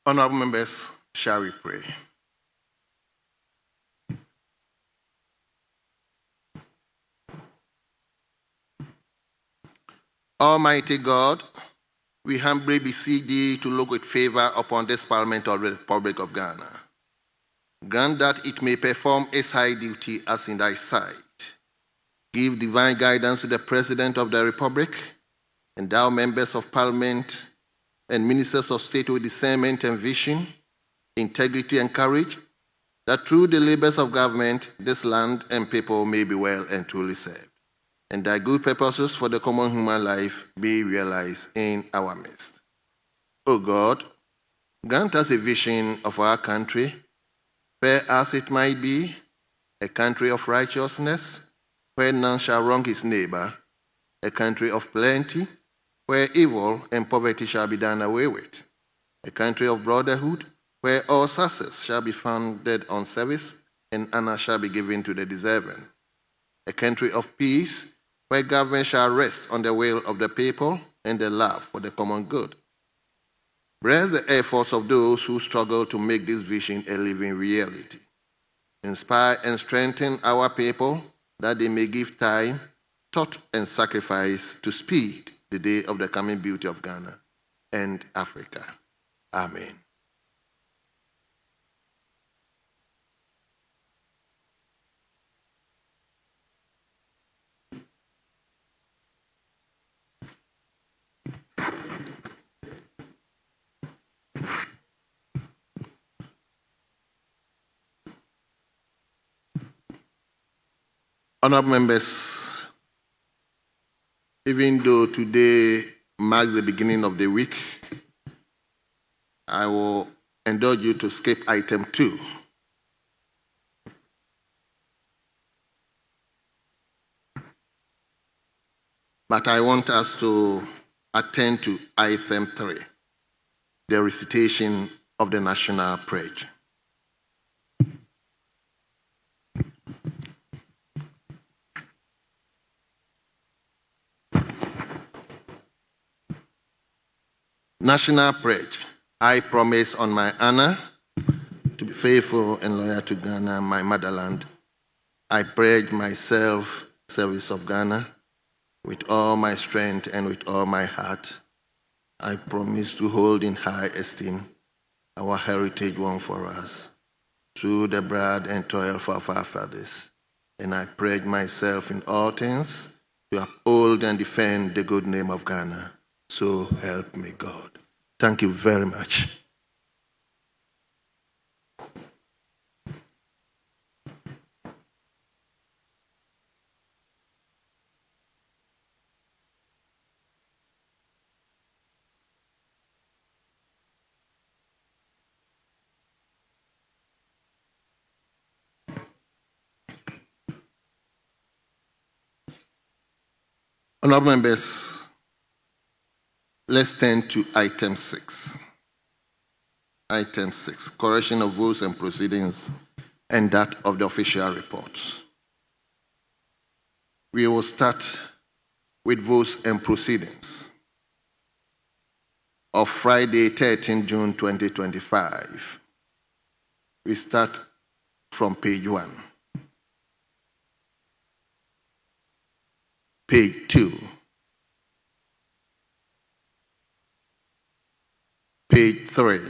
Honorable members, shall we pray? Almighty God, we humbly beseech thee to look with favor upon this Parliament of the Republic of Ghana. Grant that it may perform its high duty as in thy sight. Give divine guidance to the President of the Republic, and thou members of Parliament and ministers of state with discernment and vision, integrity and courage, that through the labors of government, this land and people may be well and truly served, and thy good purposes for the common human life be realized in our midst. O God, grant us a vision of our country, fair as it might be, a country of righteousness, where none shall wrong his neighbor, a country of plenty, where evil and poverty shall be done away with, a country of brotherhood, where all success shall be founded on service and honor shall be given to the deserving, a country of peace, where government shall rest on the will of the people and the love for the common good. Bless the efforts of those who struggle to make this vision a living reality. Inspire and strengthen our people that they may give time, thought, and sacrifice to speed the day of the coming beauty of Ghana and Africa. Amen. Honorable members, even though today marks the beginning of the week, I will indulge you to skip item 2. But I want us to attend to item 3, the recitation of the national pledge. National pledge. I promise on my honor to be faithful and loyal to Ghana, my motherland. I pledge myself service of Ghana with all my strength and with all my heart. I promise to hold in high esteem our heritage won for us through the blood and toil of our fathers. And I pledge myself in all things to uphold and defend the good name of Ghana. So help me God. Thank you very much. Honorable members, let's turn to item 6. Item 6, correction of votes and proceedings and that of the official reports. We will start with votes and proceedings of Friday, 13 June 2025. We start from page 1. Page 2. Page 3.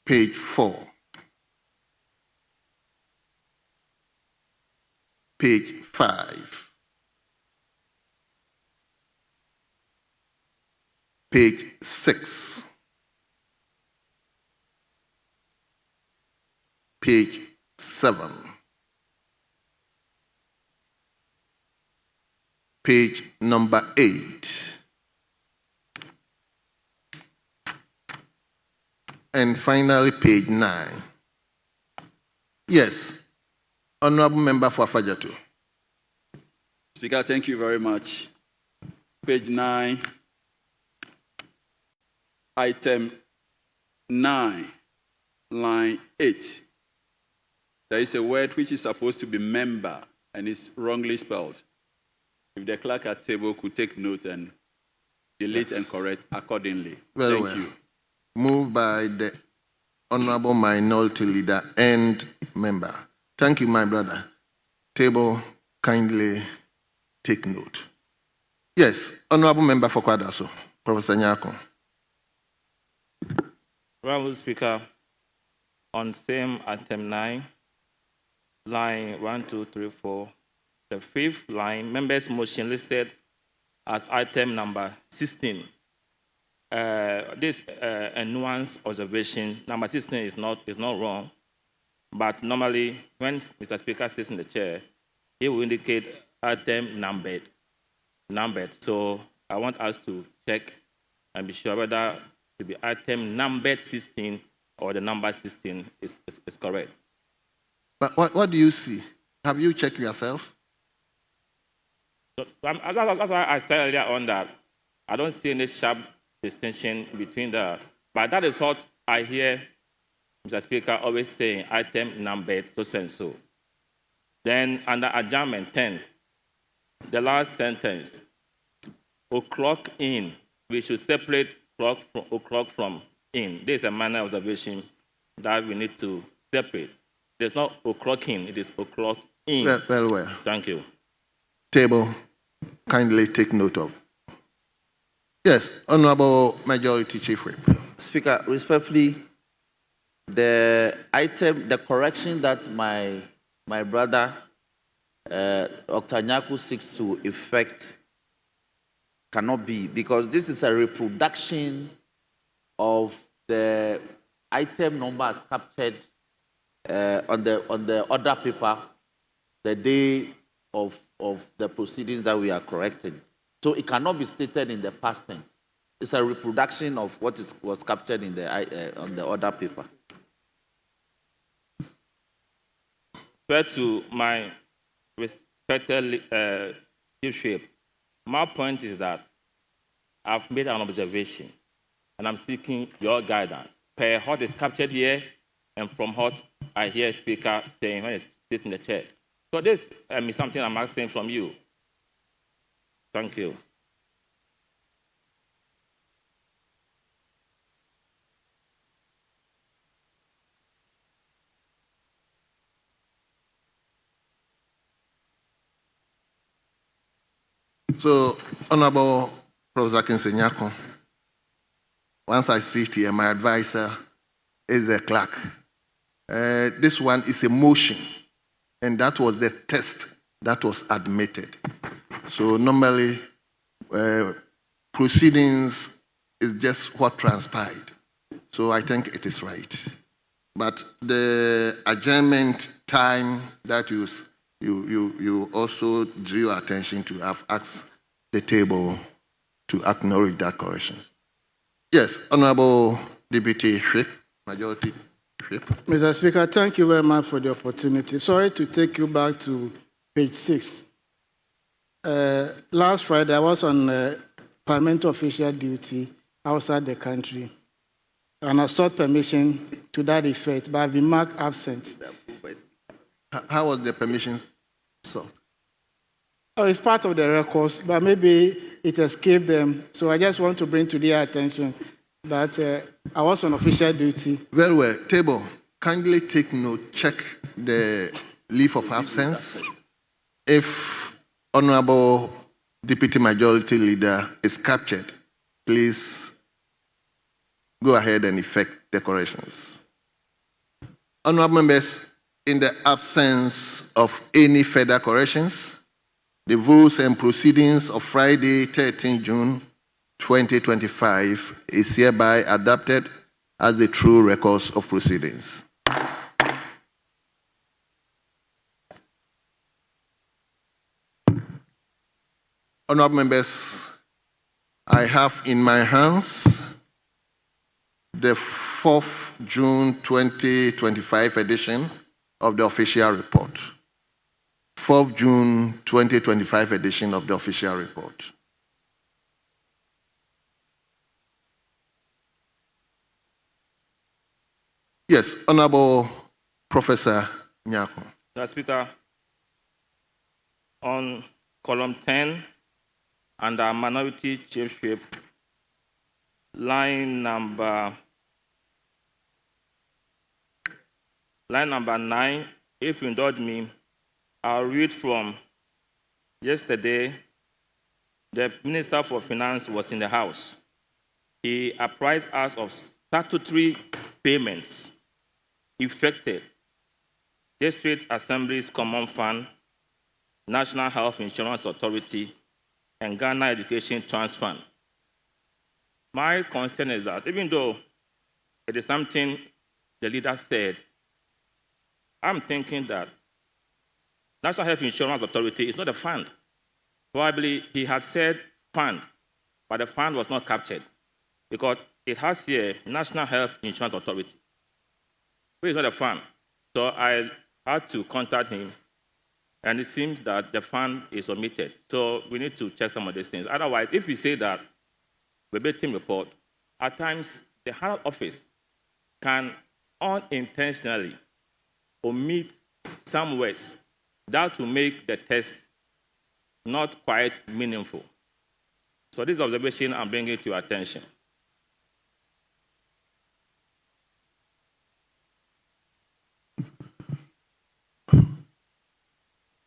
Page 4. Page 5. Page 6. Page 7. Page number 8. And finally, page 9. Yes, Honorable Member for Afajatu. Speaker, thank you very much. Page 9, item 9, line 8. There is a word which is supposed to be member and is wrongly spelled. If the clerk at table could take note and delete Yes. and correct accordingly. Very Thank well. you. Moved by the Honorable Minority Leader and Member. Thank you, my brother. Table, kindly take note. Yes, Honorable Member for Kwadaso, Professor Nyako. Honorable Speaker, on same item 9, line 1, 2, 3, 4, the fifth line, members' motion listed as item number 16. This a nuance observation. Number 16 is not wrong, but normally when Mr. Speaker sits in the chair, he will indicate item numbered. So I want us to check and be sure whether to be item numbered 16 or the number 16 is correct. But what do you see? Have you checked yourself? So that's why I said earlier on that I don't see any sharp distinction between the, but that is what I hear Mr. Speaker always saying, item numbered so and so. Then under adjournment 10, the last sentence, o'clock in, we should separate o'clock from in. This is a minor observation that we need to separate. There's not o'clock in, it is o'clock in. Very well. Thank you. Table, kindly take note of. Yes, Honorable Majority Chief Whip. Speaker, respectfully, the correction that my brother Dr. Nyaku seeks to effect cannot be, because this is a reproduction of the item numbers captured on the order paper the day of the proceedings that we are correcting. So it cannot be stated in the past tense. It's a reproduction of what was captured in on the order paper. Fair to my respected chiefship, my point is that I've made an observation and I'm seeking your guidance per what is captured here and from what I hear Speaker saying when he sits in the chair. So this is something I'm asking from you. Thank you. So, Honorable Professor Kinsenyako, once I sit here, my advisor is the clerk. This one is a motion, and that was the test that was admitted. So normally, proceedings is just what transpired. So I think it is right. But the adjournment time that you also drew attention to, I've asked the table to acknowledge that correction. Yes, Honorable Deputy Whip, Majority Whip. Mr. Speaker, thank you very much for the opportunity. Sorry to take you back to page 6. Last Friday, I was on parliamentary official duty outside the country, and I sought permission to that effect, but I've been marked absent. How was the permission sought? Oh, it's part of the records, but maybe it escaped them. So I just want to bring to their attention that I was on official duty. Very well. Table, kindly take note, check the leave of absence. If Honorable Deputy Majority Leader is captured, please go ahead and effect the corrections. Honorable members, in the absence of any further corrections, the votes and proceedings of Friday, 13 June 2025 is hereby adopted as the true records of proceedings. Honorable members, I have in my hands the 4th June 2025 edition of the official report. 4th June 2025 edition of the official report. Yes, Honorable Professor Nyako. Mr. Speaker, on column 10, under minority chiefship, line number 9, if you indulge me, I'll read from yesterday. The Minister for Finance was in the House. He apprised us of statutory payments effected. District Assembly's Common Fund, National Health Insurance Authority, and Ghana Education Trust Fund. My concern is that even though it is something the leader said, I'm thinking that National Health Insurance Authority is not a fund. Probably he had said fund, but the fund was not captured because it has here National Health Insurance Authority, which is not a fund. So I had to contact him, and it seems that the fund is omitted. So we need to check some of these things. Otherwise, if we say that verbatim report, at times the higher office can unintentionally omit some words that will make the test not quite meaningful. So this observation I'm bringing to your attention.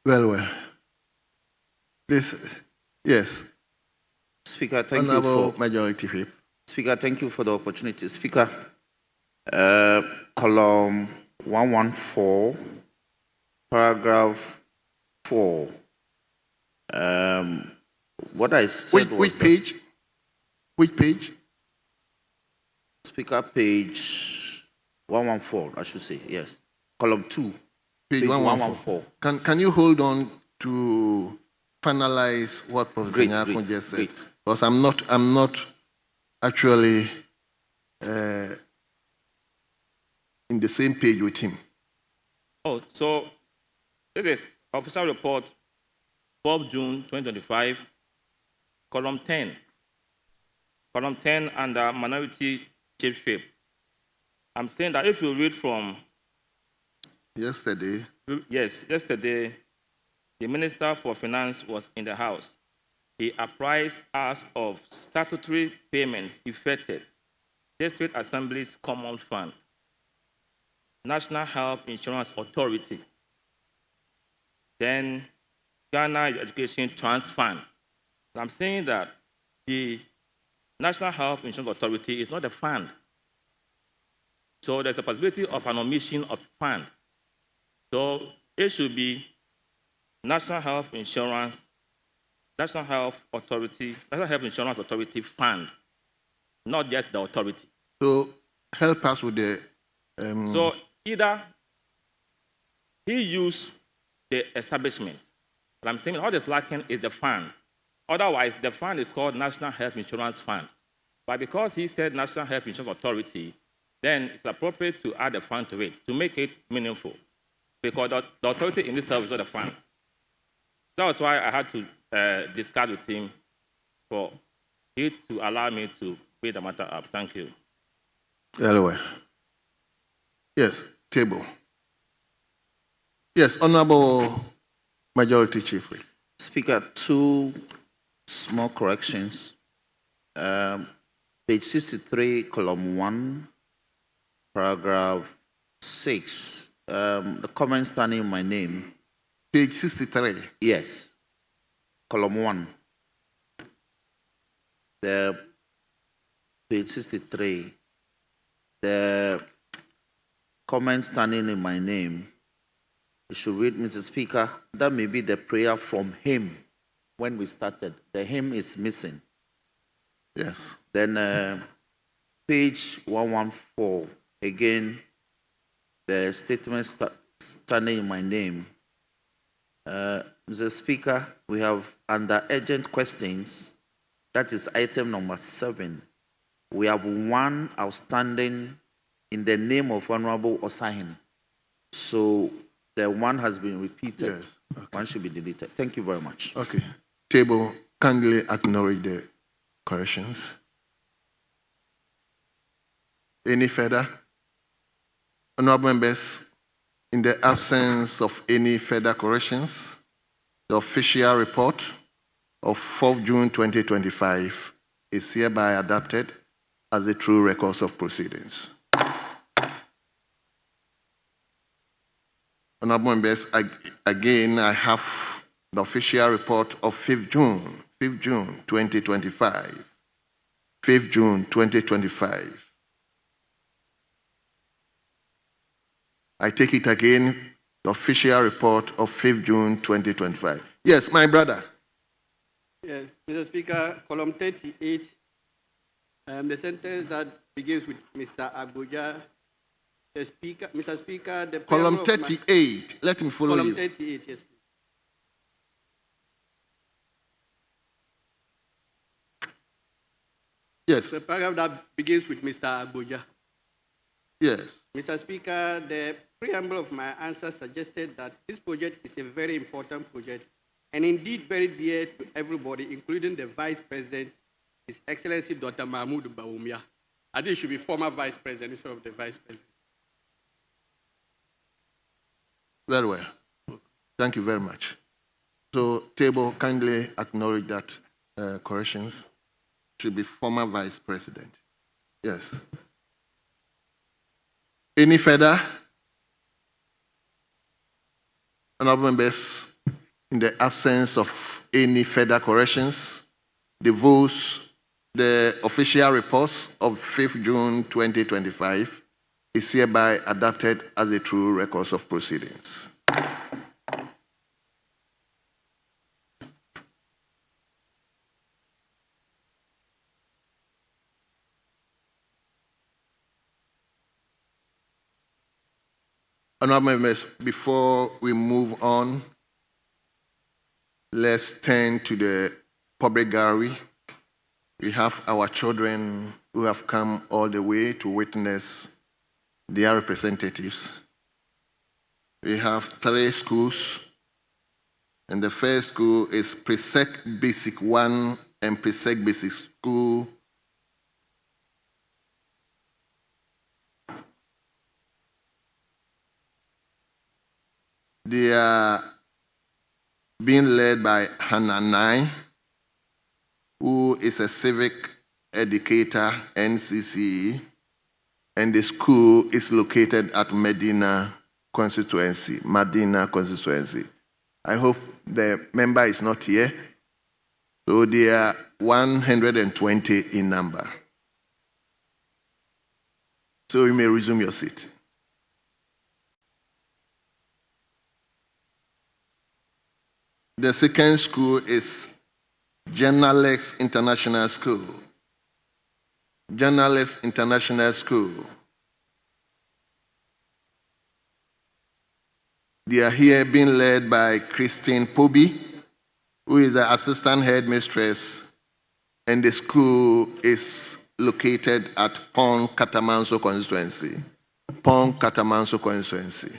Well. Yes. Speaker, thank Honorable you for Majority Whip. Speaker, thank you for the opportunity. Speaker, column 114, paragraph 4. What I said Which page? Which page? Speaker, page 114, I should say, yes. Column 2. Page 114. Can you hold on to finalize what Professor Nyakun just said? Great. Because I'm not actually in the same page with him. Oh, so this is official report, 12 June 2025, column 10. Column 10 under minority chief whip. I'm saying that if you read from yesterday, the Minister for Finance was in the House. He apprised us of statutory payments effected. District Assembly's Common Fund, National Health Insurance Authority, then Ghana Education Trust Fund. And I'm saying that the National Health Insurance Authority is not a fund. So there's a possibility of an omission of fund. So it should be National Health Insurance Authority Fund, not just the authority. So help us with the. So either he used the establishment, but I'm saying all that's lacking is the fund. Otherwise, the fund is called National Health Insurance Fund. But because he said National Health Insurance Authority, then it's appropriate to add a fund to it to make it meaningful. Because the authority in itself is not a fund. That was why I had to discuss with him for it to allow me to weigh the matter up. Thank you. Anyway. Yes, table. Yes, Honorable Majority Chief. Speaker, 2 small corrections. Page 63, column 1, paragraph 6. The comment standing in my name. Page 63. Yes. Column 1. The page 63. The comment standing in my name. You should read, Mr. Speaker. That may be the prayer from him when we started. The hymn is missing. Yes. Then page 114. Again, the statement standing in my name. Mr. Speaker, we have under urgent questions, that is item number 7. We have 1 outstanding in the name of Honorable Osahin. So the 1 has been repeated. Yes. Okay. 1 should be deleted. Thank you very much. Okay. Table, kindly acknowledge the corrections. Any further? Honorable members, in the absence of any further corrections, the official report of 4th June 2025 is hereby adopted as the true records of proceedings. Honorable members, again, I have the official report of 5th June 2025. 5th June 2025. I take it again, the official report of 5th June 2025. Yes, my brother. Yes, Mr. Speaker, column 38, the sentence that begins with Mr. Agboja, Mr. Speaker, the column 38, let me follow column you. 38, yes, please. Yes. The paragraph that begins with Mr. Agboja. Yes. Mr. Speaker, the preamble of my answer suggested that this project is a very important project and indeed very dear to everybody, including the Vice President, His Excellency Dr. Mahmoud Bawumia. I think it should be former Vice President instead of the Vice President. Very well. Thank you very much. So, table, kindly acknowledge that corrections should be former Vice President. Yes. Any further? Honorable members, in the absence of any further corrections, the official reports of 5th June 2025 is hereby adopted as a true record of proceedings. Honorable members, before we move on, let's turn to the public gallery. We have our children who have come all the way to witness their representatives. We have 3 schools, and the first school is Presec Basic 1 and Presec Basic School. They are being led by Hannah Nai, who is a civic educator, NCCE, and the school is located at Medina constituency. I hope the member is not here. So they are 120 in number. So you may resume your seat. The second school is Journalists International School. Journalists International School. They are here being led by Christine Pobi, who is the assistant headmistress, and the school is located at Pong Katamanso constituency. Pong Katamanso constituency.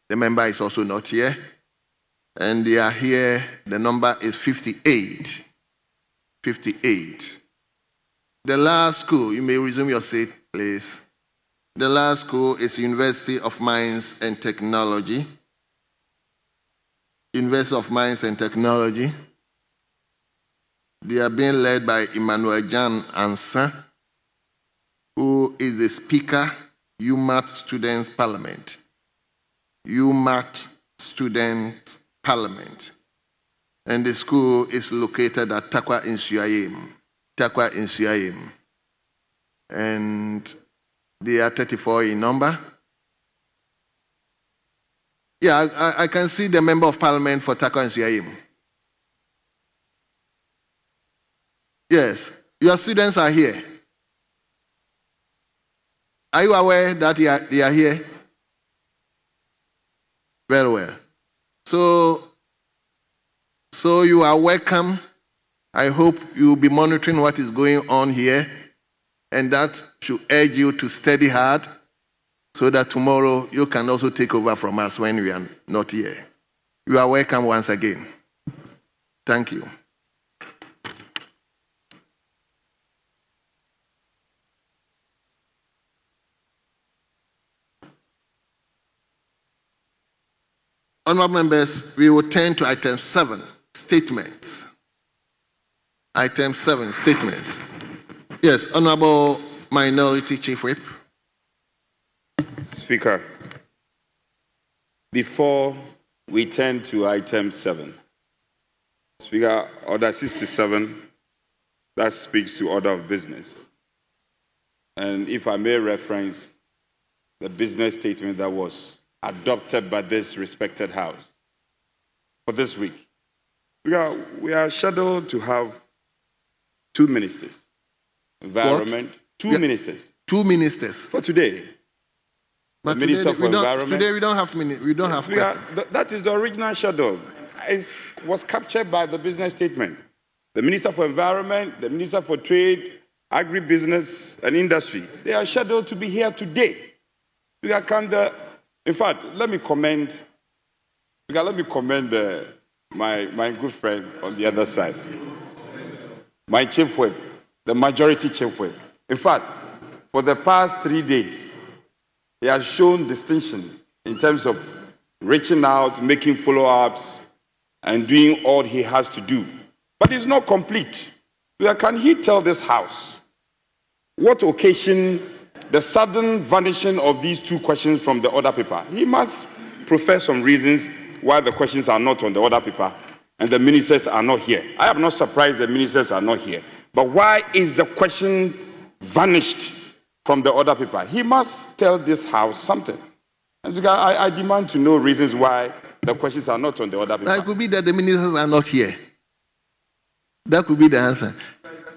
The member is also not here. And they are here, the number is 58. 58. The last school, you may resume your seat, please. The last school is University of Mines and Technology. University of Mines and Technology. They are being led by Emmanuel Jan Ansa, who is the Speaker, UMAT Students Parliament. UMAT Students Parliament. And the school is located at Takwa in Suayim. And they are 34 in number. Yeah, I can see the member of parliament for Takwa and Suayim. Yes, your students are here. Are you aware that they are here? Very well. So you are welcome. I hope you will be monitoring what is going on here, and that should urge you to study hard so that tomorrow you can also take over from us when we are not here. You are welcome once again. Thank you. Honorable members, we will turn to item 7, statements. Item 7, statements. Yes, Honorable Minority Chief Whip. Speaker, before we turn to item 7, Speaker, Order 67, that speaks to order of business. And if I may reference the business statement that was adopted by this respected House for this week. We are scheduled to have 2 ministers. Environment, What? 2 ministers 2 ministers. for today. But The Minister for Environment. Today we don't have we don't have questions. That is the original schedule. It was captured by the business statement. The Minister for Environment, the Minister for Trade, Agribusiness and Industry, they are scheduled to be here today. In fact, let me commend my good friend on the other side, my chief whip, the majority chief whip. In fact, for the past 3 days, he has shown distinction in terms of reaching out, making follow-ups, and doing all he has to do. But it's not complete. Can he tell this House what occasioned the sudden vanishing of these 2 questions from the order paper? He must profess some reasons why the questions are not on the order paper and the ministers are not here. I am not surprised the ministers are not here. But why is the question vanished from the order paper? He must tell this House something. And I demand to know reasons why the questions are not on the order paper. It could be that the ministers are not here. That could be the answer.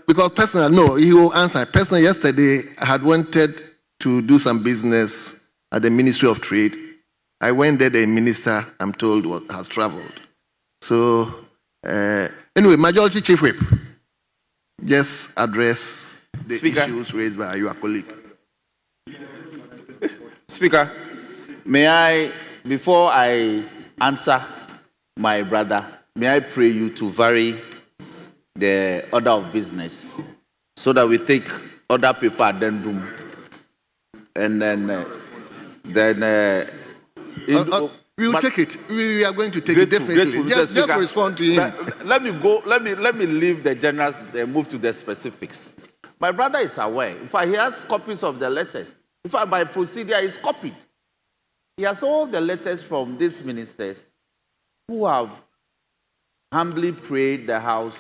Because personally, he will answer. Personally, yesterday, I had wanted to do some business at the Ministry of Trade. I went there, the minister, I'm told, has traveled. So, anyway, Majority Chief Whip, just address the Speaker. issues raised by your colleague. Speaker, may I, before I answer my brother, may I pray you to vary the order of business so that we take other paper addendum and then we will take it. We are going to take it definitely. Just respond to him. Let me leave the generals and move to the specifics. My brother is aware. In fact, he has copies of the letters. In fact, by procedure, he's copied. He has all the letters from these ministers who have humbly prayed the House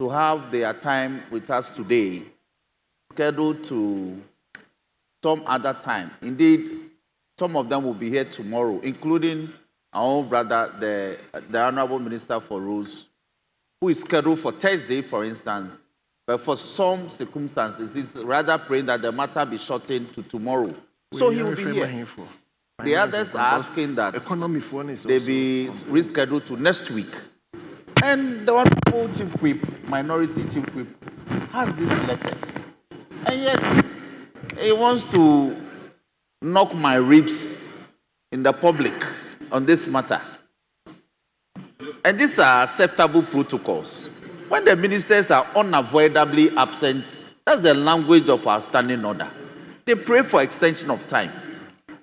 to have their time with us today, scheduled to some other time. Indeed, some of them will be here tomorrow, including our own brother, the Honorable Minister for Rules, who is scheduled for Thursday, for instance. But for some circumstances, he's rather praying that the matter be shortened to tomorrow. So he will be here. The others are asking that they be rescheduled to next week. And the Honorable Chief Whip, Minority Chief Whip, has these letters. And yet, he wants to knock my ribs in the public on this matter. And these are acceptable protocols. When the ministers are unavoidably absent, that's the language of our standing order. They pray for extension of time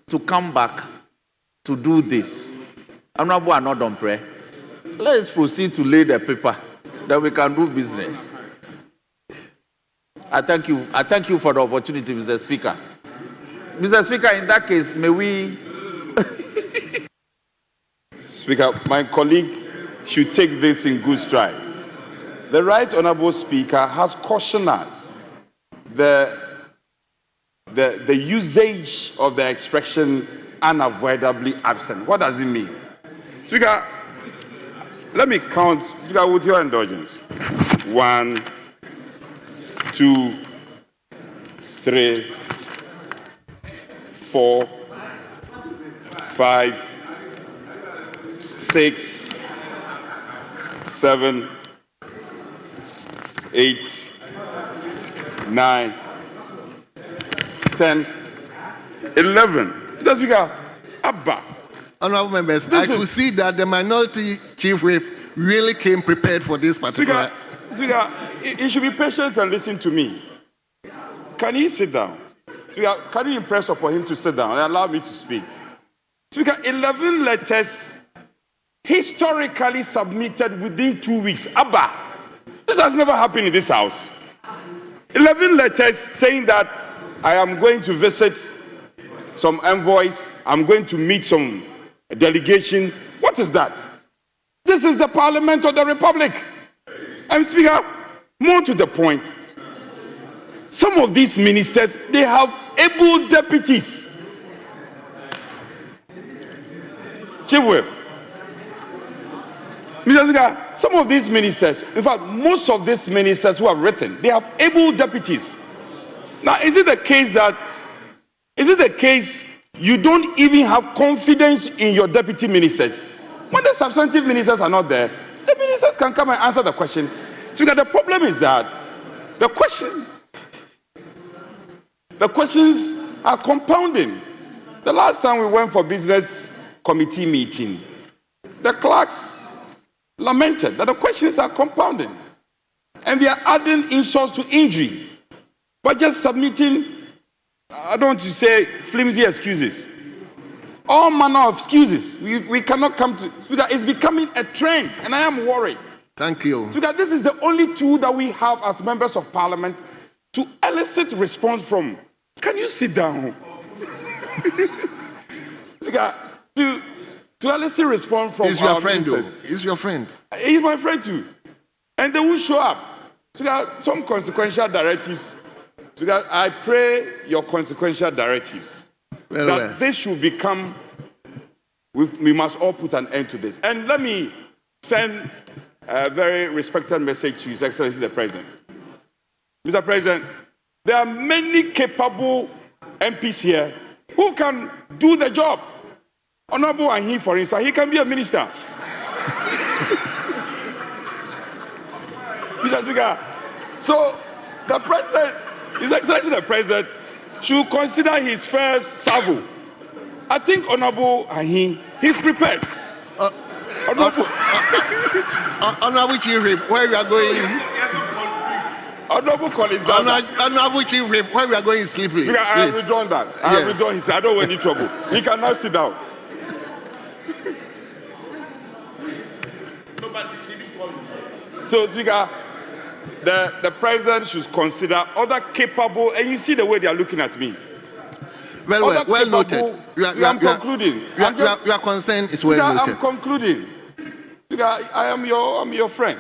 to come back to do this. Honorable Anodon pray. Let's proceed to lay the paper that we can do business. I thank you for the opportunity, Mr. Speaker. Mr. Speaker, in that case, may we... Speaker, my colleague should take this in good stride. The Right Honourable Speaker has cautioned us the usage of the expression unavoidably absent. What does it mean? Speaker, let me count, Speaker, with your indulgence. 1, 2, 3, 4, 5, 6, 7, 8, 9, 10, 11. Mr. Speaker, Abba. Honorable members, I could see that the Minority Chief Whip really came prepared for this particular... Speaker, he should be patient and listen to me. Can he sit down? Speaker, can you impress upon him to sit down and allow me to speak? Speaker, 11 letters historically submitted within 2 weeks. Abba, this has never happened in this House. 11 letters saying that I am going to visit some envoys, I'm going to meet some delegation. What is that? This is the Parliament of the Republic. And Speaker, more to the point, some of these ministers, they have able deputies. Chief Whip, Mr. Speaker, some of these ministers, in fact, most of these ministers who have written, they have able deputies. Now, is it the case you don't even have confidence in your deputy ministers? When the substantive ministers are not there, the ministers can come and answer the question. Speaker, the problem is that the questions are compounding. The last time we went for business committee meeting, the clerks lamented that the questions are compounding and we are adding insult to injury by just submitting, I don't want to say flimsy excuses, all manner of excuses. We cannot come to, Speaker, it's becoming a trend and I am worried. Thank you. Speaker, this is the only tool that we have as members of parliament to elicit response from. Can you sit down? Speaker, to elicit response from He's your our friend, though. ministers. He's your friend. He's my friend too. And they will show up. Speaker, some consequential directives. Speaker, I pray your consequential directives. That this should become, we must all put an end to this. And let me send a very respected message to His Excellency the President. Mr. President, there are many capable MPs here who can do the job. Honorable Ahi, for instance, he can be a minister. Mr. Speaker, so the President, His Excellency the President, should consider his first salvo. I think Honorable Ahi, he's prepared. Honorable Chief Whip, where we are going? Honorable colleagues, Honorable Chief Whip, where we are going sleeping? I have withdrawn that. I have withdrawn. He said, I don't want any trouble. He cannot sit down. So, Speaker, the President should consider other capable, and you see the way they are looking at me. Well noted. Concluding. Your concern is well noted. I'm concluding. Speaker, I am your friend.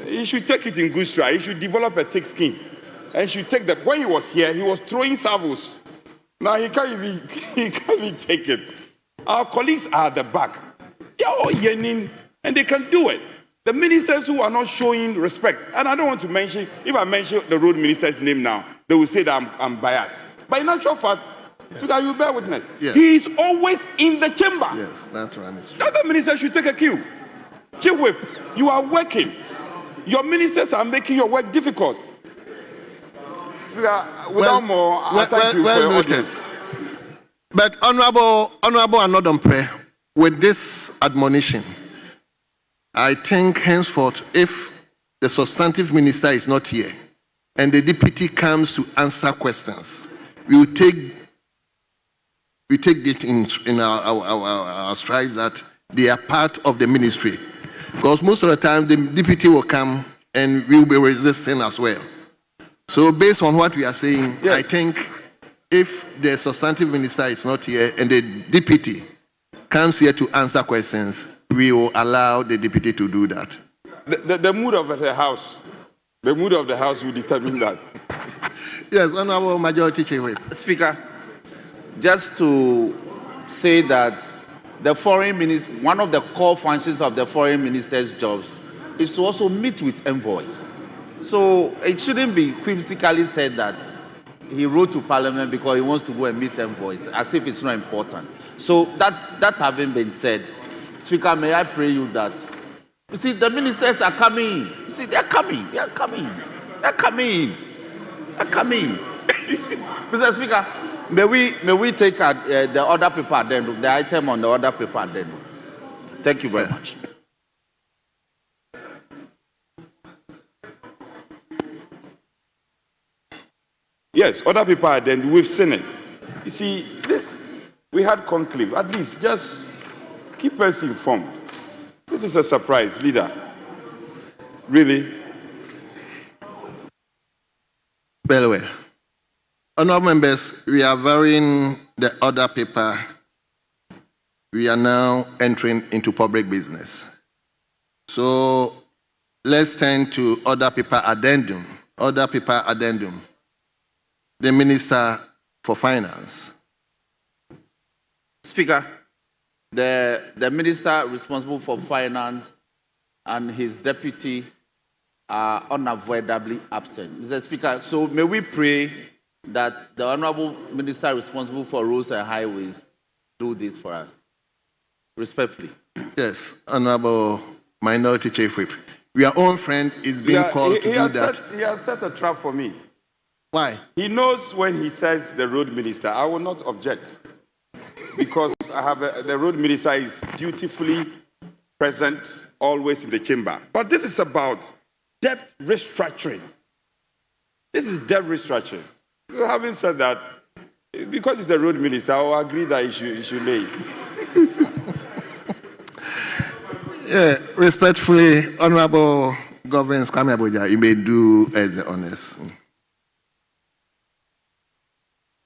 He should take it in good stride. He should develop a thick skin. And he should take that. When he was here, he was throwing salvos. Now he can't even take it. Our colleagues are at the back. They are all yearning, and they can do it. The ministers who are not showing respect, and I don't want to mention, if I mention the road minister's name now, they will say that I'm biased. But in actual fact, so that you bear witness, he is always in the chamber. Yes, that's right. The other minister should take a cue. Chief Whip, you are working. Your ministers are making your work difficult. Without more, I thank you for your audience. But Honorable Anodompe, with this admonition, I think henceforth, if the substantive minister is not here and the deputy comes to answer questions, we will take it in our strides that they are part of the ministry. Because most of the time, the deputy will come and we will be resisting as well. So based on what we are saying, I think if the substantive minister is not here and the deputy comes here to answer questions, we will allow the deputy to do that. The mood of the House will determine that. Yes, Honorable Majority Chief Whip. Speaker, just to say that the foreign minister, one of the core functions of the foreign minister's jobs is to also meet with envoys. So it shouldn't be whimsically said that he wrote to Parliament because he wants to go and meet envoys, as if it's not important. So that having been said, Speaker, may I pray you that, you see, the ministers are coming. You see, they're coming. Mr. Speaker, may we take the other paper then, the item on the other paper then. Thank you very much. Yes, other people then, we've seen it. You see, this, we had conclave. At least just keep us informed. This is a surprise, leader. Really? Very well. Honorable members, we are varying the order paper. We are now entering into public business. So let's turn to order paper addendum. Order paper addendum. The Minister for Finance. Speaker, the minister responsible for finance and his deputy are unavoidably absent. Mr. Speaker, so may we pray that the honorable minister responsible for roads and highways do this for us. Respectfully. Yes, Honorable Minority Chief Whip. Your own friend is being called to do that. He has set a trap for me. Why? He knows when he says the road minister, I will not object. Because I have the road minister is dutifully present always in the chamber. But this is about debt restructuring. This is debt restructuring. Having said that, because he's the road minister, I will agree that he should lay it. Yeah, respectfully, Honorable Governor Kwame Abuja, you may do as the honors.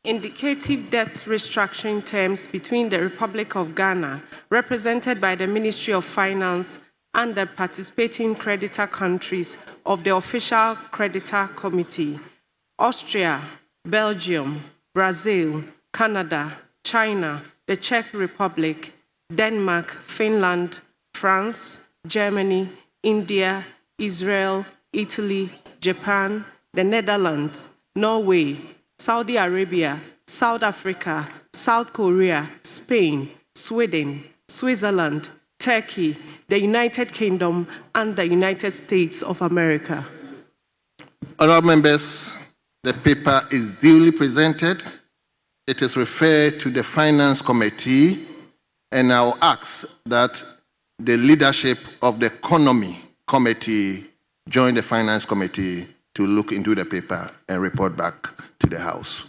Indicative debt restructuring terms between the Republic of Ghana, represented by the Ministry of Finance, and the participating creditor countries of the Official Creditor Committee, Austria, Belgium, Brazil, Canada, China, the Czech Republic, Denmark, Finland, France, Germany, India, Israel, Italy, Japan, the Netherlands, Norway, Saudi Arabia, South Africa, South Korea, Spain, Sweden, Switzerland, Turkey, the United Kingdom, and the United States of America. Honorable members, the paper is duly presented. It is referred to the Finance Committee, and I'll ask that the leadership of the Economy Committee join the Finance Committee to look into the paper and report back to the House.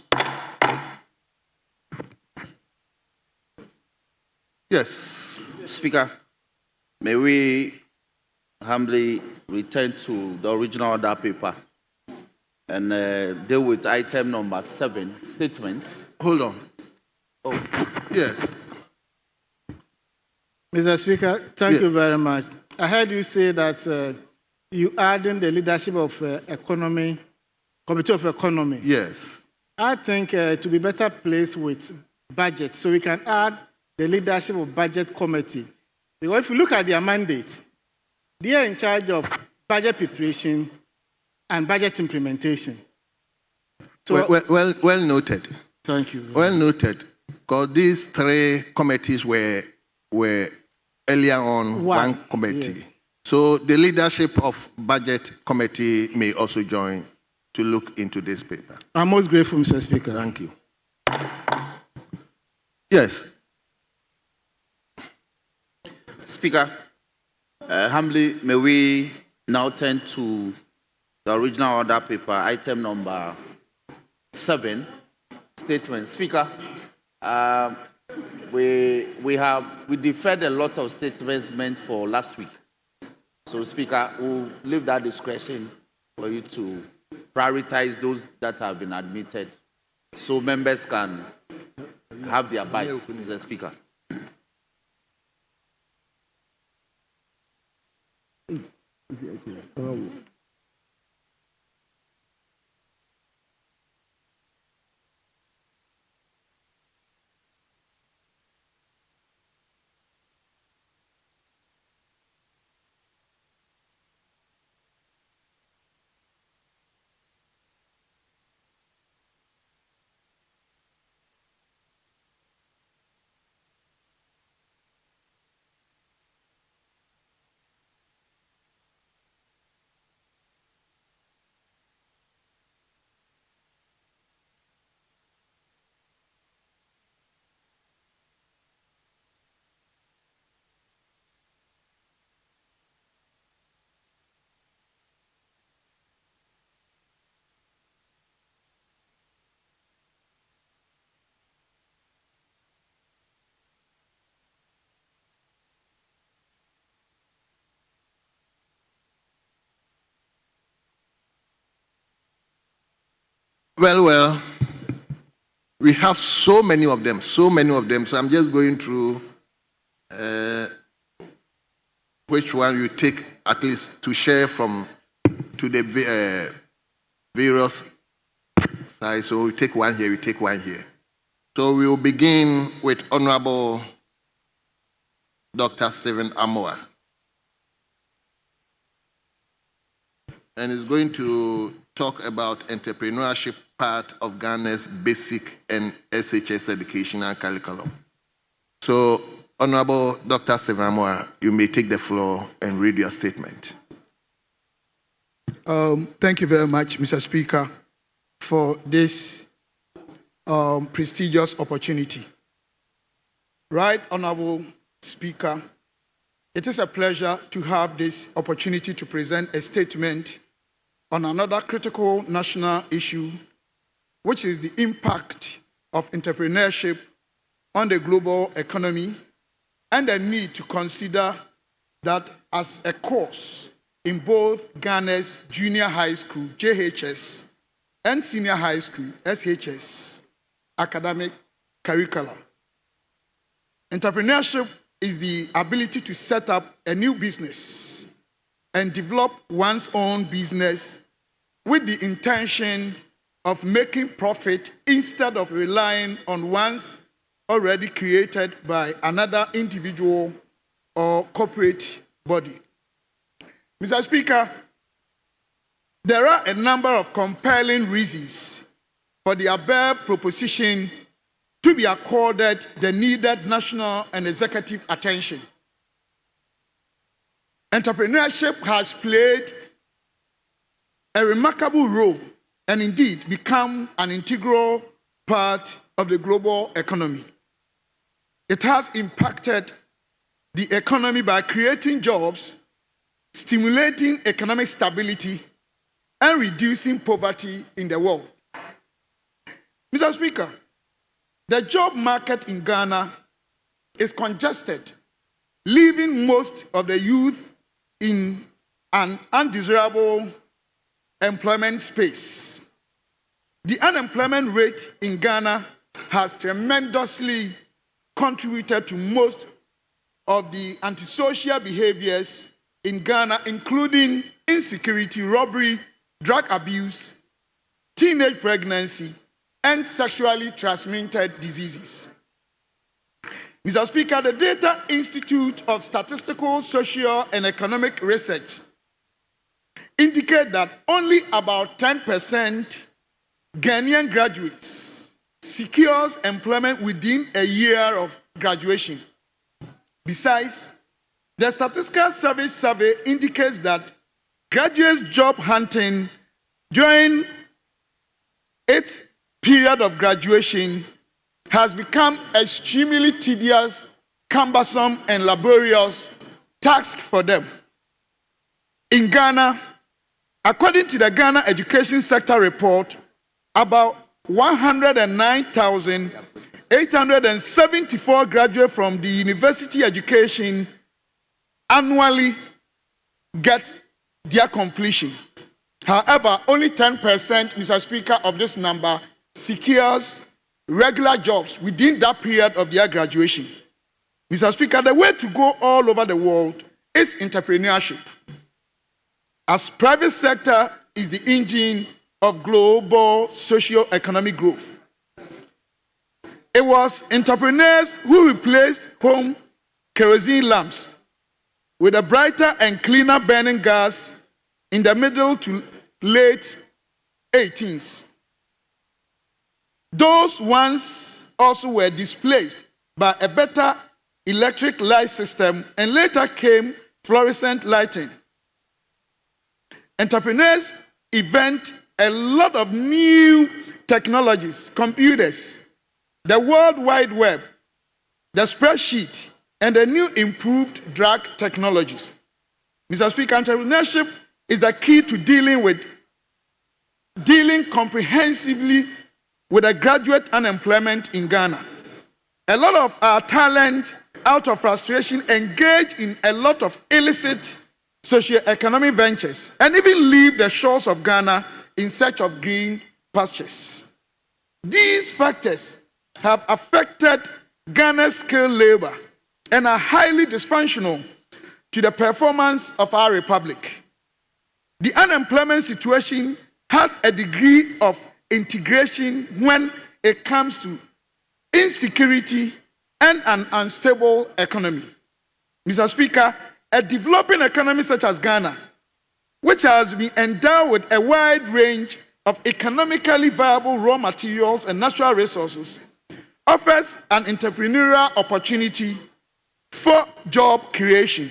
Yes. Speaker, may we humbly return to the original order paper and deal with item number 7, statements. Hold on. Oh, Yes. Mr. Speaker, thank you very much. I heard you say that you add in the leadership of Committee of Economy. Yes. I think to be better placed with budget, so we can add the leadership of Budget Committee. Because if you look at their mandate, they are in charge of budget preparation and budget implementation. So, Well noted. thank you. Well noted. Because these 3 committees were earlier on one committee. Yes. So the leadership of Budget Committee may also join to look into this paper. I'm most grateful, Mr. Speaker. Thank you. Yes. Speaker, humbly, may we now turn to the original order paper, item number 7, statement. Speaker, we deferred a lot of statements meant for last week. So, Speaker, we'll leave that discretion for you to prioritize those that have been admitted so members can have their bites, Mr. Speaker. Well, we have so many of them. So I'm just going through which one you take at least to share from to the various sides. So we take one here. So we will begin with Honorable Dr. Stephen Amoah. And he's going to talk about entrepreneurship part of Ghana's basic and SHS educational curriculum. So, Honorable Dr. Stephen Amoah, you may take the floor and read your statement. Thank you very much, Mr. Speaker, for this prestigious opportunity. Right, Honorable Speaker, it is a pleasure to have this opportunity to present a statement on another critical national issue, which is the impact of entrepreneurship on the global economy and the need to consider that as a course in both Ghana's junior high school, JHS, and senior high school, SHS, academic curricula. Entrepreneurship is the ability to set up a new business and develop one's own business with the intention of making profit instead of relying on one's already created by another individual or corporate body. Mr. Speaker, there are a number of compelling reasons for the above proposition to be accorded the needed national and executive attention. Entrepreneurship has played a remarkable role and indeed become an integral part of the global economy. It has impacted the economy by creating jobs, stimulating economic stability, and reducing poverty in the world. Mr. Speaker, the job market in Ghana is congested, leaving most of the youth in an undesirable employment space. The unemployment rate in Ghana has tremendously contributed to most of the antisocial behaviors in Ghana, including insecurity, robbery, drug abuse, teenage pregnancy, and sexually transmitted diseases. Mr. Speaker, the Data Institute of Statistical, Social, and Economic Research indicate that only about 10% Ghanaian graduates secures employment within a year of graduation. Besides, the Statistical Service survey indicates that graduates' job hunting during its period of graduation has become extremely tedious, cumbersome, and laborious task for them. In Ghana, according to the Ghana Education Sector Report, about 109,874 graduates from the university education annually get their completion. However, only 10%, Mr. Speaker, of this number secures regular jobs within that period of their graduation. Mr. Speaker, the way to go all over the world is entrepreneurship, as private sector is the engine of global socio-economic growth. It was entrepreneurs who replaced home kerosene lamps with a brighter and cleaner burning gas in the middle to late 18th. Those ones also were displaced by a better electric light system, and later came fluorescent lighting. Entrepreneurs invent a lot of new technologies, computers, the World Wide Web, the spreadsheet, and the new improved drug technologies. Mr. Speaker, entrepreneurship is the key to dealing comprehensively with the graduate unemployment in Ghana. A lot of our talent, out of frustration, engage in a lot of illicit socio-economic ventures and even leave the shores of Ghana in search of green pastures. These factors have affected Ghana's skilled labor and are highly dysfunctional to the performance of our republic. The unemployment situation has a degree of integration when it comes to insecurity and an unstable economy. Mr. Speaker, a developing economy such as Ghana, which has been endowed with a wide range of economically viable raw materials and natural resources, offers an entrepreneurial opportunity for job creation.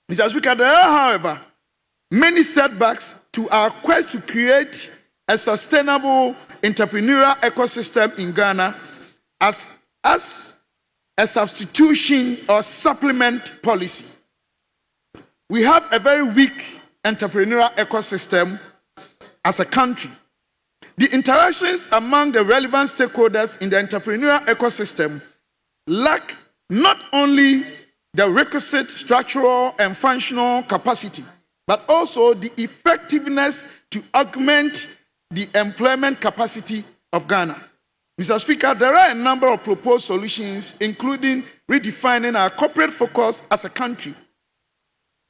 Mr. Speaker, there are, however, many setbacks to our quest to create a sustainable entrepreneurial ecosystem in Ghana as a substitution or supplement policy. We have a very weak entrepreneurial ecosystem as a country. The interactions among the relevant stakeholders in the entrepreneurial ecosystem lack not only the requisite structural and functional capacity, but also the effectiveness to augment the employment capacity of Ghana. Mr. Speaker, there are a number of proposed solutions, including redefining our corporate focus as a country,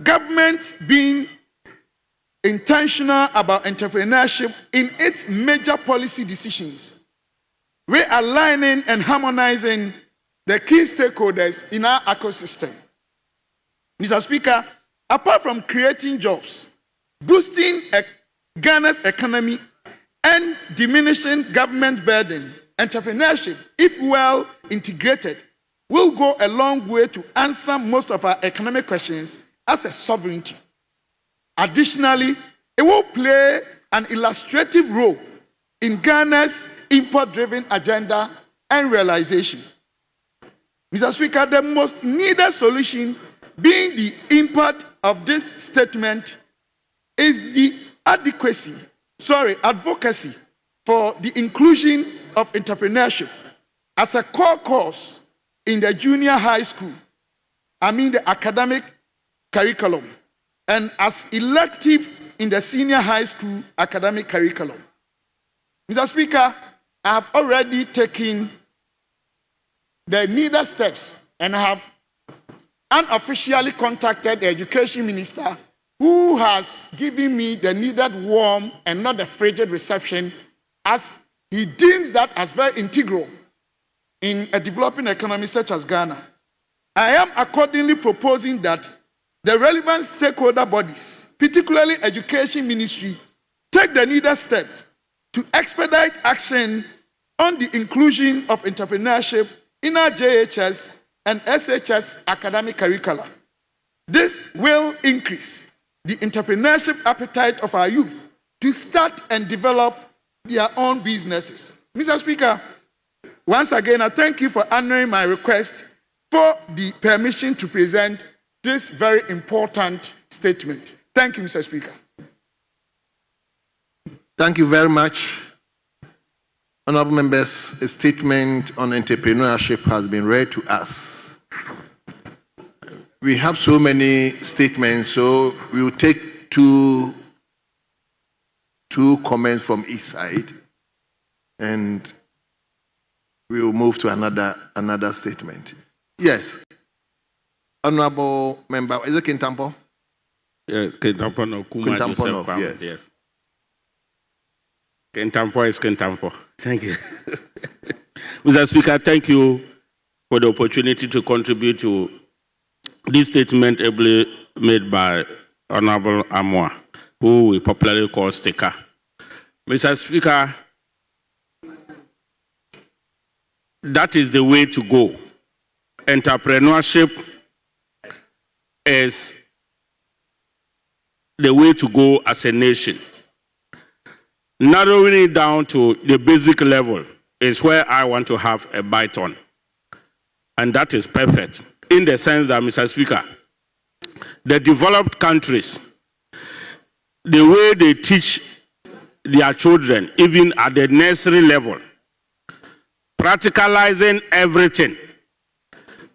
government being intentional about entrepreneurship in its major policy decisions, realigning and harmonizing the key stakeholders in our ecosystem. Mr. Speaker, apart from creating jobs, boosting Ghana's economy, and diminishing government burden, entrepreneurship, if well integrated, will go a long way to answer most of our economic questions as a sovereignty. Additionally, it will play an illustrative role in Ghana's import-driven agenda and realization. Mr. Speaker, the most needed solution being the import of this statement is the advocacy for the inclusion of entrepreneurship as a core course in the junior high school, the academic curriculum, and as elective in the senior high school academic curriculum. Mr. Speaker, I have already taken the needed steps and have unofficially contacted the education minister, who has given me the needed warm and not the frigid reception, as he deems that as very integral in a developing economy such as Ghana. I am accordingly proposing that the relevant stakeholder bodies, particularly Education Ministry, take the needed steps to expedite action on the inclusion of entrepreneurship in our JHS and SHS academic curricula. This will increase the entrepreneurship appetite of our youth to start and develop their own businesses. Mr. Speaker, once again, I thank you for honoring my request for the permission to present this very important statement. Thank you, Mr. Speaker. Thank you very much. Honorable members, a statement on entrepreneurship has been read to us. We have so many statements, so we will take two comments from each side, and we will move to another statement. Yes. Honorable member, is it Kintampo? Yes, Kintampo Kintampo, yes. Kintampo is Kintampo. Thank you. Mr. Speaker, thank you for the opportunity to contribute to this statement ably made by Honorable Amoah, who we popularly call Sticker. Mr. Speaker, that is the way to go. Entrepreneurship is the way to go as a nation. Narrowing it down to the basic level is where I want to have a bite on. And that is perfect in the sense that, Mr. Speaker, the developed countries, the way they teach their children, even at the nursery level, practicalizing everything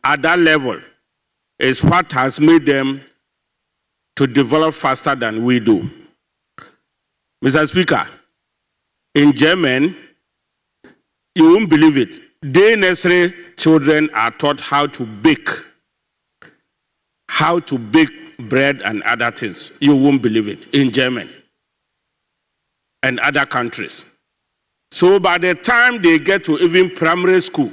at that level is what has made them to develop faster than we do. Mr. Speaker, In Germany, you won't believe it. Day nursery children are taught how to bake bread and other things. You won't believe it. In Germany and other countries. So by the time they get to even primary school,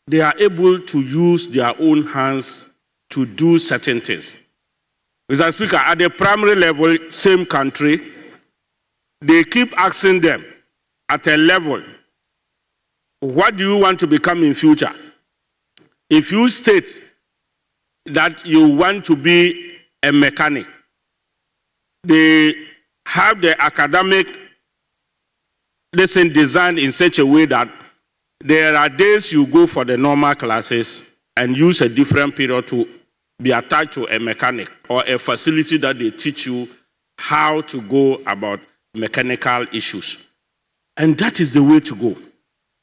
they are able to use their own hands to do certain things. Mr. Speaker, at the primary level, same country, they keep asking them at a level, what do you want to become in future? If you state that you want to be a mechanic, they have the academic lesson designed in such a way that there are days you go for the normal classes and use a different period to be attached to a mechanic or a facility that they teach you how to go about mechanical issues. And that is the way to go.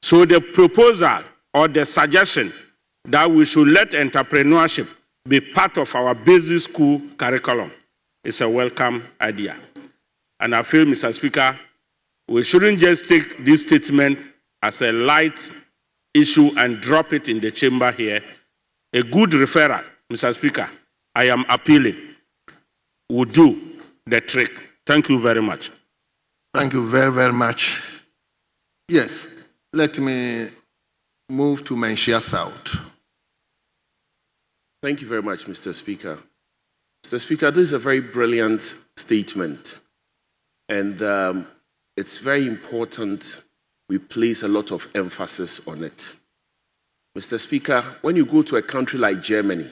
So the proposal or the suggestion that we should let entrepreneurship be part of our basic school curriculum is a welcome idea. And I feel, Mr. Speaker, we shouldn't just take this statement as a light issue and drop it in the chamber here. A good referral, Mr. Speaker, I am appealing, would do the trick. Thank you very much. Thank you very, very much. Yes, let me move to Manhyia South. Thank you very much, Mr. Speaker. Mr. Speaker, this is a very brilliant statement. And it's very important we place a lot of emphasis on it. Mr. Speaker, when you go to a country like Germany,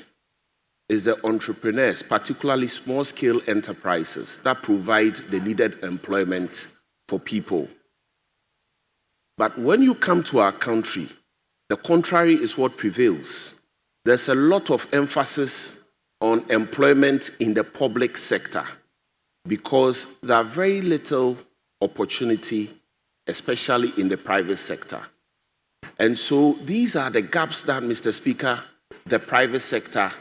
it's the entrepreneurs, particularly small-scale enterprises, that provide the needed employment for people. But when you come to our country, the contrary is what prevails. There's a lot of emphasis on employment in the public sector because there are very little opportunity, especially in the private sector. And so these are the gaps that, Mr. Speaker, the private sector,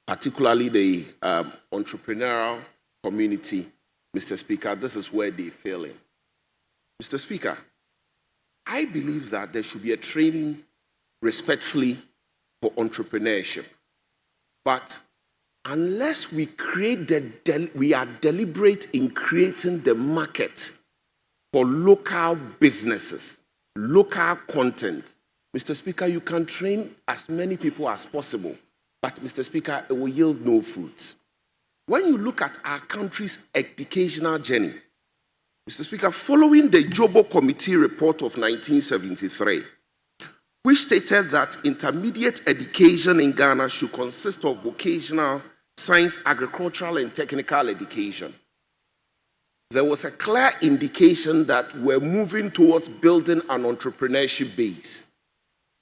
particularly the entrepreneurial community, Mr. Speaker, this is where they fail in. Mr. Speaker, I believe that there should be a training respectfully for entrepreneurship. But unless we we are deliberate in creating the market for local businesses, local content, Mr. Speaker, you can train as many people as possible, but Mr. Speaker, it will yield no fruit. When you look at our country's educational journey, Mr. Speaker, following the Jobo Committee report of 1973, which stated that intermediate education in Ghana should consist of vocational, science, agricultural, and technical education, there was a clear indication that we're moving towards building an entrepreneurship base.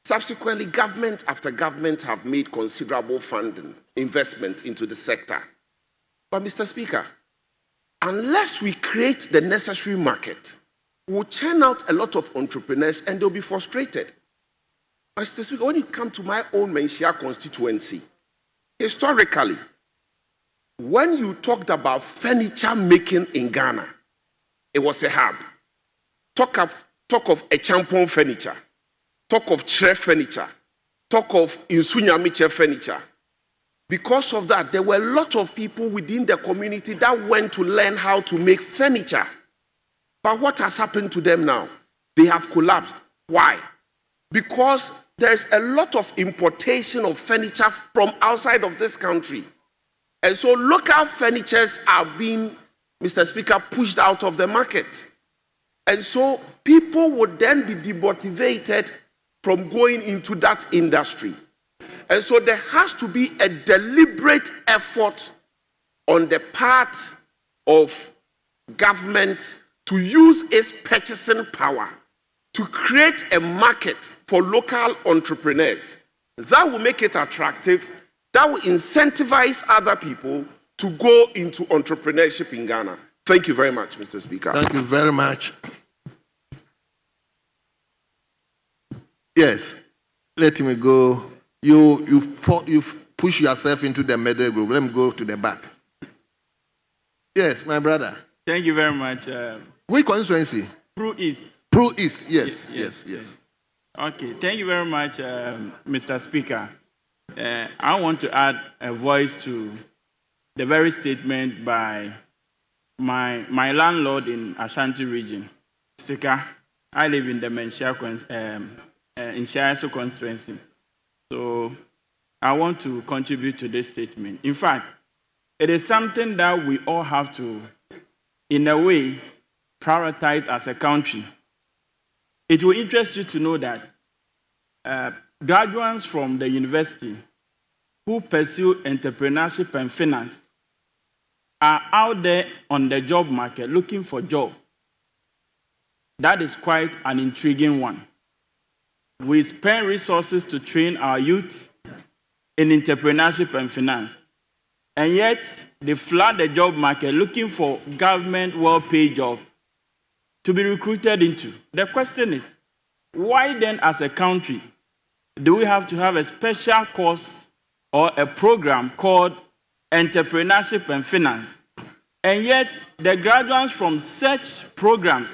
Subsequently, government after government have made considerable funding, investment into the sector. But Mr. Speaker, unless we create the necessary market, we'll churn out a lot of entrepreneurs and they'll be frustrated. Mr. Speaker, when you come to my own Manhyia constituency, historically, when you talked about furniture making in Ghana, it was a hub. Talk of a champon furniture, talk of chair furniture, talk of Insunyamiche furniture. Because of that, there were a lot of people within the community that went to learn how to make furniture. But what has happened to them now? They have collapsed. Why? Because there's a lot of importation of furniture from outside of this country. And so local furnitures are being, Mr. Speaker, pushed out of the market. And so people would then be demotivated from going into that industry. And so there has to be a deliberate effort on the part of government to use its purchasing power to create a market for local entrepreneurs. That will make it attractive. That will incentivize other people to go into entrepreneurship in Ghana. Thank you very much, Mr. Speaker. Thank you very much. Yes, let me go. You've pushed yourself into the middle group. Let me go to the back. Yes, my brother. Thank you very much. Which constituency? Pro East. Pro East, yes. Okay, thank you very much, Mr. Speaker. I want to add a voice to the very statement by my landlord in Ashanti region, Stika. I live in the Menshia constituency. So I want to contribute to this statement. In fact, it is something that we all have to, in a way, prioritize as a country. It will interest you to know that graduates from the university who pursue entrepreneurship and finance are out there on the job market looking for jobs. That is quite an intriguing one. We spend resources to train our youth in entrepreneurship and finance, and yet they flood the job market looking for government well-paid jobs to be recruited into. The question is, why then as a country do we have to have a special course or a program called entrepreneurship and finance, and yet the graduates from such programs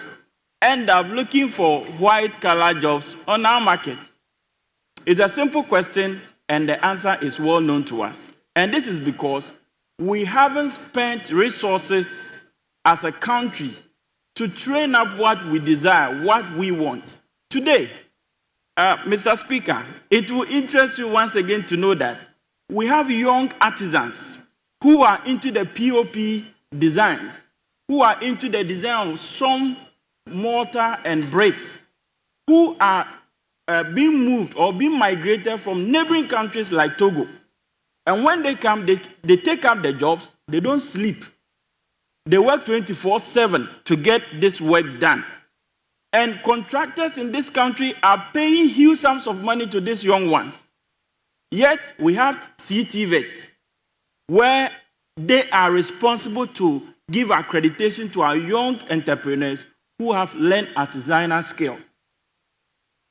end up looking for white-collar jobs on our market? It's a simple question, and the answer is well known to us. And this is because we haven't spent resources as a country to train up what we desire, what we want. Today, Mr. Speaker, it will interest you once again to know that we have young artisans who are into the POP designs, who are into the design of some mortar and bricks, who are being moved or being migrated from neighboring countries like Togo. And when they come, they take up the jobs, they don't sleep. They work 24/7 to get this work done. And contractors in this country are paying huge sums of money to these young ones. Yet we have CTVET, where they are responsible to give accreditation to our young entrepreneurs who have learned artisanal skill.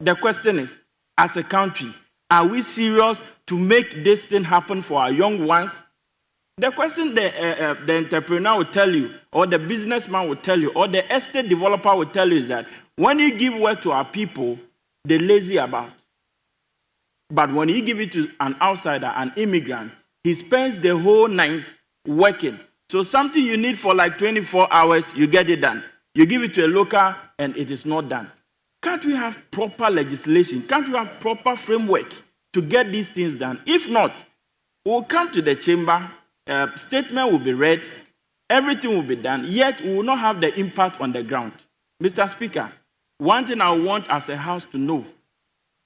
The question is, as a country, are we serious to make this thing happen for our young ones? The question the entrepreneur will tell you, or the businessman will tell you, or the estate developer will tell you is that when you give work to our people, they're lazy about. But when you give it to an outsider, an immigrant, he spends the whole night working. So something you need for like 24 hours, you get it done. You give it to a local, and it is not done. Can't we have proper legislation? Can't we have proper framework to get these things done? If not, we'll come to the chamber, statement will be read, everything will be done, yet we will not have the impact on the ground. Mr. Speaker, one thing I want as a house to know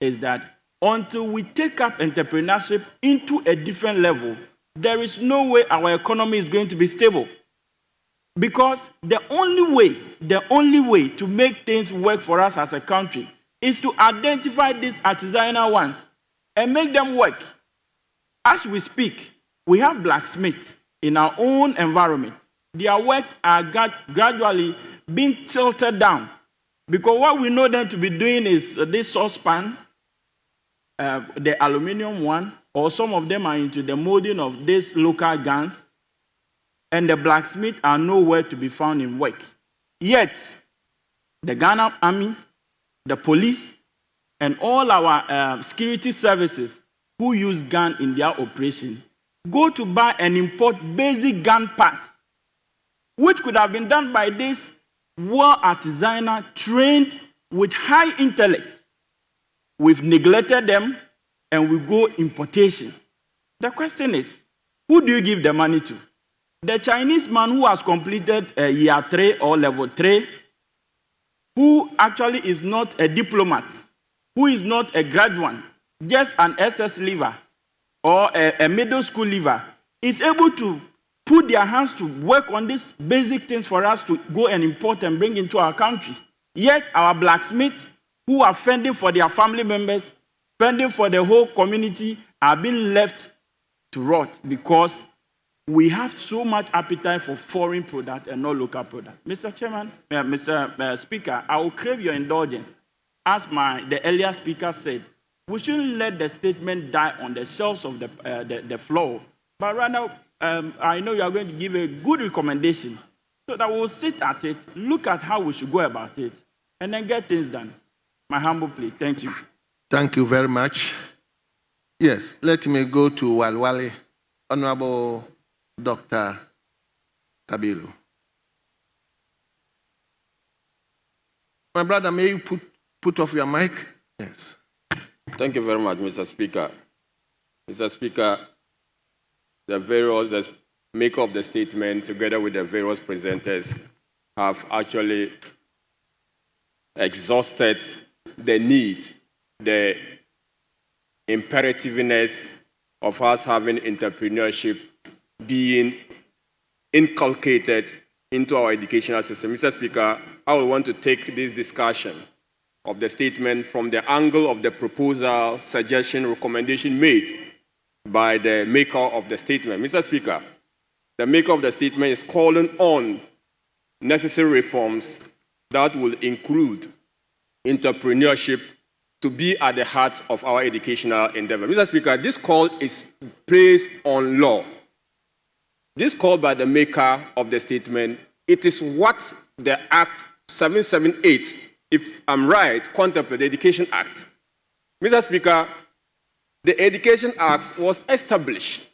is that until we take up entrepreneurship into a different level, there is no way our economy is going to be stable. Because the only way to make things work for us as a country is to identify these artisanal ones and make them work. As we speak, we have blacksmiths in our own environment. Their work are gradually being tilted down. Because what we know them to be doing is this saucepan, the aluminum one, or some of them are into the molding of these local guns, and the blacksmiths are nowhere to be found in work. Yet, the Ghana Army, the police, and all our security services who use gun in their operation go to buy and import basic gun parts, which could have been done by this well artisanal, trained with high intellect. We've neglected them, and we go importation. The question is, who do you give the money to? The Chinese man who has completed year 3 or level 3, who actually is not a diplomat, who is not a graduate, just an SS leaver or a middle school leaver, is able to put their hands to work on these basic things for us to go and import and bring into our country. Yet our blacksmiths, who are fending for their family members, fending for the whole community, are being left to rot because we have so much appetite for foreign product and not local product. Mr. Chairman, Mr. Speaker, I will crave your indulgence. As the earlier speaker said, we shouldn't let the statement die on the shelves of the floor, but rather, I know you are going to give a good recommendation so that we'll sit at it, look at how we should go about it, and then get things done. My humble plea. Thank you. Thank you very much. Yes, let me go to Walwale, Honorable Dr. Kabiru. My brother, may you put off your mic? Yes. Thank you very much, Mr. Speaker. Mr. Speaker, the maker of the statement, together with the various presenters, have actually exhausted the need, the imperativeness of us having entrepreneurship being inculcated into our educational system. Mr. Speaker, I would want to take this discussion of the statement from the angle of the proposal, suggestion, recommendation made by the maker of the statement. Mr. Speaker, the maker of the statement is calling on necessary reforms that will include entrepreneurship to be at the heart of our educational endeavor. Mr. Speaker, this call is based on law. This call by the maker of the statement, it is what the Act 778, if I'm right, contemplates, the Education Act. Mr. Speaker, the Education Act was established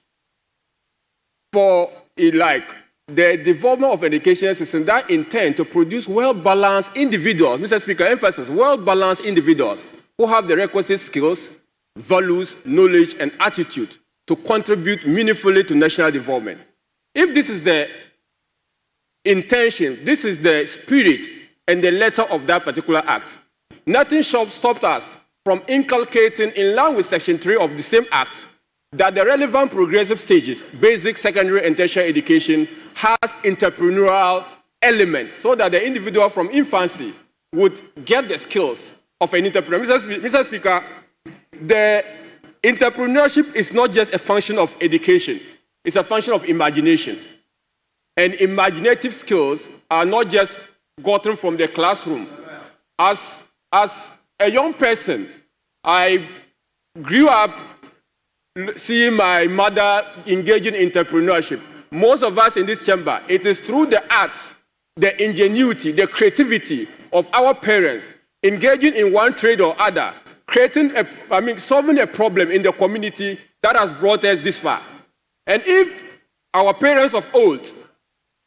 for, the development of education system that intend to produce well-balanced individuals. Mr. Speaker, emphasis, well-balanced individuals who have the requisite skills, values, knowledge, and attitude to contribute meaningfully to national development. If this is the intention, this is the spirit and the letter of that particular act, nothing stopped us from inculcating, in line with Section 3 of the same act, that the relevant progressive stages, basic, secondary, and tertiary education, has entrepreneurial elements so that the individual from infancy would get the skills of an entrepreneur. Mr. Speaker, the entrepreneurship is not just a function of education, it's a function of imagination. And imaginative skills are not just gotten from the classroom. As a young person, I grew up seeing my mother engaging in entrepreneurship. Most of us in this chamber, it is through the arts, the ingenuity, the creativity of our parents engaging in one trade or other, solving a problem in the community that has brought us this far. And if our parents of old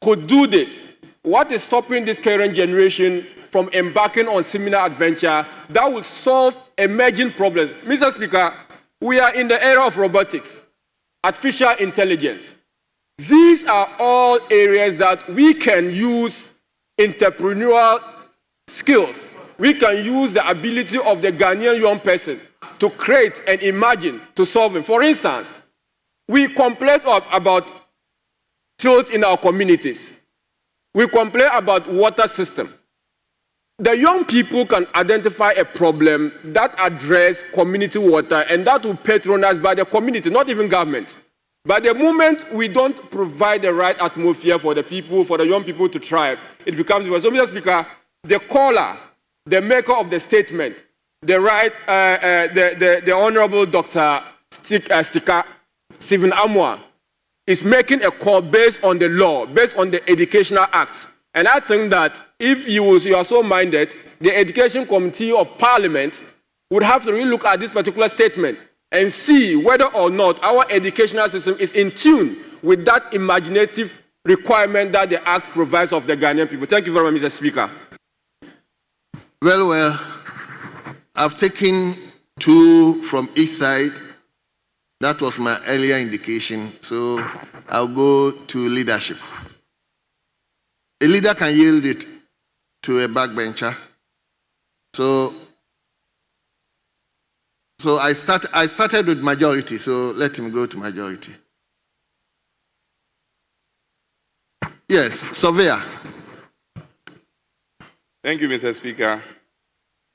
could do this, what is stopping this current generation from embarking on similar adventure that will solve emerging problems? Mr. Speaker, we are in the era of robotics, artificial intelligence. These are all areas that we can use entrepreneurial skills. We can use the ability of the Ghanaian young person to create and imagine, to solve it. For instance, we complain about filth in our communities. We complain about water system. The young people can identify a problem that addresses community water, and that will be patronized by the community, not even government. But the moment we don't provide the right atmosphere for the people, for the young people to thrive, it becomes worse. So, Mr. Speaker, the caller, the maker of the statement, the Honorable Dr. Stika Stephen Amwa, is making a call based on the law, based on the Educational Act. And I think that if you are so minded, the Education Committee of Parliament would have to really look at this particular statement and see whether or not our educational system is in tune with that imaginative requirement that the Act provides of the Ghanaian people. Thank you very much, Mr. Speaker. Well, I've taken two from each side. That was my earlier indication, so I'll go to leadership. A leader can yield it to a backbencher. So I started with majority, so let him go to majority. Yes, Surveyor. Thank you, Mr. Speaker,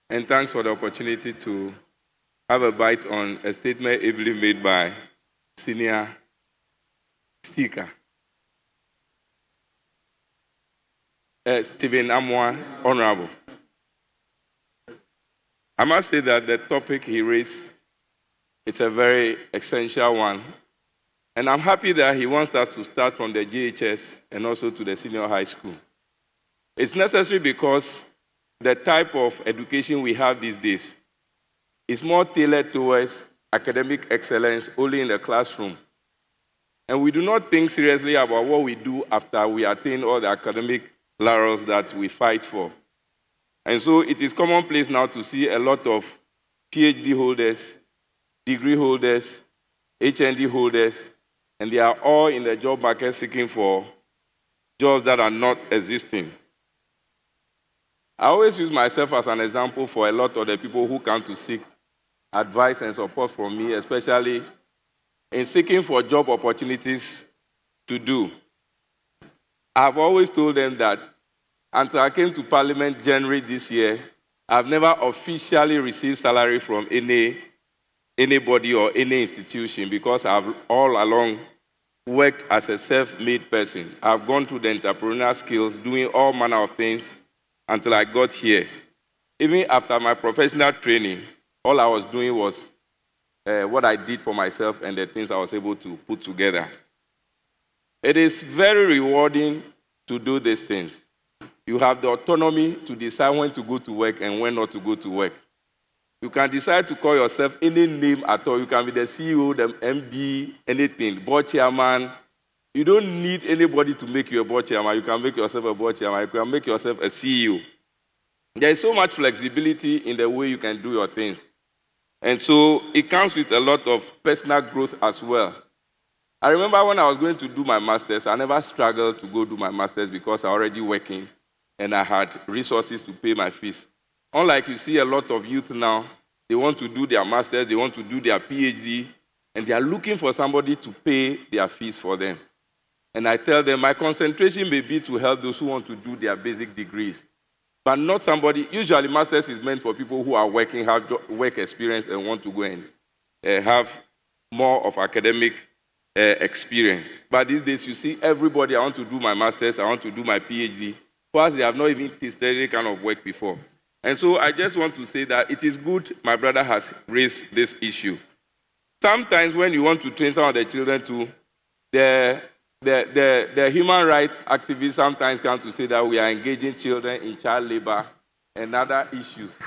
and thanks for the opportunity to have a bite on a statement ably made by Senior Speaker Stephen Amwa, Honorable. I must say that the topic he raised, it's a very essential one. And I'm happy that he wants us to start from the JHS and also to the senior high school. It's necessary because the type of education we have these days is more tailored towards academic excellence only in the classroom. And we do not think seriously about what we do after we attain all the academic laurels that we fight for. And so it is commonplace now to see a lot of PhD holders, degree holders, HND holders, and they are all in the job market seeking for jobs that are not existing. I always use myself as an example for a lot of the people who come to seek advice and support from me, especially in seeking for job opportunities to do. I've always told them that until I came to Parliament January this year, I've never officially received salary from anybody or any institution because I've all along worked as a self-made person. I've gone through the entrepreneurial skills, doing all manner of things until I got here. Even after my professional training, all I was doing was what I did for myself and the things I was able to put together. It is very rewarding to do these things. You have the autonomy to decide when to go to work and when not to go to work. You can decide to call yourself any name at all. You can be the CEO, the MD, anything, board chairman. You don't need anybody to make you a board chairman. You can make yourself a board chairman. You can make yourself a CEO. There is so much flexibility in the way you can do your things. And so it comes with a lot of personal growth as well. I remember when I was going to do my master's, I never struggled to go do my master's because I was already working and I had resources to pay my fees. Unlike you see a lot of youth now, they want to do their master's, they want to do their PhD, and they are looking for somebody to pay their fees for them. And I tell them, my concentration may be to help those who want to do their basic degrees, but not somebody. Usually, master's is meant for people who are working, have work experience, and want to go and have more of academic experience. But these days, you see everybody, I want to do my master's, I want to do my PhD. First, they have not even tasted any kind of work before. And so I just want to say that it is good my brother has raised this issue. Sometimes when you want to train some of the children to, the human rights activists sometimes come to say that we are engaging children in child labor and other issues.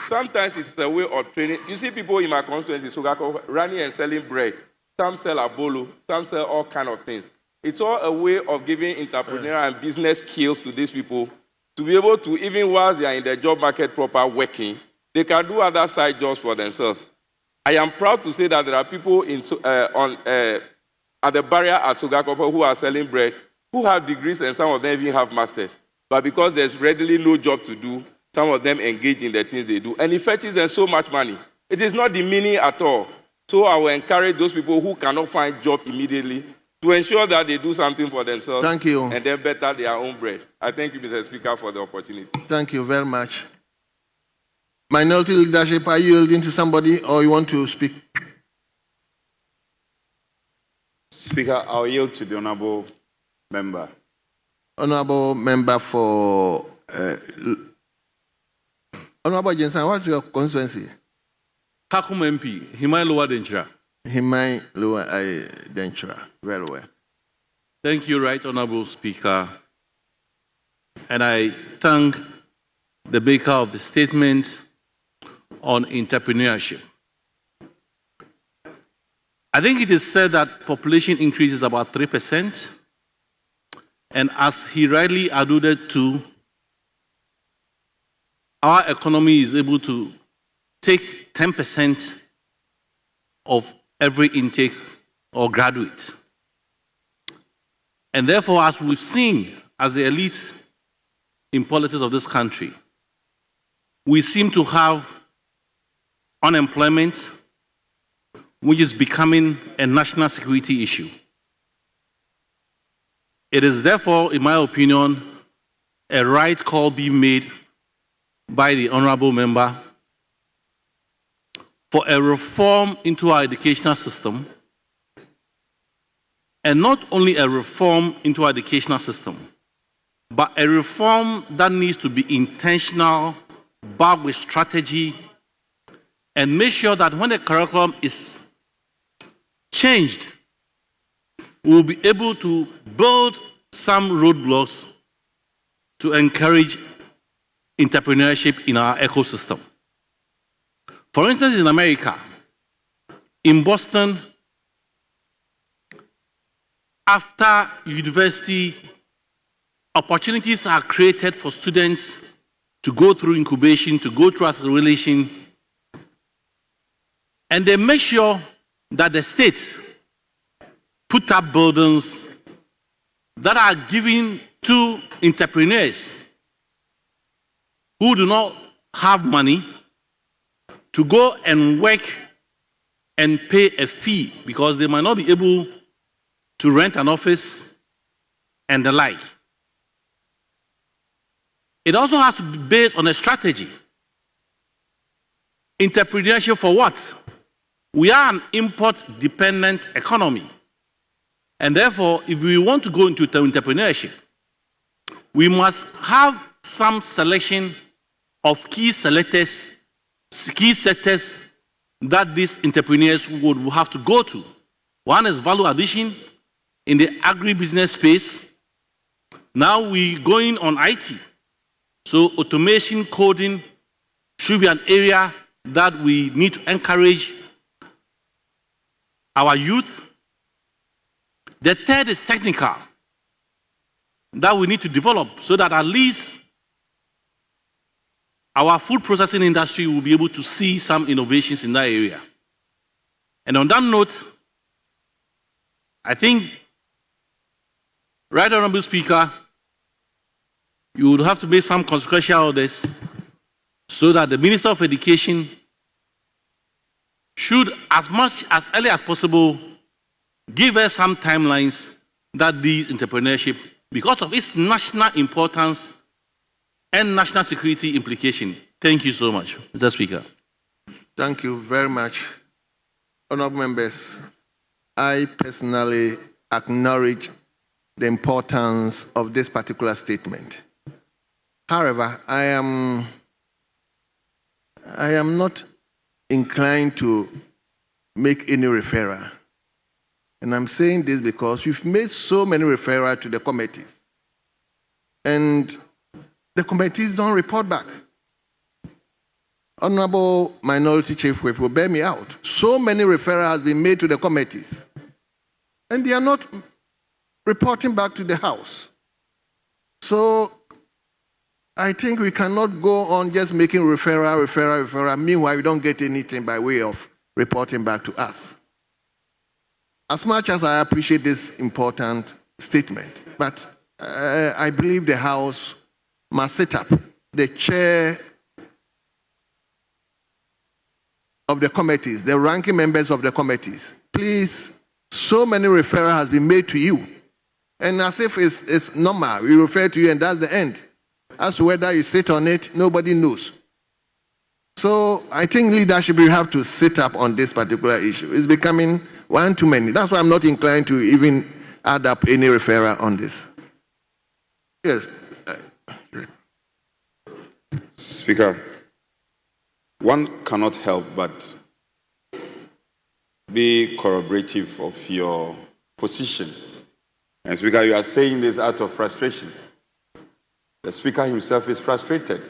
Sometimes it's a way of training. You see people in my constituency, Sogako, running and selling bread. Some sell abolo, some sell all kinds of things. It's all a way of giving entrepreneurial and business skills to these people to be able to, even while they are in the job market proper working, they can do other side jobs for themselves. I am proud to say that there are people at the barrier at Sogakopo who are selling bread, who have degrees and some of them even have masters. But because there's readily no job to do, some of them engage in the things they do. And it fetches them so much money. It is not demeaning at all. So I will encourage those people who cannot find job immediately to ensure that they do something for themselves. Thank you. And then better their own bread. I thank you, Mr. Speaker, for the opportunity. Thank you very much. Minority leadership, are you yielding to somebody or you want to speak? Speaker, I'll yield to the honorable member. Honorable member for... Honorable Jensen, what's your constituency? Kakum MP, Himai Lower Denchira. Himai Lower Denchira. Very well. Thank you, Right Honorable Speaker. And I thank the maker of the statement on entrepreneurship. I think it is said that population increase is about 3%. And as he rightly alluded to, our economy is able to take 10% of every intake or graduate. And therefore, as we've seen as the elite in politics of this country, we seem to have unemployment, which is becoming a national security issue. It is therefore, in my opinion, a right call being made by the honorable member for a reform into our educational system, and not only a reform into our educational system, but a reform that needs to be intentional, backed with strategy, and make sure that when the curriculum is changed, we will be able to build some roadblocks to encourage entrepreneurship in our ecosystem. For instance, in America, in Boston, after university, opportunities are created for students to go through incubation, to go through acceleration, and they make sure that the state put up buildings that are given to entrepreneurs who do not have money to go and work and pay a fee because they might not be able to rent an office and the like. It also has to be based on a strategy. Entrepreneurship for what? We are an import-dependent economy. And therefore, if we want to go into entrepreneurship, we must have some selection of key sectors that these entrepreneurs would have to go to. One is value addition in the agribusiness space. Now we're going on IT. So automation, coding should be an area that we need to encourage our youth. The third is technical, that we need to develop so that at least our food processing industry will be able to see some innovations in that area. And on that note, I think, Right Honorable Speaker, you would have to make some consequential orders so that the Minister of Education should, as early as possible, give us some timelines that these entrepreneurship, because of its national importance and national security implication. Thank you so much, Mr. Speaker. Thank you very much. Honorable members, I personally acknowledge the importance of this particular statement. However, I am not inclined to make any referral. And I'm saying this because we've made so many referrals to the committees. And the committees don't report back. Honorable Minority Chief Whip will bear me out. So many referrals have been made to the committees. And they are not reporting back to the House. So I think we cannot go on just making referral. Meanwhile, we don't get anything by way of reporting back to us. As much as I appreciate this important statement, but I believe the House must set up the chair of the committees, the ranking members of the committees. Please, so many referrals has been made to you. And as if it's normal, we refer to you and that's the end. As to whether you sit on it, nobody knows. So I think leadership will have to sit up on this particular issue. It's becoming one too many. That's why I'm not inclined to even add up any referral on this. Yes. Speaker, one cannot help but be corroborative of your position. And Speaker, you are saying this out of frustration. The Speaker himself is frustrated.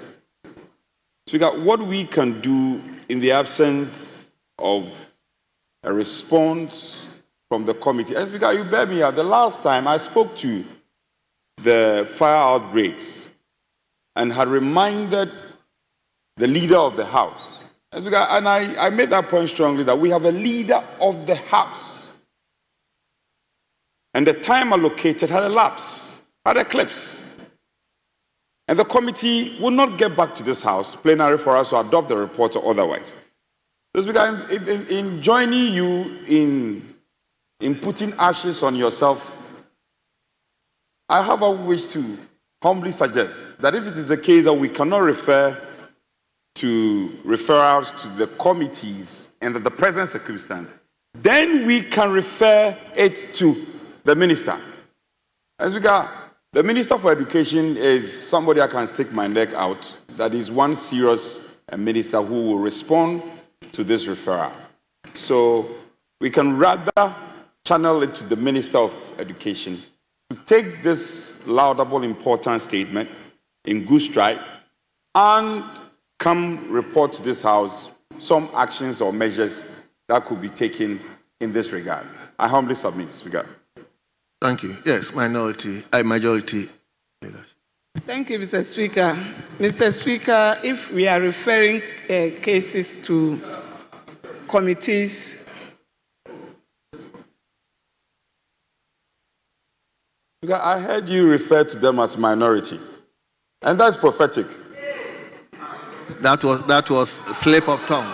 Speaker, what we can do in the absence of a response from the committee, and Speaker, you bear me out, the last time I spoke to the fire outbreaks and had reminded the leader of the House, and Speaker, and I made that point strongly that we have a leader of the House. And the time allocated had elapsed, had eclipsed. And the committee will not get back to this House plenary for us to adopt the report or otherwise. So Speaker, in joining you in putting ashes on yourself, I have a wish to humbly suggest that if it is a case that we cannot refer to referrals to the committees and the present circumstance, then we can refer it to the minister. As Speaker, the Minister for Education is somebody I can stick my neck out. That is one serious minister who will respond to this referral. So we can rather channel it to the Minister of Education to take this laudable, important statement in good stride and come report to this House some actions or measures that could be taken in this regard. I humbly submit, Speaker. Thank you. Yes, majority leader. Thank you, Mr. Speaker. Mr. Speaker, if we are referring cases to committees, Speaker, I heard you refer to them as minority, and that's prophetic. That was a slip of tongue.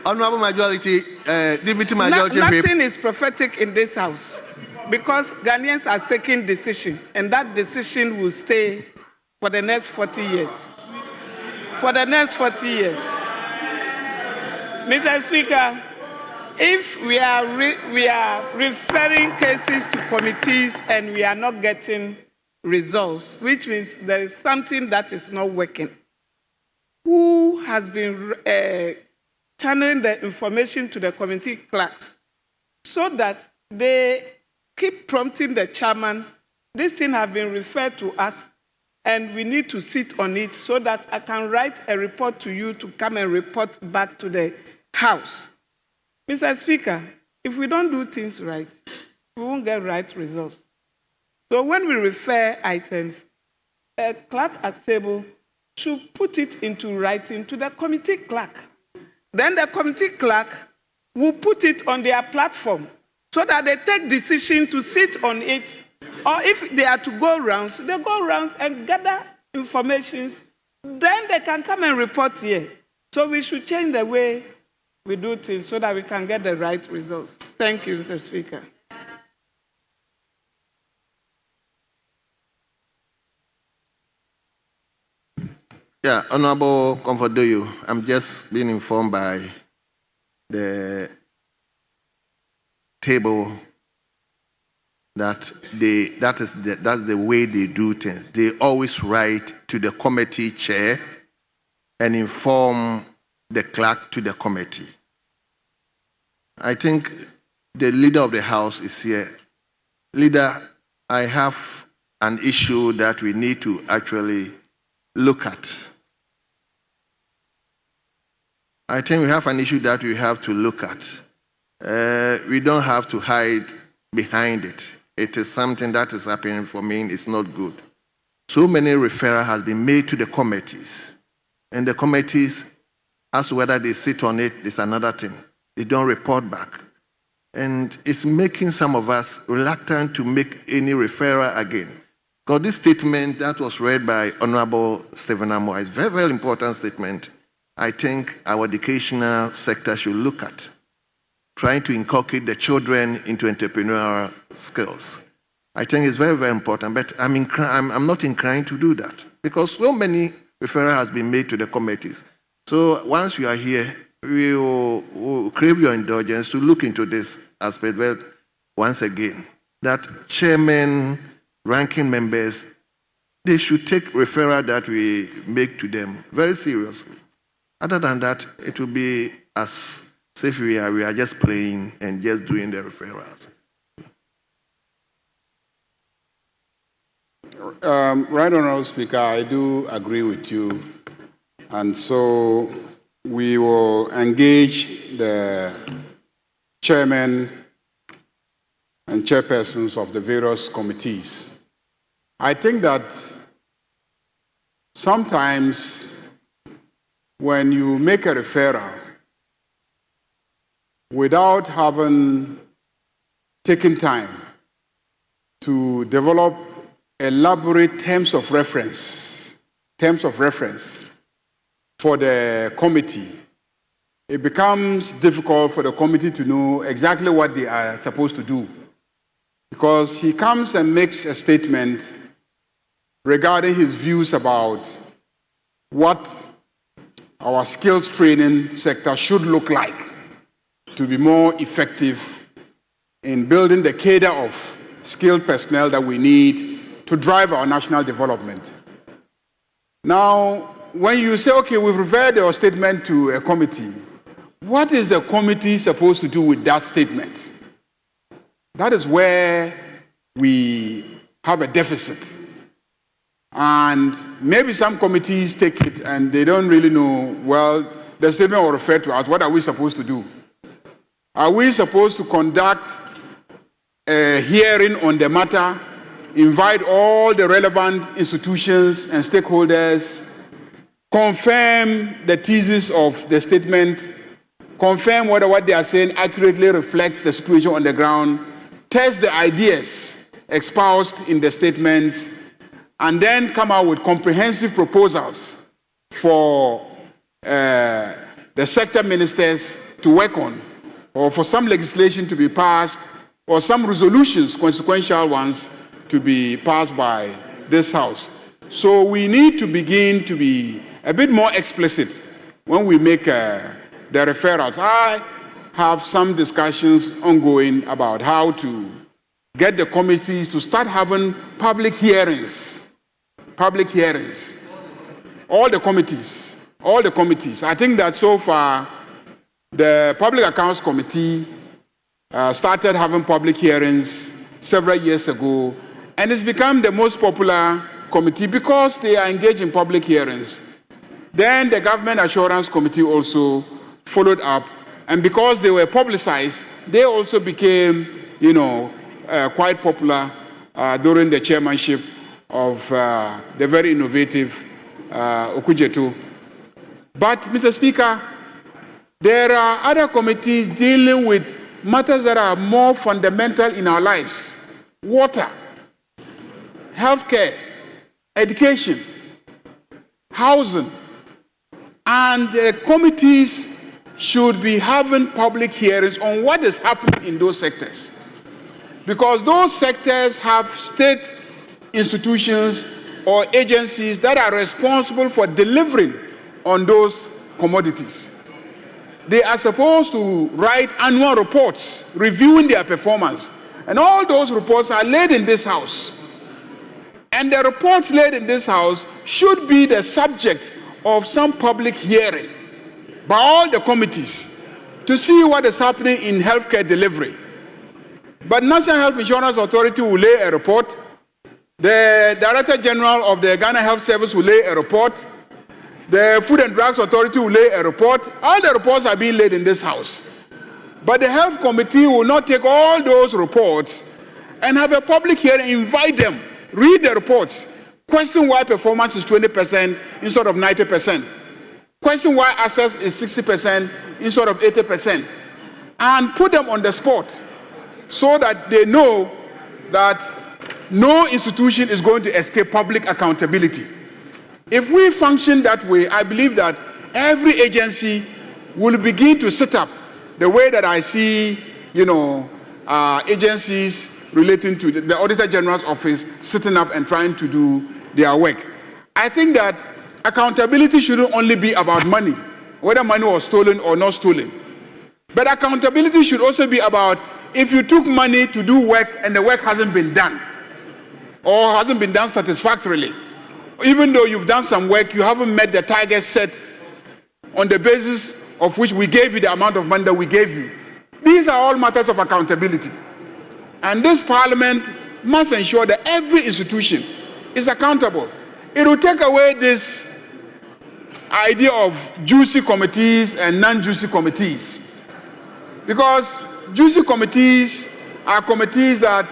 Honorable Majority, Deputy Majority Whip. Nothing is prophetic in this House because Ghanaians are taking decision, and that decision will stay for the next 40 years. For the next 40 years. Mr. Speaker, if we are referring cases to committees and we are not getting results, which means there is something that is not working, who has been channeling the information to the committee clerks so that they keep prompting the chairman, this thing has been referred to us and we need to sit on it so that I can write a report to you to come and report back to the House. Mr. Speaker, if we don't do things right, we won't get right results. So when we refer items, a clerk at table should put it into writing to the committee clerk. Then the committee clerk will put it on their platform so that they take decision to sit on it. Or if they are to go rounds, they go rounds and gather information. Then they can come and report here. So we should change the way we do things so that we can get the right results. Thank you, Mr. Speaker. Yeah, Honorable Comfort-Doyo, I'm just being informed by the table that that's the way they do things. They always write to the committee chair and inform the clerk to the committee. I think the leader of the House is here. Leader, I have an issue that we need to actually look at. I think we have an issue that we have to look at. We don't have to hide behind it. It is something that is happening for me. It's not good. So many referrals has been made to the committees. And the committees, as to whether they sit on it, is another thing. They don't report back. And it's making some of us reluctant to make any referral again. Because this statement that was read by Honorable Stephen Amoah is a very, very important statement. I think our educational sector should look at trying to inculcate the children into entrepreneurial skills. I think it's very, very important, but I'm not inclined to do that because so many referrals has been made to the committees. So once you are here, we will crave your indulgence to look into this aspect. But once again, that chairman, ranking members, they should take referral that we make to them very seriously. Other than that, it will be as if we are just playing and just doing the referrals. Right, Honourable Speaker, I do agree with you. And so we will engage the chairman and chairpersons of the various committees. I think that sometimes when you make a referral without having taken time to develop elaborate terms of reference for the committee, it becomes difficult for the committee to know exactly what they are supposed to do. Because he comes and makes a statement regarding his views about what our skills training sector should look like to be more effective in building the cadre of skilled personnel that we need to drive our national development. Now, when you say, okay, we've referred your statement to a committee, what is the committee supposed to do with that statement? That is where we have a deficit. And maybe some committees take it and they don't really know, well, the statement will refer to us. What are we supposed to do? Are we supposed to conduct a hearing on the matter, invite all the relevant institutions and stakeholders, confirm the thesis of the statement, confirm whether what they are saying accurately reflects the situation on the ground, test the ideas espoused in the statements, and then come out with comprehensive proposals for the sector ministers to work on, or for some legislation to be passed, or some resolutions, consequential ones, to be passed by this House. So we need to begin to be a bit more explicit when we make the referrals. I have some discussions ongoing about how to get the committees to start having public hearings. Public hearings. All the committees. I think that so far, the Public Accounts Committee started having public hearings several years ago, and it's become the most popular committee because they are engaged in public hearings. Then the Government Assurance Committee also followed up, and because they were publicized, they also became, quite popular during the chairmanship of the very innovative Okudzeto. But, Mr. Speaker, there are other committees dealing with matters that are more fundamental in our lives. Water, healthcare, education, housing. And the committees should be having public hearings on what is happening in those sectors. Because those sectors have state institutions or agencies that are responsible for delivering on those commodities. They are supposed to write annual reports reviewing their performance. And all those reports are laid in this House. And the reports laid in this House should be the subject of some public hearing by all the committees to see what is happening in healthcare delivery. But National Health Insurance Authority will lay a report. The Director General of the Ghana Health Service will lay a report. The Food and Drugs Authority will lay a report. All the reports are being laid in this House. But the Health Committee will not take all those reports and have a public hearing, invite them, read the reports, question why performance is 20% instead of 90%, question why access is 60% instead of 80%, and put them on the spot so that they know that no institution is going to escape public accountability. If we function that way, I believe that every agency will begin to set up the way that I see, agencies relating to the Auditor General's office sitting up and trying to do their work. I think that accountability shouldn't only be about money, whether money was stolen or not stolen. But accountability should also be about if you took money to do work and the work hasn't been done or hasn't been done satisfactorily. Even though you've done some work, you haven't met the target set on the basis of which we gave you the amount of money that we gave you. These are all matters of accountability. And this Parliament must ensure that every institution is accountable. It will take away this idea of juicy committees and non-juicy committees. Because juicy committees are committees that,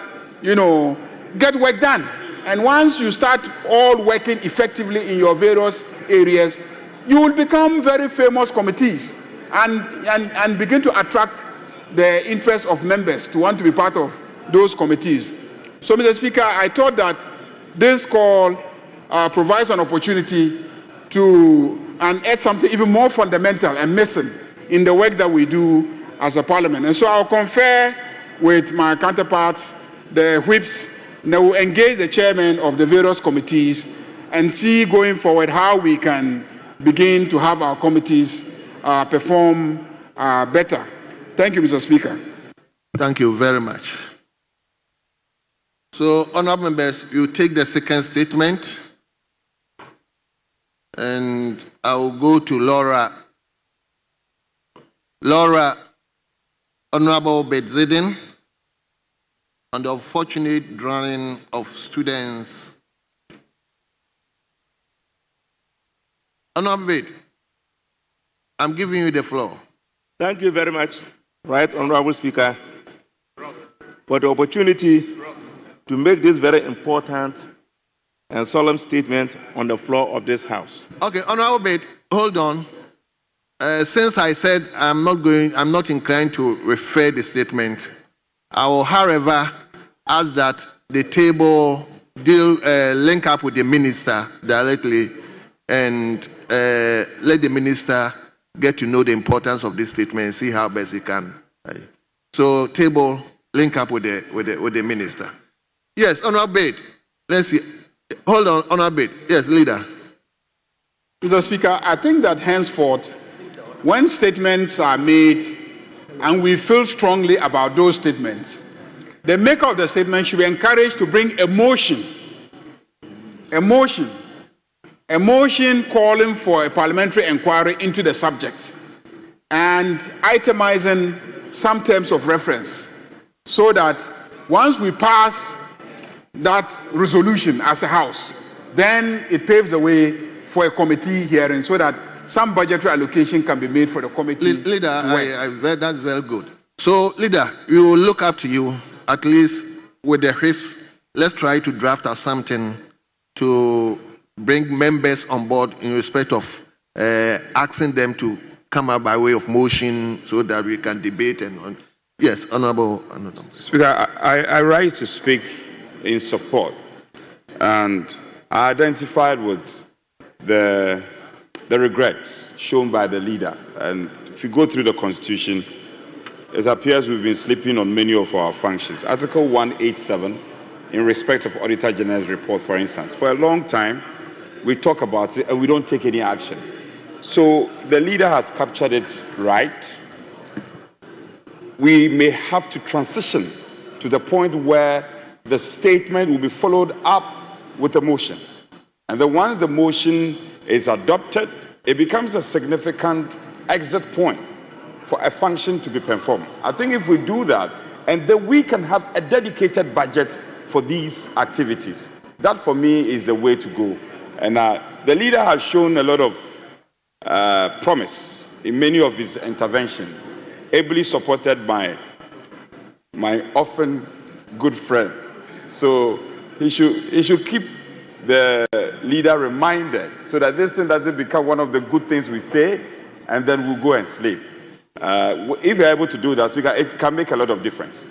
get work done. And once you start all working effectively in your various areas, you will become very famous committees and begin to attract the interest of members to want to be part of those committees. So, Mr. Speaker, I thought that this call provides an opportunity to add something even more fundamental and missing in the work that we do as a parliament. And so I'll confer with my counterparts, the whips, and will engage the chairman of the various committees and see going forward how we can begin to have our committees perform better. Thank you, Mr. Speaker. Thank you very much. So, honorable members, you take the second statement, and I will go to Laura. Laura, Honorable Bedzidin, on the unfortunate drowning of students Honorable Bate, I'm giving you the floor. Thank you very much, Right Honorable Speaker, for the opportunity to make this very important and solemn statement on the floor of this House. Okay, Honorable Bate, hold on. Since I said I'm not inclined to refer the statement, I will, however, ask that the table link up with the minister directly and let the minister get to know the importance of this statement and see how best he can. So, table link up with the minister. Yes, Honorable Bate. Let's see. Hold on, Honorable Bate. Yes, leader. Mr. Speaker, I think that henceforth, when statements are made and we feel strongly about those statements, the maker of the statement should be encouraged to bring a motion calling for a parliamentary inquiry into the subject and itemizing some terms of reference so that once we pass that resolution as a House, then it paves the way for a committee hearing so that some budgetary allocation can be made for the committee. Leader, that's very good. So, Leader, we will look up to you, at least with the whips. Let's try to draft us something to bring members on board in respect of asking them to come up by way of motion so that we can debate and yes, Honorable. Speaker, I rise to speak in support, and I identified with the regrets shown by the leader. And if you go through the Constitution, it appears we've been sleeping on many of our functions. Article 187, in respect of Auditor General's report, for instance, for a long time, we talk about it and we don't take any action. So the leader has captured it right. We may have to transition to the point where the statement will be followed up with a motion. And then once the motion is adopted, it becomes a significant exit point for a function to be performed. I think if we do that, and then we can have a dedicated budget for these activities, that for me is the way to go. And the leader has shown a lot of promise in many of his interventions, ably supported by my often good friend. So he should keep the leader reminded so that this thing doesn't become one of the good things we say and then we'll go and sleep. If you're able to do that, it can make a lot of difference.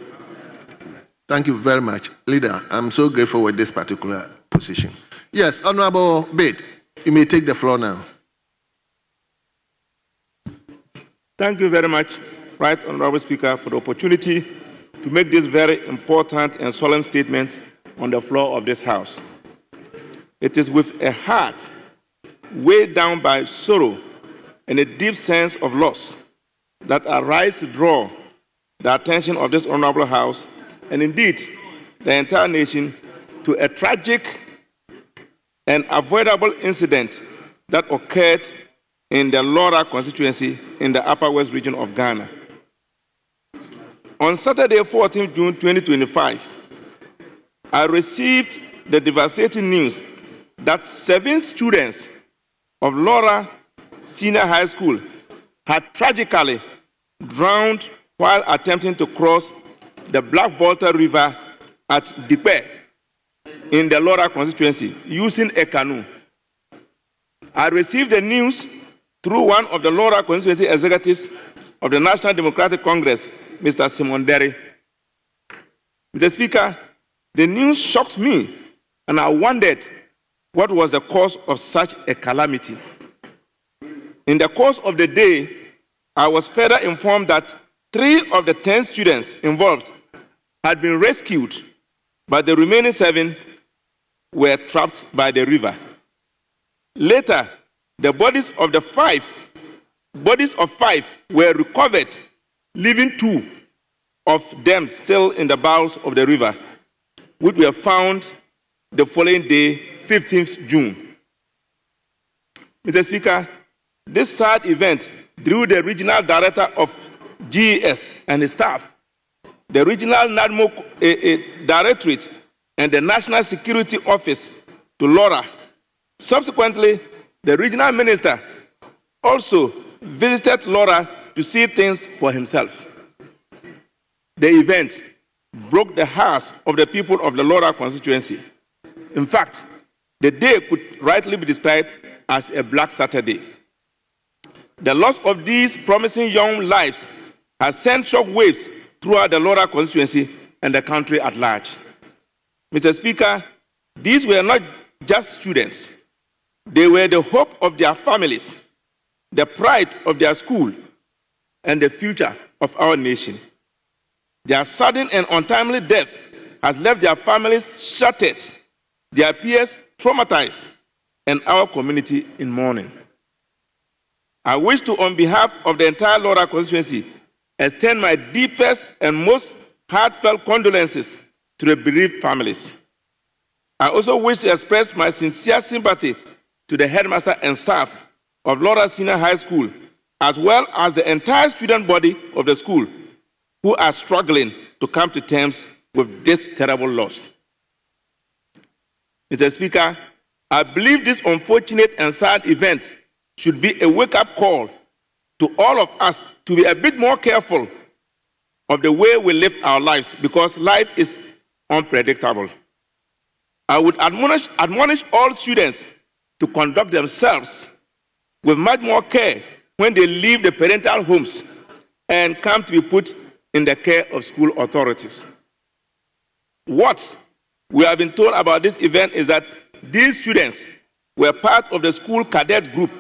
Thank you very much. Leader, I'm so grateful with this particular position. Yes, Honorable Bate, you may take the floor now. Thank you very much, Right Honorable Speaker, for the opportunity to make this very important and solemn statement on the floor of this House. It is with a heart weighed down by sorrow and a deep sense of loss that I rise to draw the attention of this honorable House and indeed the entire nation to a tragic and avoidable incident that occurred in the Laura constituency in the Upper West region of Ghana. On Saturday, 14 June 2025, I received the devastating news that 7 students of Laura Senior High School had tragically drowned while attempting to cross the Black Volta River at Dikpe in the Laura constituency using a canoe. I received the news through one of the Laura constituency executives of the National Democratic Congress, Mr. Simon Derry. Mr. Speaker, the news shocked me, and I wondered what was the cause of such a calamity. In the course of the day, I was further informed that 3 of the 10 students involved had been rescued, but the remaining 7 were trapped by the river. Later, the bodies of 5 were recovered, leaving 2 of them still in the bowels of the river, which were found the following day, 15th June. Mr. Speaker, this sad event drew the regional director of GES and his staff, the regional NADMO directorate, and the National Security Office to Laura. Subsequently, The regional minister also visited Laura to see things for himself. The event broke the hearts of the people of the Laura constituency. In fact, the day could rightly be described as a Black Saturday. The loss of these promising young lives has sent shock waves throughout the Laura constituency and the country at large. Mr. Speaker, these were not just students. They were the hope of their families, the pride of their school, and the future of our nation. Their sudden and untimely death has left their families shattered, their peers traumatized, and our community in mourning. I wish to, on behalf of the entire Laura constituency, extend my deepest and most heartfelt condolences to the bereaved families. I also wish to express my sincere sympathy to the headmaster and staff of Laura Senior High School, as well as the entire student body of the school, who are struggling to come to terms with this terrible loss. Mr. Speaker, I believe this unfortunate and sad event should be a wake-up call to all of us to be a bit more careful of the way we live our lives, because life is unpredictable. I would admonish all students to conduct themselves with much more care when they leave the parental homes and come to be put in the care of school authorities. What we have been told about this event is that these students were part of the school cadet group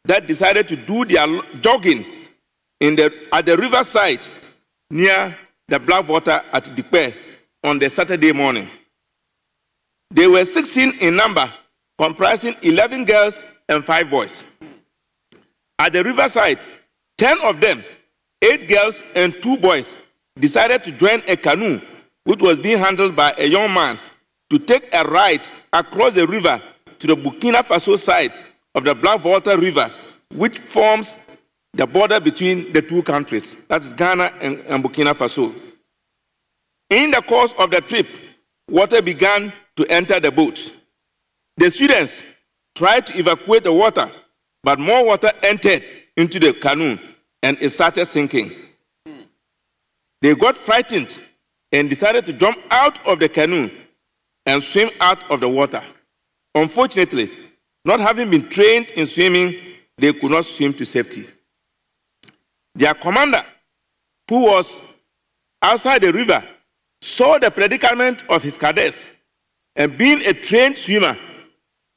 that decided to do their jogging at the riverside near the Blackwater at Dikpe on the Saturday morning. They were 16 in number, comprising 11 girls and 5 boys. At the riverside, 10 of them, 8 girls and 2 boys, decided to join a canoe which was being handled by a young man to take a ride across the river to the Burkina Faso side of the Blackwater River, which forms the border between the two countries, that is Ghana and Burkina Faso. In the course of the trip, water began to enter the boat. The students tried to evacuate the water, but more water entered into the canoe and it started sinking. They got frightened and decided to jump out of the canoe and swim out of the water. Unfortunately, not having been trained in swimming, they could not swim to safety. Their commander, who was outside the river, saw the predicament of his cadets and, being a trained swimmer,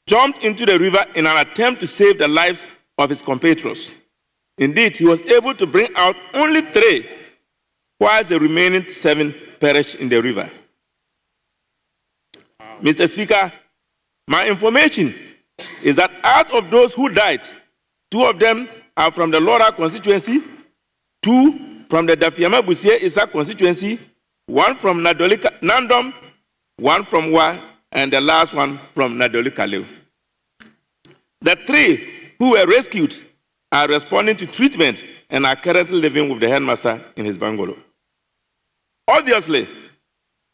jumped into the river in an attempt to save the lives of his compatriots. Indeed, he was able to bring out only 3, while the remaining 7 perished in the river. Mr. Speaker, my information is that out of those who died, 2 of them are from the Laura constituency, 2 from the Dafiama Busie Isa constituency, 1 from Nandom, 1 from Wa, and the last one from Nadoli-Kaleu. The 3 who were rescued are responding to treatment and are currently living with the headmaster in his bungalow. Obviously,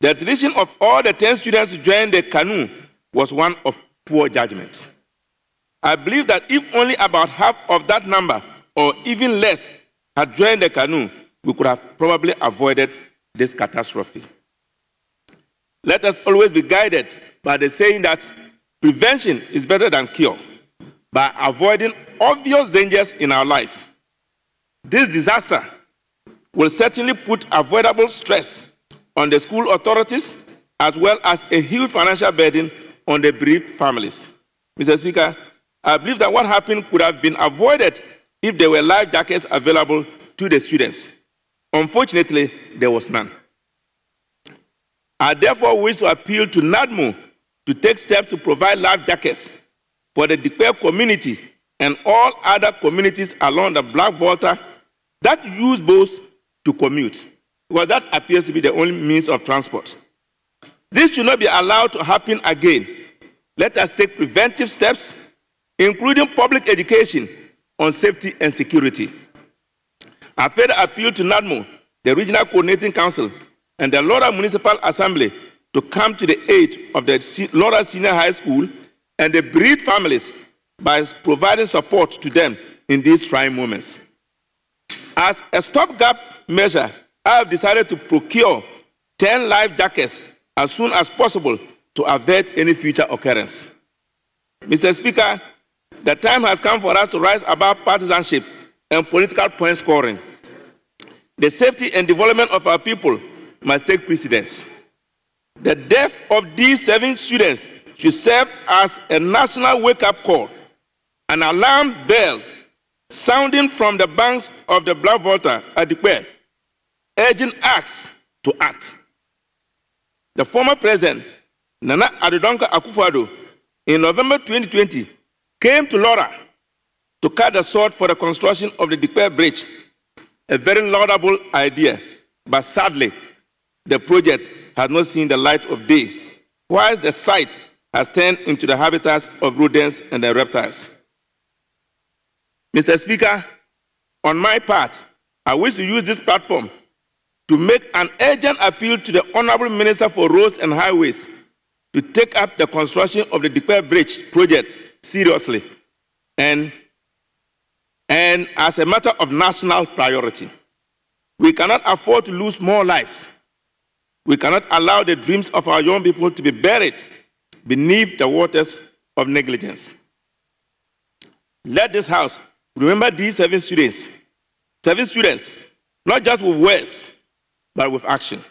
the decision of all the 10 students to join the canoe was one of poor judgment. I believe that if only about half of that number, or even less, had joined the canoe, we could have probably avoided this catastrophe. Let us always be guided by the saying that prevention is better than cure, by avoiding obvious dangers in our life. This disaster will certainly put avoidable stress on the school authorities, as well as a huge financial burden on the bereaved families. Mr. Speaker, I believe that what happened could have been avoided if there were life jackets available to the students. Unfortunately, there was none. I therefore wish to appeal to NADMO to take steps to provide life jackets for the Dikpe community and all other communities along the Blackwater that use boats to commute, because that appears to be the only means of transport. This should not be allowed to happen again. Let us take preventive steps, including public education on safety and security. I further appeal to NADMO, the Regional Coordinating Council, and the Laura Municipal Assembly to come to the aid of the Laura Senior High School and the bereaved families by providing support to them in these trying moments. As a stopgap measure, I have decided to procure 10 life jackets as soon as possible to avert any future occurrence. Mr. Speaker, the time has come for us to rise above partisanship and political point scoring. The safety and development of our people must take precedence. The death of these 7 students should serve as a national wake-up call, an alarm bell sounding from the banks of the Black Volta at Dikwe, urging us to act. The former president, Nana Addo Akufo-Addo, in November 2020, came to Laura to cut the sword for the construction of the Dikwe Bridge, a very laudable idea, but sadly, the project has not seen the light of day, whilst the site has turned into the habitats of rodents and the reptiles. Mr. Speaker, on my part, I wish to use this platform to make an urgent appeal to the Honorable Minister for Roads and Highways to take up the construction of the Dikwe Bridge project seriously and as a matter of national priority. We cannot afford to lose more lives. We cannot allow the dreams of our young people to be buried beneath the waters of negligence. Let this House remember these 7 students. 7 students, not just with words, but with action.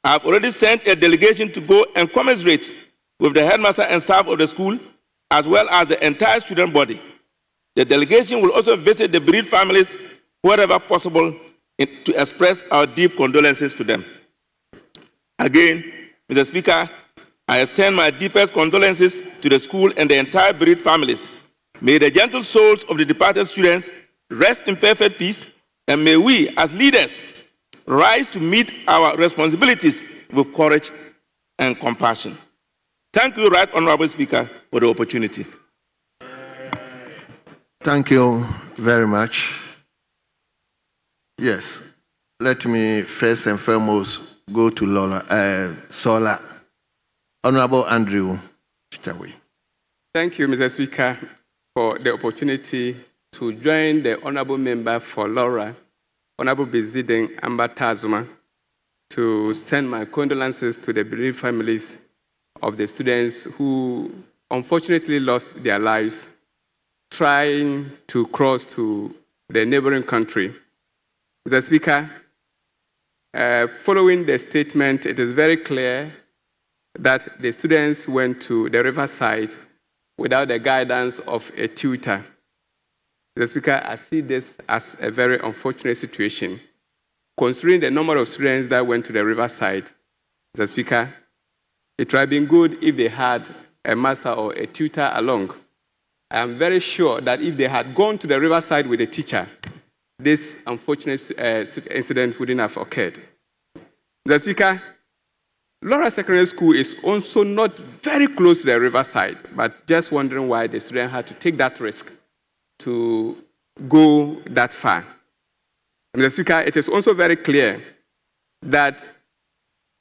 I have already sent a delegation to go and commiserate with the headmaster and staff of the school, as well as the entire student body. The delegation will also visit the bereaved families wherever possible to express our deep condolences to them. Again, Mr. Speaker, I extend my deepest condolences to the school and the entire bereaved families. May the gentle souls of the departed students rest in perfect peace, and may we, as leaders, rise to meet our responsibilities with courage and compassion. Thank you, Right Honorable Speaker, for the opportunity. Thank you very much. Yes, let me first and foremost go to Sola. Honorable Andrew Chitawe. Thank you, Mr. Speaker, for the opportunity to join the Honorable Member for Laura, Honorable Bezideng Ambatazuma, to send my condolences to the bereaved families of the students who unfortunately lost their lives trying to cross to the neighboring country. Mr. Speaker, following the statement, it is very clear that the students went to the riverside without the guidance of a tutor. Mr. Speaker, I see this as a very unfortunate situation. Considering the number of students that went to the riverside, Mr. Speaker, it would have been good if they had a master or a tutor along. I am very sure that if they had gone to the riverside with a teacher, this unfortunate incident wouldn't have occurred. Mr. Speaker, Laura Secondary School is also not very close to the riverside, but just wondering why the student had to take that risk to go that far. Mr. Speaker, it is also very clear that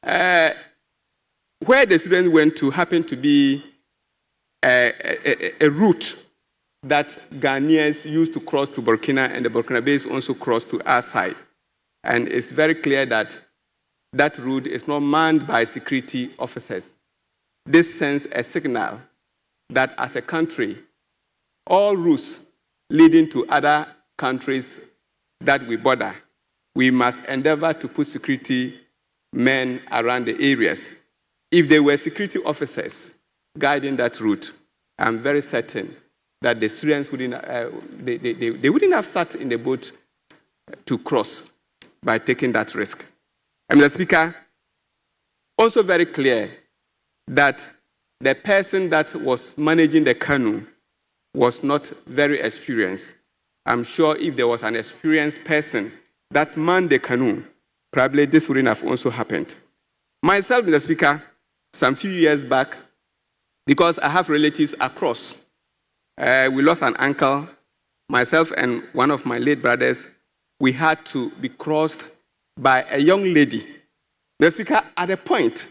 where the student went to happened to be a route that Ghanaians used to cross to Burkina, and the Burkinabés also cross to our side. And it's very clear that that route is not manned by security officers. This sends a signal that as a country, all routes leading to other countries that we border, we must endeavor to put security men around the areas. If there were security officers guiding that route, I'm very certain that the students wouldn't, they wouldn't have sat in the boat to cross by taking that risk. And Mr. Speaker, also very clear that the person that was managing the canoe was not very experienced. I'm sure if there was an experienced person that manned the canoe, probably this wouldn't have also happened. Myself, Mr. Speaker, some few years back, because I have relatives across, we lost an uncle. Myself and one of my late brothers, we had to be crossed by a young lady. Mr. Speaker, at a point,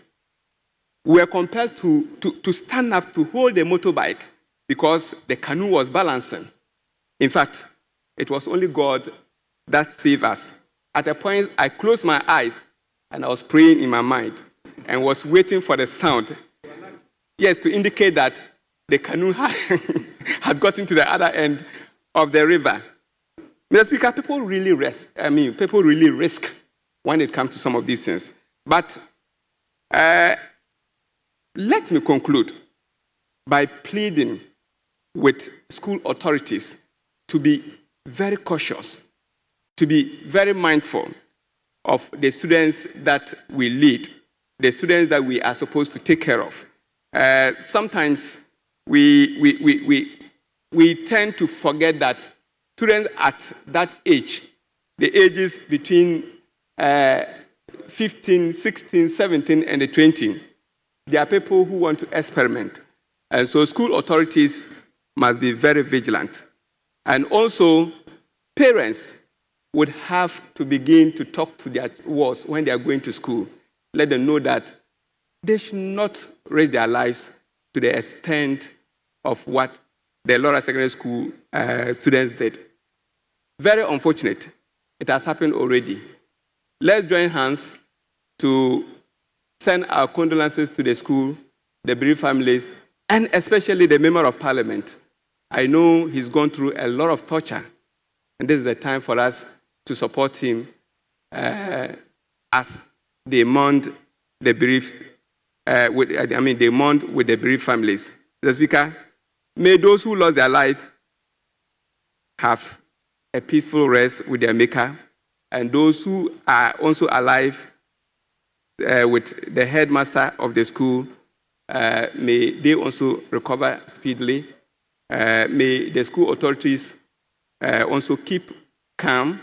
we were compelled to stand up to hold the motorbike because the canoe was balancing. In fact, it was only God that saved us. At a point, I closed my eyes and I was praying in my mind and was waiting for the sound. Yes, to indicate that the canoe had gotten to the other end of the river. Mr. Speaker, people really risk when it comes to some of these things. But let me conclude by pleading with school authorities to be very cautious, to be very mindful of the students that we lead, the students that we are supposed to take care of. Sometimes we tend to forget that students at that age, the ages between 15, 16, 17, and 20, there are people who want to experiment. And so school authorities must be very vigilant. And also, parents would have to begin to talk to their wards when they are going to school. Let them know that they should not raise their lives to the extent of what the Laura Secondary School students did. Very unfortunate. It has happened already. Let's join hands to send our condolences to the school, the bereaved families, and especially the Member of Parliament. I know he's gone through a lot of torture, and this is the time for us to support him as they mourn the bereaved. They mourn with the bereaved families. Mr. Speaker, may those who lost their life have a peaceful rest with their Maker, and those who are also alive with the headmaster of the school, may they also recover speedily. May the school authorities also keep calm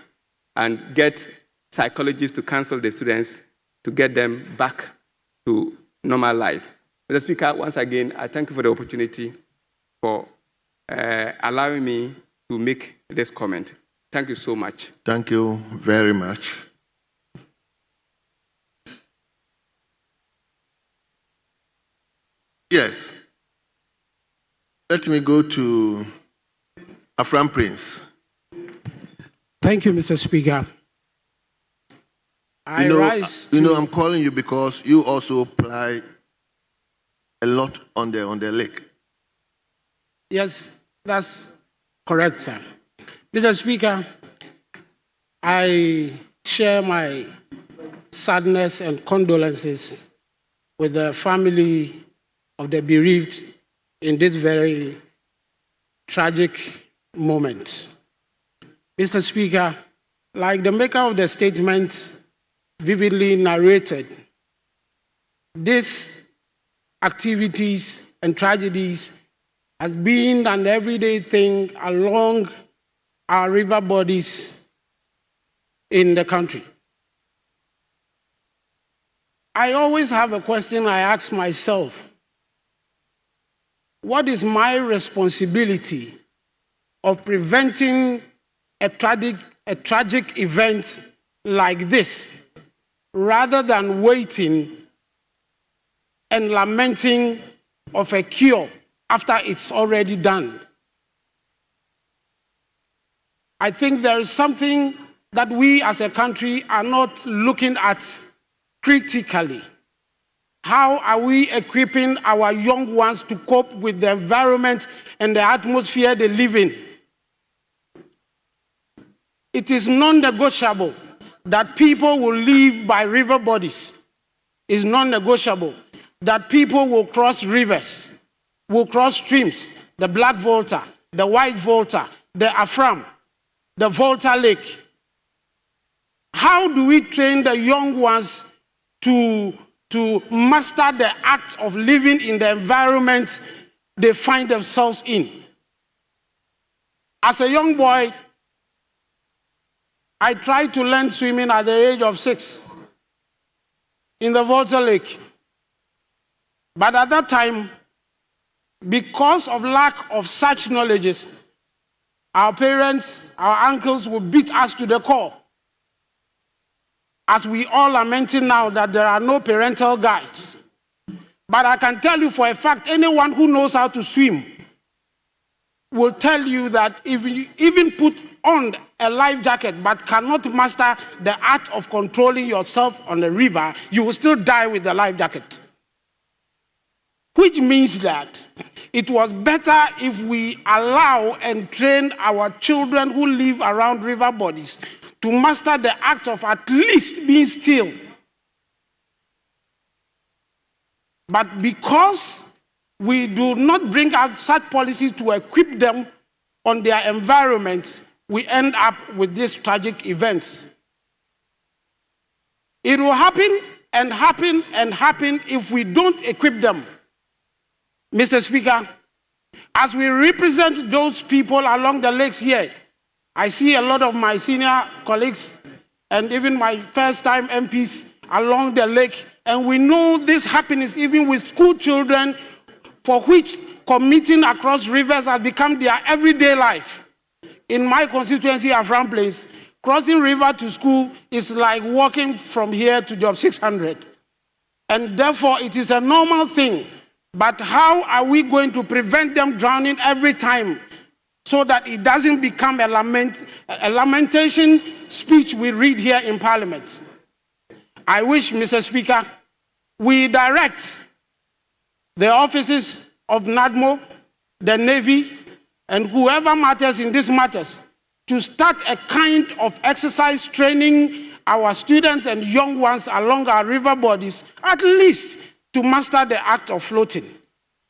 and get psychologists to counsel the students to get them back to normal life. Mr. Speaker, once again, I thank you for the opportunity for allowing me to make this comment. Thank you so much. Thank you very much. Yes. Let me go to Afram Prince. Thank you, Mr. Speaker. I'm calling you because you also apply a lot on the lake. Yes, that's correct, sir. Mr. Speaker, I share my sadness and condolences with the family of the bereaved in this very tragic moment. Mr. Speaker, like the maker of the statement vividly narrated, these activities and tragedies has been an everyday thing along our river bodies in the country. I always have a question I ask myself. What is my responsibility of preventing a tragic event like this, rather than waiting and lamenting of a cure after it's already done? I think there is something that we as a country are not looking at critically. How are we equipping our young ones to cope with the environment and the atmosphere they live in? It is non-negotiable that people will live by river bodies. It's non-negotiable that people will cross rivers, will cross streams, the Black Volta, the White Volta, the Afram, the Volta Lake. How do we train the young ones to master the act of living in the environment they find themselves in? As a young boy, I tried to learn swimming at the age of 6 in the Volta Lake. But at that time, because of lack of such knowledges, our parents, our uncles would beat us to the core. As we all lamenting now that there are no parental guides. But I can tell you for a fact, anyone who knows how to swim will tell you that if you even put on a life jacket but cannot master the art of controlling yourself on the river, you will still die with the life jacket. Which means that it was better if we allow and train our children who live around river bodies to master the act of at least being still. But because we do not bring out such policies to equip them on their environment, we end up with these tragic events. It will happen and happen and happen if we don't equip them. Mr. Speaker, as we represent those people along the lakes here, I see a lot of my senior colleagues and even my first-time MPs along the lake, and we know this happens even with school children for which commuting across rivers has become their everyday life. In my constituency, Afram Place, crossing river to school is like walking from here to Job 600. And therefore, it is a normal thing. But how are we going to prevent them drowning every time so that it doesn't become a lamentation speech we read here in Parliament? I wish, Mr. Speaker, we direct the offices of NADMO, the Navy, and whoever matters in these matters to start a kind of exercise training our students and young ones along our river bodies, at least to master the act of floating.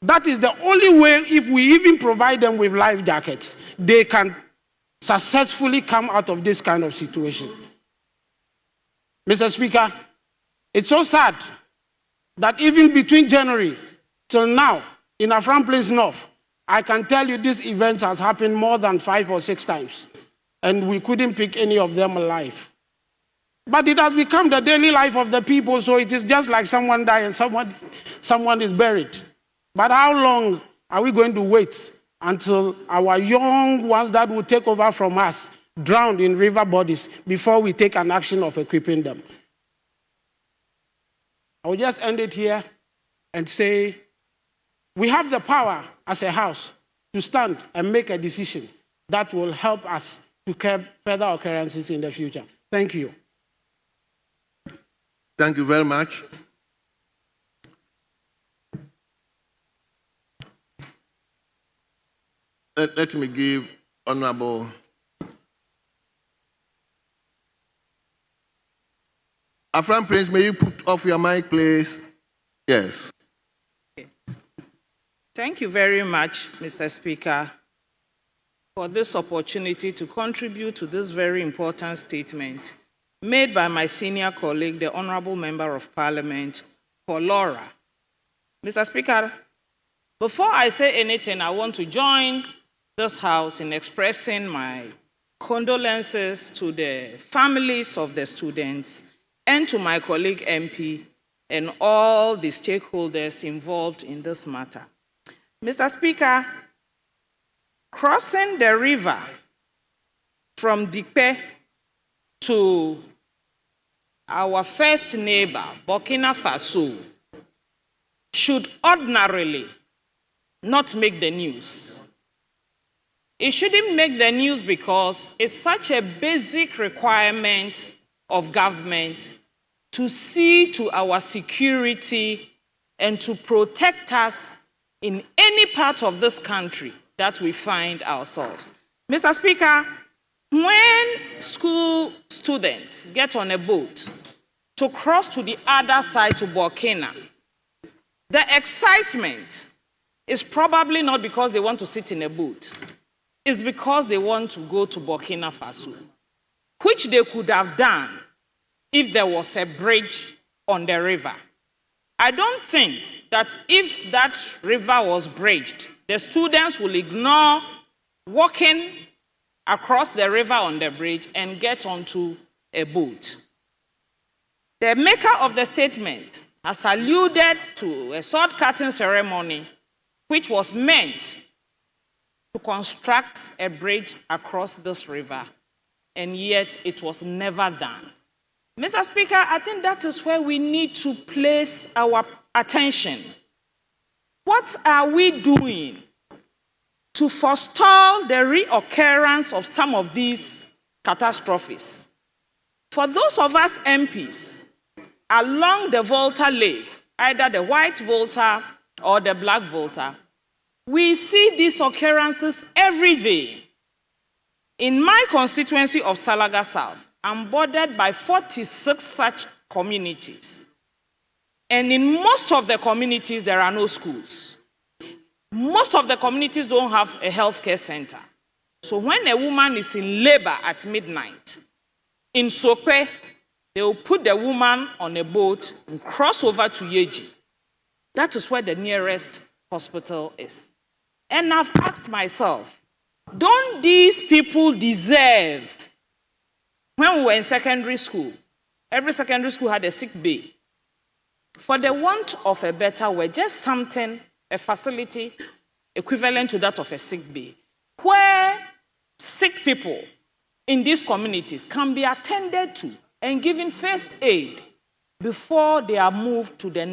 That is the only way, if we even provide them with life jackets, they can successfully come out of this kind of situation. Mr. Speaker, it's so sad that even between January till now, in Afram Place North, I can tell you this event has happened more than 5 or 6 times, and we couldn't pick any of them alive. But it has become the daily life of the people, so it is just like someone died and someone is buried. But how long are we going to wait until our young ones that will take over from us drown in river bodies before we take an action of equipping them? I will just end it here and say, we have the power as a house to stand and make a decision that will help us to curb further occurrences in the future. Thank you. Thank you very much. Let me give Honorable Afram Prince, may you put off your mic, please? Yes. Thank you very much, Mr. Speaker, for this opportunity to contribute to this very important statement made by my senior colleague, the Honorable Member of Parliament for Laura. Mr. Speaker, before I say anything, I want to join this House in expressing my condolences to the families of the students and to my colleague MP and all the stakeholders involved in this matter. Mr. Speaker, crossing the river from Dikpe to our first neighbor, Burkina Faso, should ordinarily not make the news. It shouldn't make the news because it's such a basic requirement of government to see to our security and to protect us in any part of this country that we find ourselves. Mr. Speaker, when school students get on a boat to cross to the other side to Burkina, the excitement is probably not because they want to sit in a boat. It's because they want to go to Burkina Faso, which they could have done if there was a bridge on the river. I don't think that if that river was bridged, the students will ignore walking across the river on the bridge and get onto a boat. The maker of the statement has alluded to a sword cutting ceremony which was meant to construct a bridge across this river, and yet it was never done. Mr. Speaker, I think that is where we need to place our attention. What are we doing to forestall the reoccurrence of some of these catastrophes. For those of us MPs along the Volta Lake, either the white Volta or the black Volta, we see these occurrences every day. In my constituency of Salaga South, I'm bordered by 46 such communities. And in most of the communities, there are no schools. Most of the communities don't have a healthcare center. So when a woman is in labor at midnight, in Sope, they will put the woman on a boat and cross over to Yeji. That is where the nearest hospital is. And I've asked myself, don't these people deserve, when we were in secondary school, every secondary school had a sick bay. For the want of a better word, just something, a facility equivalent to that of a sick bay, where sick people in these communities can be attended to and given first aid before they are moved to the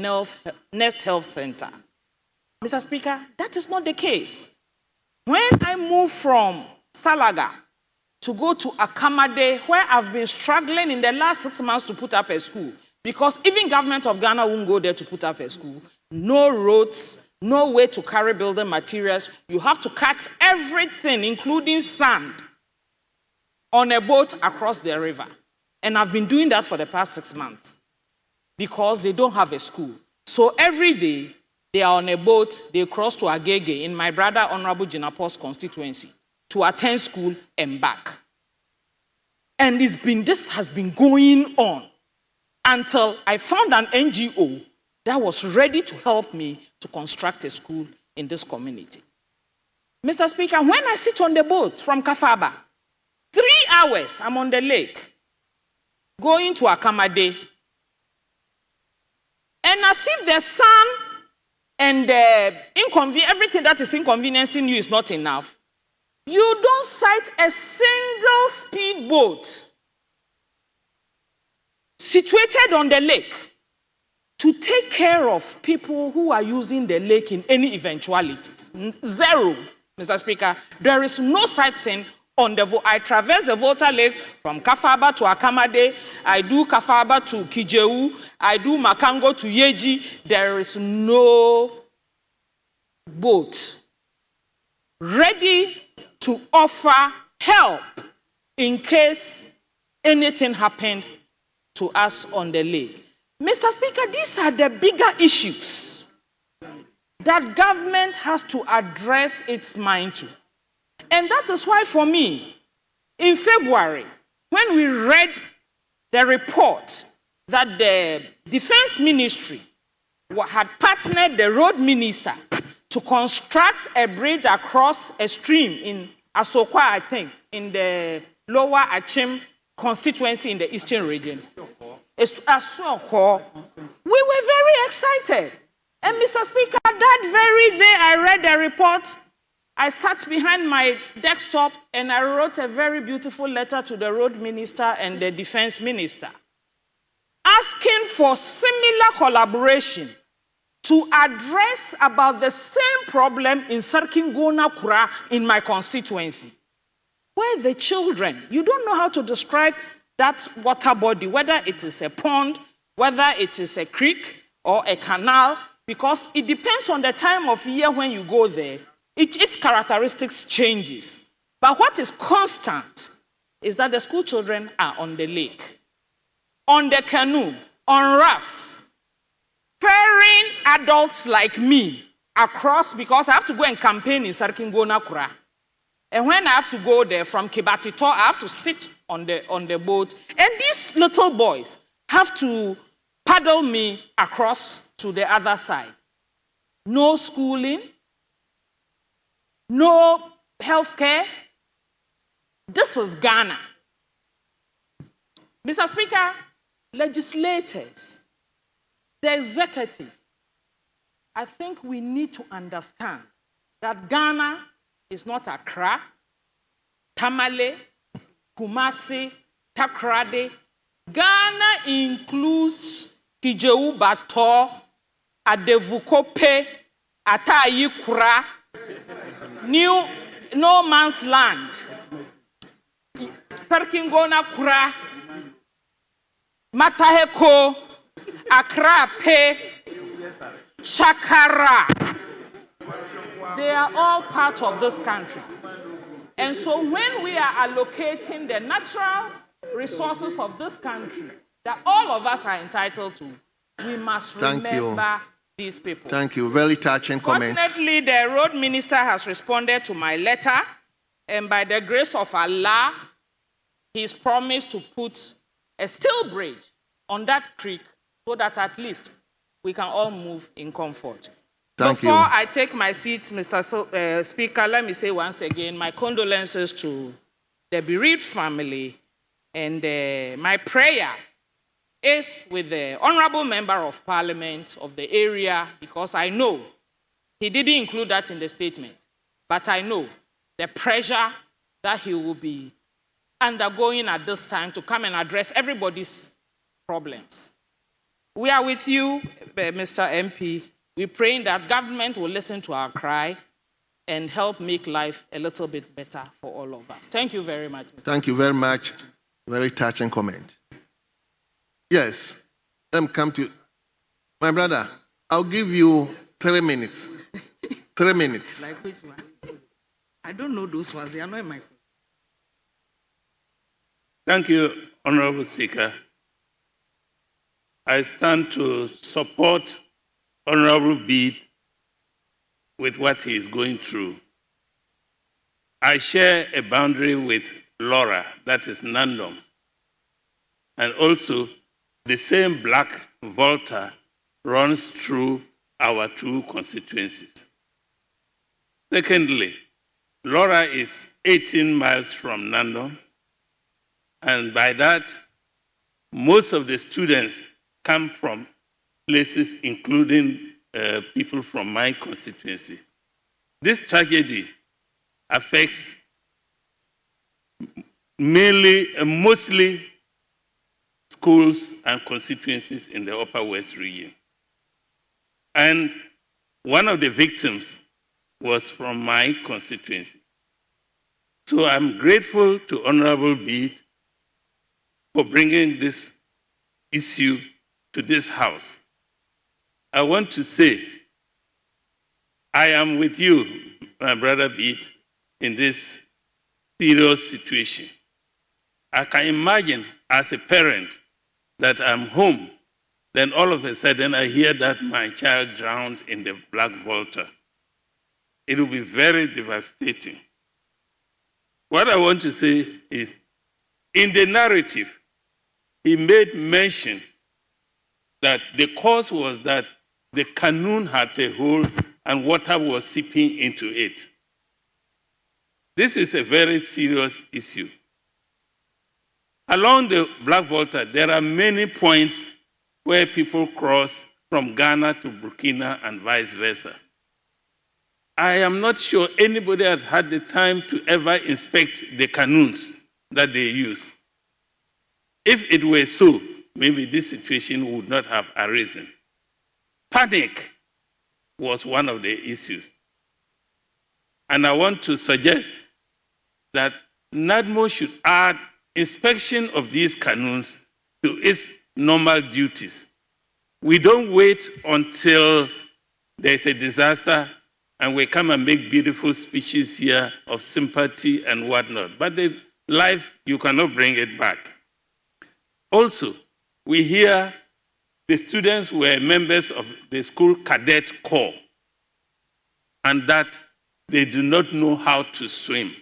next health center. Mr. Speaker, that is not the case. When I moved from Salaga to go to Akamade, where I've been struggling in the last 6 months to put up a school, because even government of Ghana won't go there to put up a school, no roads, no way to carry building materials, you have to cut everything, including sand, on a boat across the river. And I've been doing that for the past 6 months because they don't have a school. So every day, they are on a boat, they cross to Agege in my brother Honorable Jinapo's constituency to attend school and back. And this has been going on until I found an NGO that was ready to help me to construct a school in this community. Mr. Speaker, when I sit on the boat from Kafaba, 3 hours I'm on the lake, going to Akamade, and as if the sun and everything that is inconveniencing you is not enough, you don't sight a single speedboat situated on the lake to take care of people who are using the lake in any eventualities. Zero, Mr. Speaker. There is no such thing on the I traverse the Volta Lake from Kafaba to Akamade. I do Kafaba to Kijewu. I do Makango to Yeji. There is no boat ready to offer help in case anything happened to us on the lake. Mr. Speaker, these are the bigger issues that government has to address its mind to. And that is why, for me, in February, when we read the report that the Defense Ministry had partnered the road minister to construct a bridge across a stream in Asokwa, I think, in the lower Achim constituency in the eastern region. It's Asokwa. We were very excited. And Mr. Speaker, that very day I read the report, I sat behind my desktop and I wrote a very beautiful letter to the road minister and the defense minister, asking for similar collaboration to address about the same problem in Sarkingona Kura in my constituency, where the children, you don't know how to describe that water body, whether it is a pond, whether it is a creek or a canal, because it depends on the time of year when you go there. Its characteristics changes. But what is constant is that the school children are on the lake, on the canoe, on rafts, ferrying adults like me across, because I have to go and campaign in Sarkingona Kura. And when I have to go there from Kibatito, I have to sit on the boat. And these little boys have to paddle me across to the other side. No schooling, no health care. This is Ghana. Mr. Speaker, legislators, the executive, I think we need to understand that Ghana is not Accra, Tamale, Kumasi, Takrade. Ghana includes Kijewu Bato, Adevukope, Atayi Kura, new no man's land. Sarkingona Kura, Mataheko, Accra Pe, Chakara. They are all part of this country. And so when we are allocating the natural resources of this country that all of us are entitled to, we must remember these people. Thank you. Very touching comments. Fortunately, the road minister has responded to my letter, and by the grace of Allah, he's promised to put a steel bridge on that creek so that at least we can all move in comfort. Before I take my seat, Mr. Speaker, let me say once again my condolences to the bereaved family, and my prayer is with the Honorable Member of Parliament of the area, because I know he didn't include that in the statement, but I know the pressure that he will be undergoing at this time to come and address everybody's problems. We are with you, Mr. MP. We're praying that government will listen to our cry and help make life a little bit better for all of us. Thank you very much. Thank you very much. Very touching comment. Yes, let me come to my brother. I'll give you 3 minutes. 3 minutes. Like which ones? I don't know those ones. They are not in my. Thank you, Honorable Speaker. I stand to support Honorable Bede with what he is going through. I share a boundary with Laura, that is Nandom, and also the same Black Volta runs through our 2 constituencies. Secondly, Laura is 18 miles from Nandom, and by that, most of the students come from places including people from my constituency. This tragedy affects mostly schools and constituencies in the Upper West region. And one of the victims was from my constituency. So I'm grateful to Honorable Bede for bringing this issue to this House. I want to say, I am with you, my brother Bede, in this serious situation. I can imagine as a parent that I'm home, then all of a sudden I hear that my child drowned in the Black Volta. It will be very devastating. What I want to say is, in the narrative, he made mention that the cause was that the canoe had a hole and water was seeping into it. This is a very serious issue. Along the Black Volta, there are many points where people cross from Ghana to Burkina and vice versa. I am not sure anybody has had the time to ever inspect the canoes that they use. If it were so, maybe this situation would not have arisen. Panic was one of the issues. And I want to suggest that NADMO should add inspection of these canoes to its normal duties. We don't wait until there's a disaster and we come and make beautiful speeches here of sympathy and whatnot. But the life, you cannot bring it back. Also, we hear the students were members of the school cadet corps and that they do not know how to swim.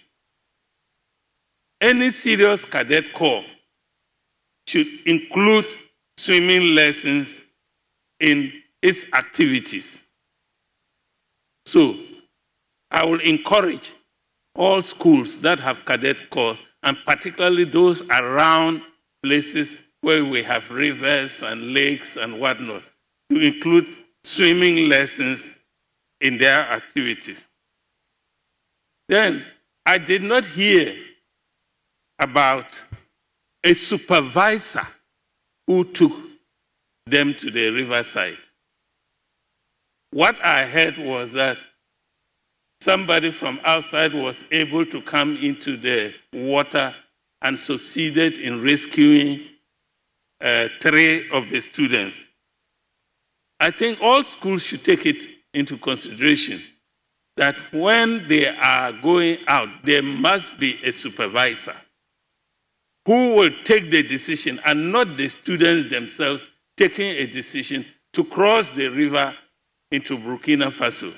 Any serious cadet corps should include swimming lessons in its activities. So, I will encourage all schools that have cadet corps, and particularly those around places where we have rivers and lakes and whatnot, to include swimming lessons in their activities. Then, I did not hear about a supervisor who took them to the riverside. What I heard was that somebody from outside was able to come into the water and succeeded in rescuing 3 of the students. I think all schools should take it into consideration that when they are going out, there must be a supervisor who will take the decision and not the students themselves taking a decision to cross the river into Burkina Faso.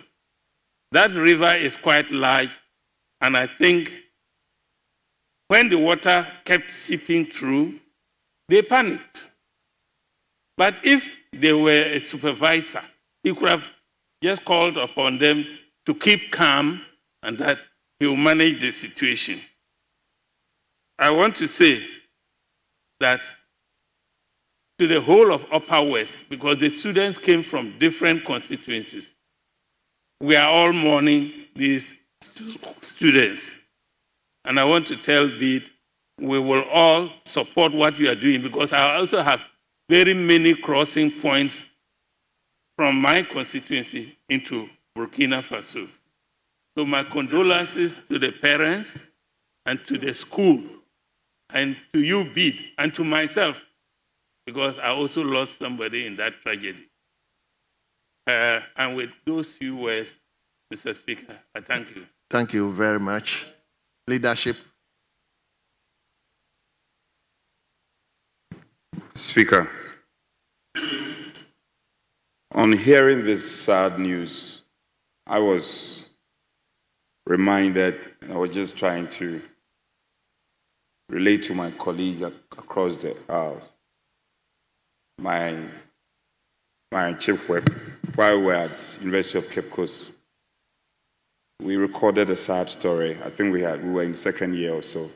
That river is quite large, and I think when the water kept seeping through, they panicked. But if they were a supervisor, he could have just called upon them to keep calm and that he will manage the situation. I want to say that to the whole of Upper West, because the students came from different constituencies, we are all mourning these students. And I want to tell Bede, we will all support what you are doing, because I also have very many crossing points from my constituency into Burkina Faso. So my condolences to the parents and to the school and to you, Bede, and to myself, because I also lost somebody in that tragedy. And with those few words, Mr. Speaker, I thank you. Thank you very much. Leadership. Speaker, on hearing this sad news, I was reminded, and I was just trying to relate to my colleague across the aisle, my chief whip, while we were at University of Cape Coast. We recorded a sad story. I think we were in second year or so,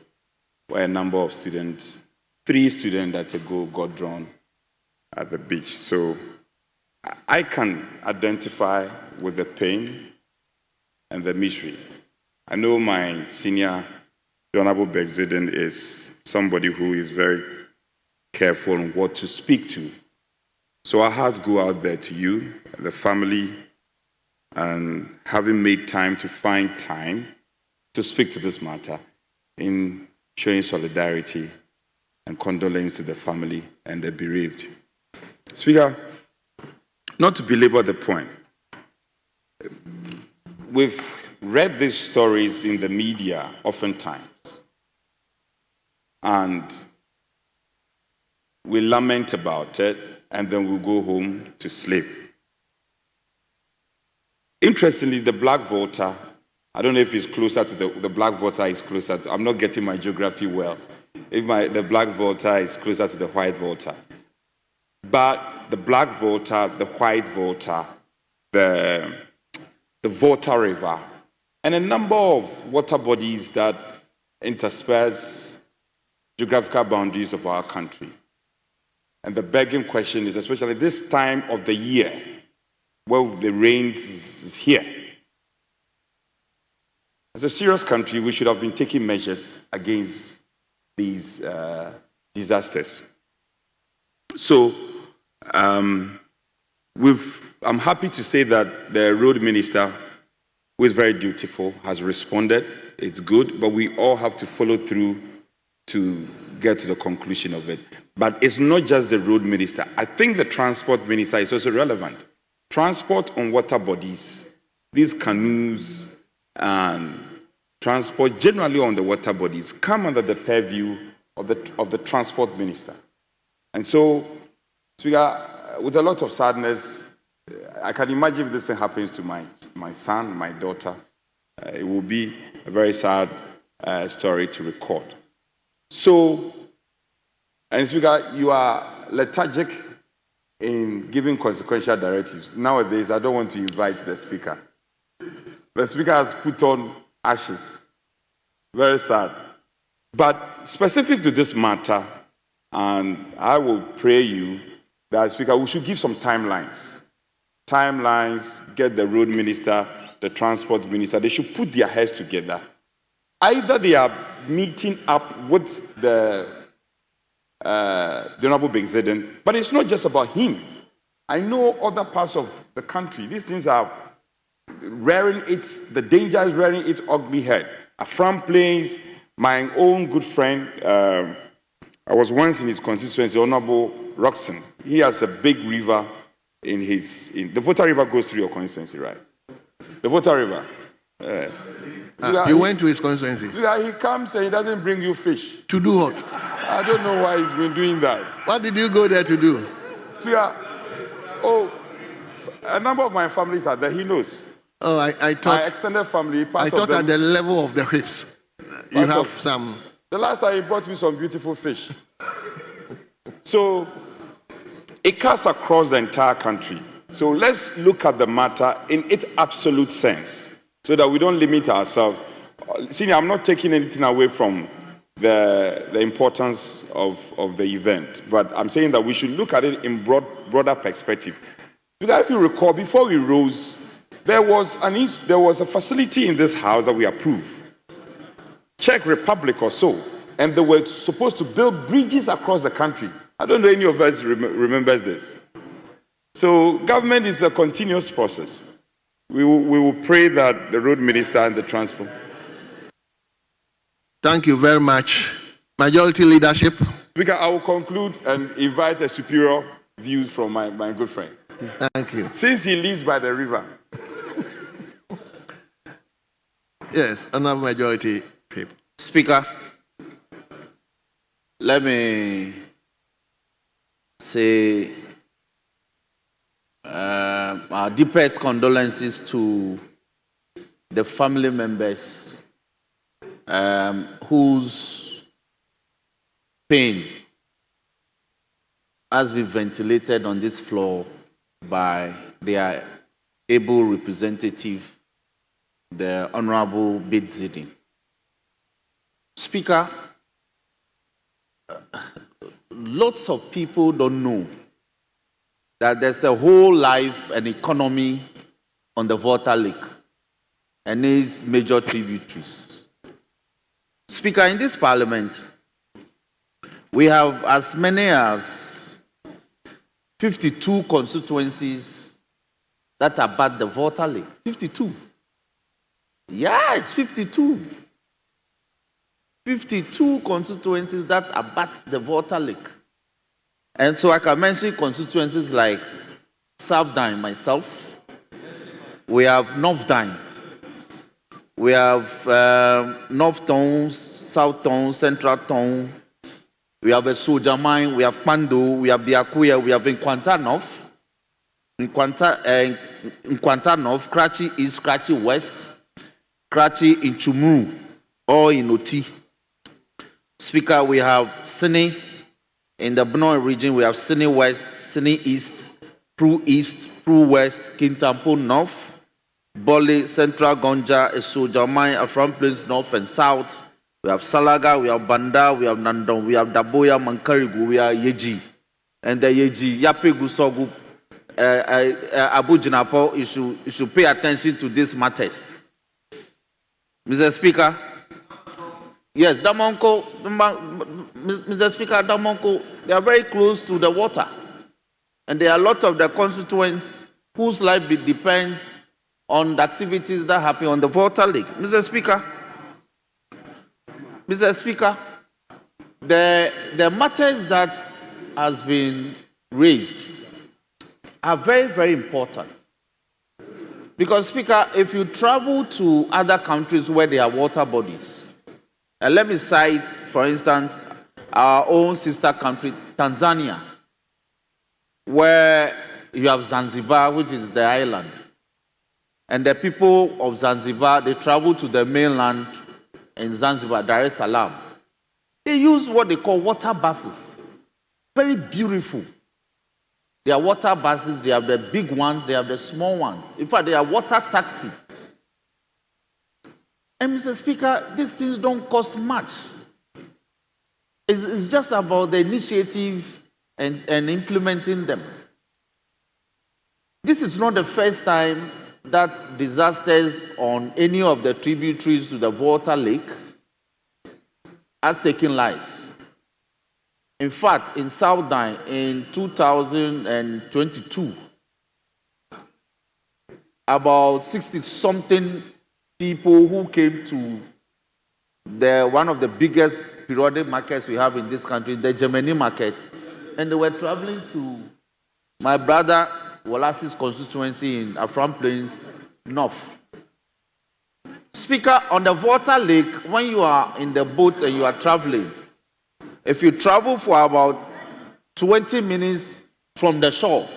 where a number of students, 3 students that ago got drowned at the beach. So I can identify with the pain and the misery. I know my senior, the Honorable Begzidin, is somebody who is very careful on what to speak to. So our hearts go out there to you, the family, and having made time to find time to speak to this matter in showing solidarity and condolence to the family and the bereaved. Speaker, not to belabor the point, we've read these stories in the media oftentimes, and we lament about it, and then we go home to sleep. Interestingly, the Black Volta, I don't know if it's closer to the Black Volta is closer to, I'm not getting my geography well, if the Black Volta is closer to the White Volta. But the Black Volta, the White Volta, the Volta River, and a number of water bodies that intersperse geographical boundaries of our country. And the begging question is, especially this time of the year, where the rains is here. As a serious country, we should have been taking measures against these disasters. So, I'm happy to say that the road minister, who is very dutiful, has responded. It's good, but we all have to follow through to get to the conclusion of it. But it's not just the road minister. I think the transport minister is also relevant. Transport on water bodies, these canoes and transport generally on the water bodies come under the purview of the transport minister. And so, Speaker, with a lot of sadness, I can imagine if this thing happens to my son, my daughter, it will be a very sad story to record. So, and Speaker, you are lethargic in giving consequential directives. Nowadays, I don't want to invite the Speaker. The Speaker has put on ashes. Very sad. But specific to this matter, and I will pray you that, Speaker, we should give some timelines. Timelines, get the road minister, the transport minister, they should put their heads together. Either they are meeting up with the Honorable Begzidin, but it's not just about him. I know other parts of the country, these things are the danger is rearing its ugly head. Afram Plains, my own good friend, I was once in his constituency, Honorable Roxon. He has a big river the Volta River goes through your constituency, right? The Volta River. You went to his constituency? He comes and he doesn't bring you fish. To do what? I don't know why he's been doing that. What did you go there to do? A number of my families are there, he knows. Oh, I thought... My extended family, I thought at the level of the reefs, you have some... The last time he brought me some beautiful fish. So, it cuts across the entire country. So let's look at the matter in its absolute sense, so that we don't limit ourselves. See, I'm not taking anything away from the importance of the event, but I'm saying that we should look at it in broader perspective. Because if you recall, before we rose, there was a facility in this house that we approved, Czech Republic or so, and they were supposed to build bridges across the country. I don't know any of us remembers this. So government is a continuous process. We will pray that the road minister and the transport. Thank you very much. Majority leadership. Speaker, I will conclude and invite a superior view from my good friend. Thank you. Since he lives by the river. Yes, another majority people. Speaker, let me say our deepest condolences to the family members whose pain has been ventilated on this floor by their able representative, the Honorable Bid Zidin. Speaker, lots of people don't know that there's a whole life and economy on the Volta Lake and its major tributaries. Speaker, in this parliament, we have as many as 52 constituencies that abut the Volta Lake. 52. Yeah, it's 52. 52 constituencies that abut the Volta Lake. And so I can mention constituencies like South Dine, myself. We have North Dine. We have North Town, South Town, Central Town. We have a Soldier Mine. We have Pando. We have Biakuya. We have Nkwanta North. Nkwanta North, Kratchi East, Kratchi West, Kratchi in Chumru, or in Oti. Speaker, we have Sini. In the Benue region, we have Sini West, Sini East, Pru West, Kintampo North, Bole, Central Gonja, Esojamai, Afram Plains North and South. We have Salaga, we have Banda, we have Nandon, we have Daboya, Mankarigu, we have Yeji. And the Yeji, Yapegu Sogu, Abu Jinapo, you should pay attention to these matters. Mr. Speaker, yes, Damonko, Mr. Speaker, Damonko, they are very close to the water. And there are a lot of the constituents whose life depends on the activities that happen on the Volta Lake. Mr. Speaker, the matters that has been raised are very, very important. Because, Speaker, if you travel to other countries where there are water bodies, and let me cite, for instance, our own sister country, Tanzania, where you have Zanzibar, which is the island. And the people of Zanzibar, they travel to the mainland in Zanzibar, Dar es Salaam. They use what they call water buses. Very beautiful. They are water buses, they have the big ones, they have the small ones. In fact, they are water taxis. And Mr. Speaker, these things don't cost much. It's just about the initiative and implementing them. This is not the first time that disasters on any of the tributaries to the Volta Lake has taken lives. In fact, in South Dine in 2022, about 60-something people who came to one of the biggest periodic markets we have in this country, the Germany market, and they were traveling to my brother Wallace's constituency in Afram Plains North. Speaker, on the Volta Lake, when you are in the boat and you are traveling, if you travel for about 20 minutes from the shore,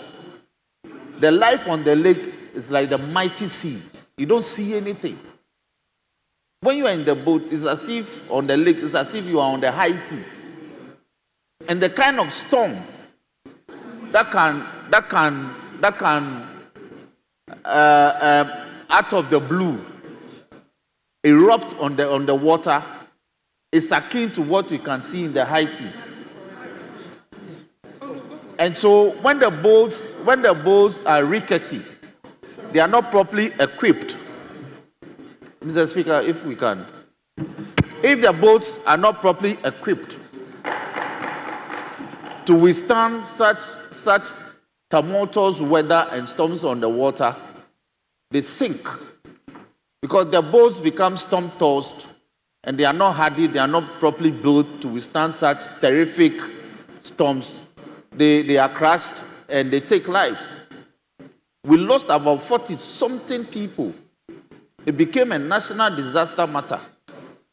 the life on the lake is like the mighty sea. You don't see anything. When you are in the boat, it's as if on the lake, it's as if you are on the high seas. And the kind of storm that can out of the blue erupt on the water is akin to what you can see in the high seas. And so when the boats are rickety, they are not properly equipped. Mr. Speaker, if we can. If the boats are not properly equipped to withstand such tumultuous weather and storms on the water, they sink. Because the boats become storm-tossed and they are not hardy, they are not properly built to withstand such terrific storms. They are crushed and they take lives. We lost about 40-something people. It became a national disaster matter.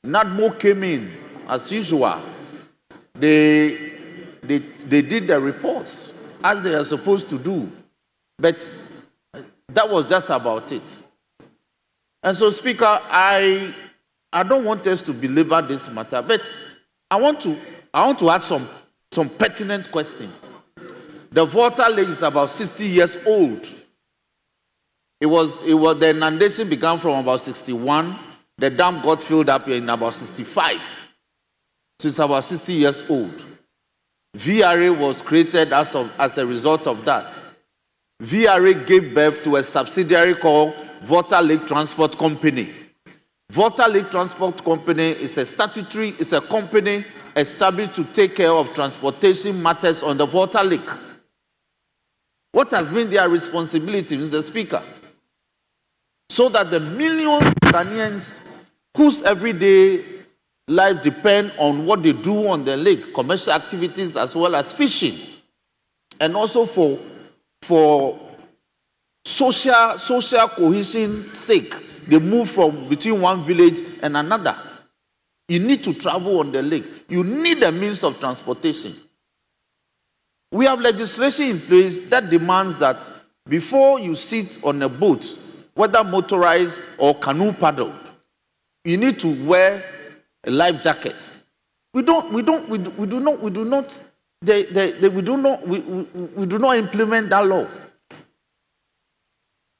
NADMO came in as usual. They did the reports as they are supposed to do. But that was just about it. And so, Speaker, I don't want us to belabor this matter, but I want to ask some pertinent questions. The Volta Lake is about 60 years old. The inundation began from about 61. The dam got filled up in about 65. So it's about 60 years old. VRA was created as a result of that. VRA gave birth to a subsidiary called Volta Lake Transport Company. Volta Lake Transport Company is a company established to take care of transportation matters on the Volta Lake. What has been their responsibility, Mr. Speaker? So that the millions of Ghanaians whose everyday life depend on what they do on the lake, commercial activities as well as fishing, and also for social cohesion sake, they move from between one village and another. You need to travel on the lake. You need a means of transportation. We have legislation in place that demands that before you sit on a boat, whether motorized or canoe paddled, you need to wear a life jacket. We do not implement that law.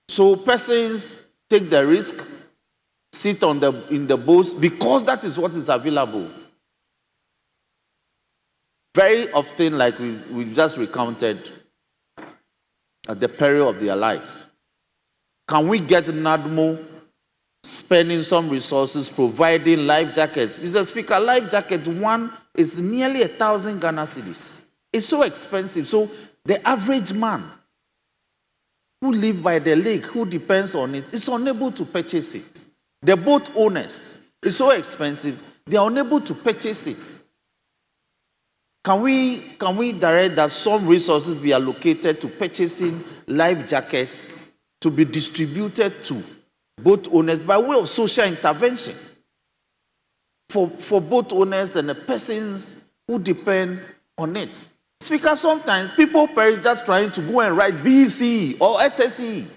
So persons take the risk, sit in the boats because that is what is available. Very often, like we've just recounted, at the peril of their lives. Can we get NADMO spending some resources providing life jackets? Mr. Speaker, life jacket one is nearly 1,000 Ghana cedis. It's so expensive. So the average man who lives by the lake, who depends on it, is unable to purchase it. The boat owners, it's so expensive, they are unable to purchase it. Can we direct that some resources be allocated to purchasing life jackets to be distributed to boat owners by way of social intervention for boat owners and the persons who depend on it? Speaker, sometimes people perish just trying to go and write BECE or SSE.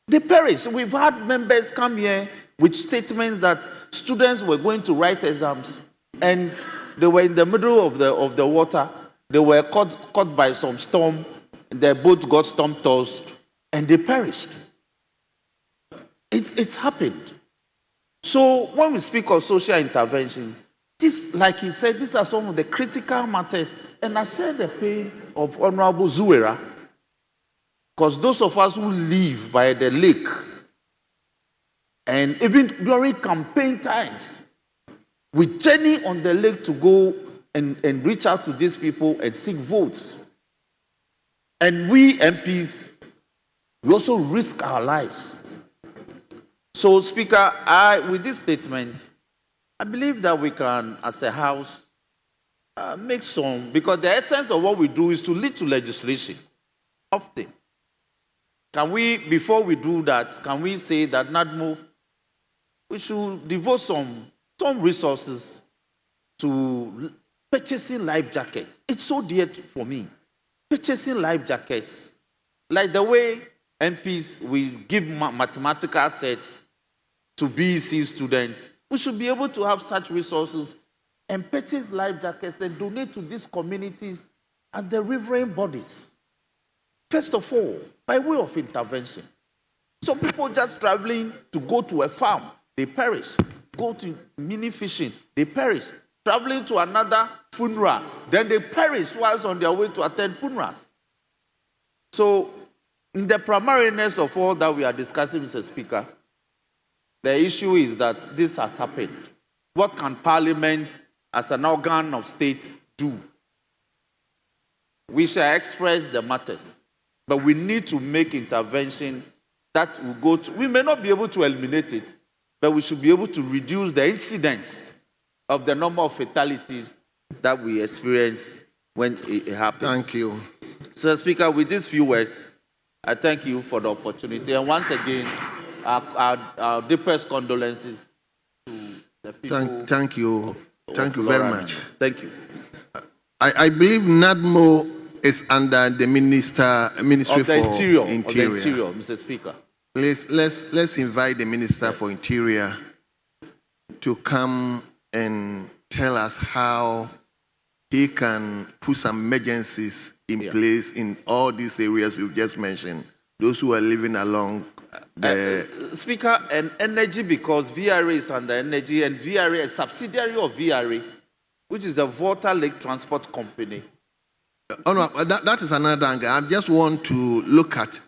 They perish. We've had members come here with statements that students were going to write exams and they were in the middle of the water. They were caught by some storm. Their boat got storm-tossed and they perished. It's happened. So when we speak of social intervention, this, like he said, these are some of the critical matters. And I share the pain of Honorable Zuwera, because those of us who live by the lake, and even during campaign times, we journey on the lake to go and reach out to these people and seek votes. And we MPs, we also risk our lives. So, Speaker, with this statement, I believe that we can, as a House, make some, because the essence of what we do is to lead to legislation. Often. Can we, before we do that, can we say that NADMO, we should devote some resources to purchasing life jackets? It's so dear for me. Purchasing life jackets. Like the way MPs will give mathematical sets to BEC students, we should be able to have such resources and purchase life jackets and donate to these communities and the reverend bodies. First of all, by way of intervention. Some people just traveling to go to a farm, they perish. Go to mini fishing, they perish. Traveling to another funeral, then they perish whilst on their way to attend funerals. So, in the primariness of all that we are discussing, Mr. Speaker, the issue is that this has happened. What can Parliament, as an organ of state, do? We shall express the matters, but we need to make intervention that will go to, we may not be able to eliminate it, but we should be able to reduce the incidence of the number of fatalities that we experience when it happens. Thank you. So, Speaker, with these few words, I thank you for the opportunity. And once again, our deepest condolences to the people. Thank you. Thank you very much. Thank you. I believe NADMO is under the Ministry of the for Interior. Interior. Of the Interior, Mr. Speaker. Please, let's invite the Minister for Interior to come and tell us how he can put some emergencies in place in all these areas we've just mentioned. Those who are living along the... Speaker, and energy, because VRA is under energy, and VRA, a subsidiary of VRA, which is a Volta Lake Transport Company. Oh no, that is another angle. I just want to look at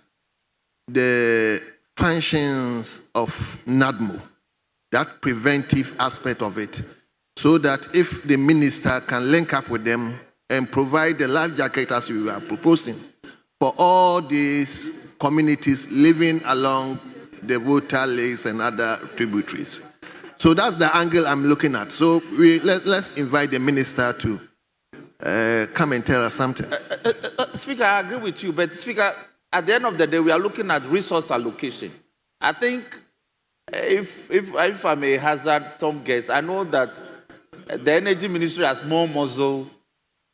the functions of NADMO, that preventive aspect of it, so that if the minister can link up with them and provide the life jacket as we are proposing for all these communities living along the Volta Lakes and other tributaries. So that's the angle I'm looking at. So let's invite the minister to come and tell us something. Speaker, I agree with you, but Speaker, at the end of the day, we are looking at resource allocation. I think if I may hazard some guess, I know that the Energy Ministry has more muscle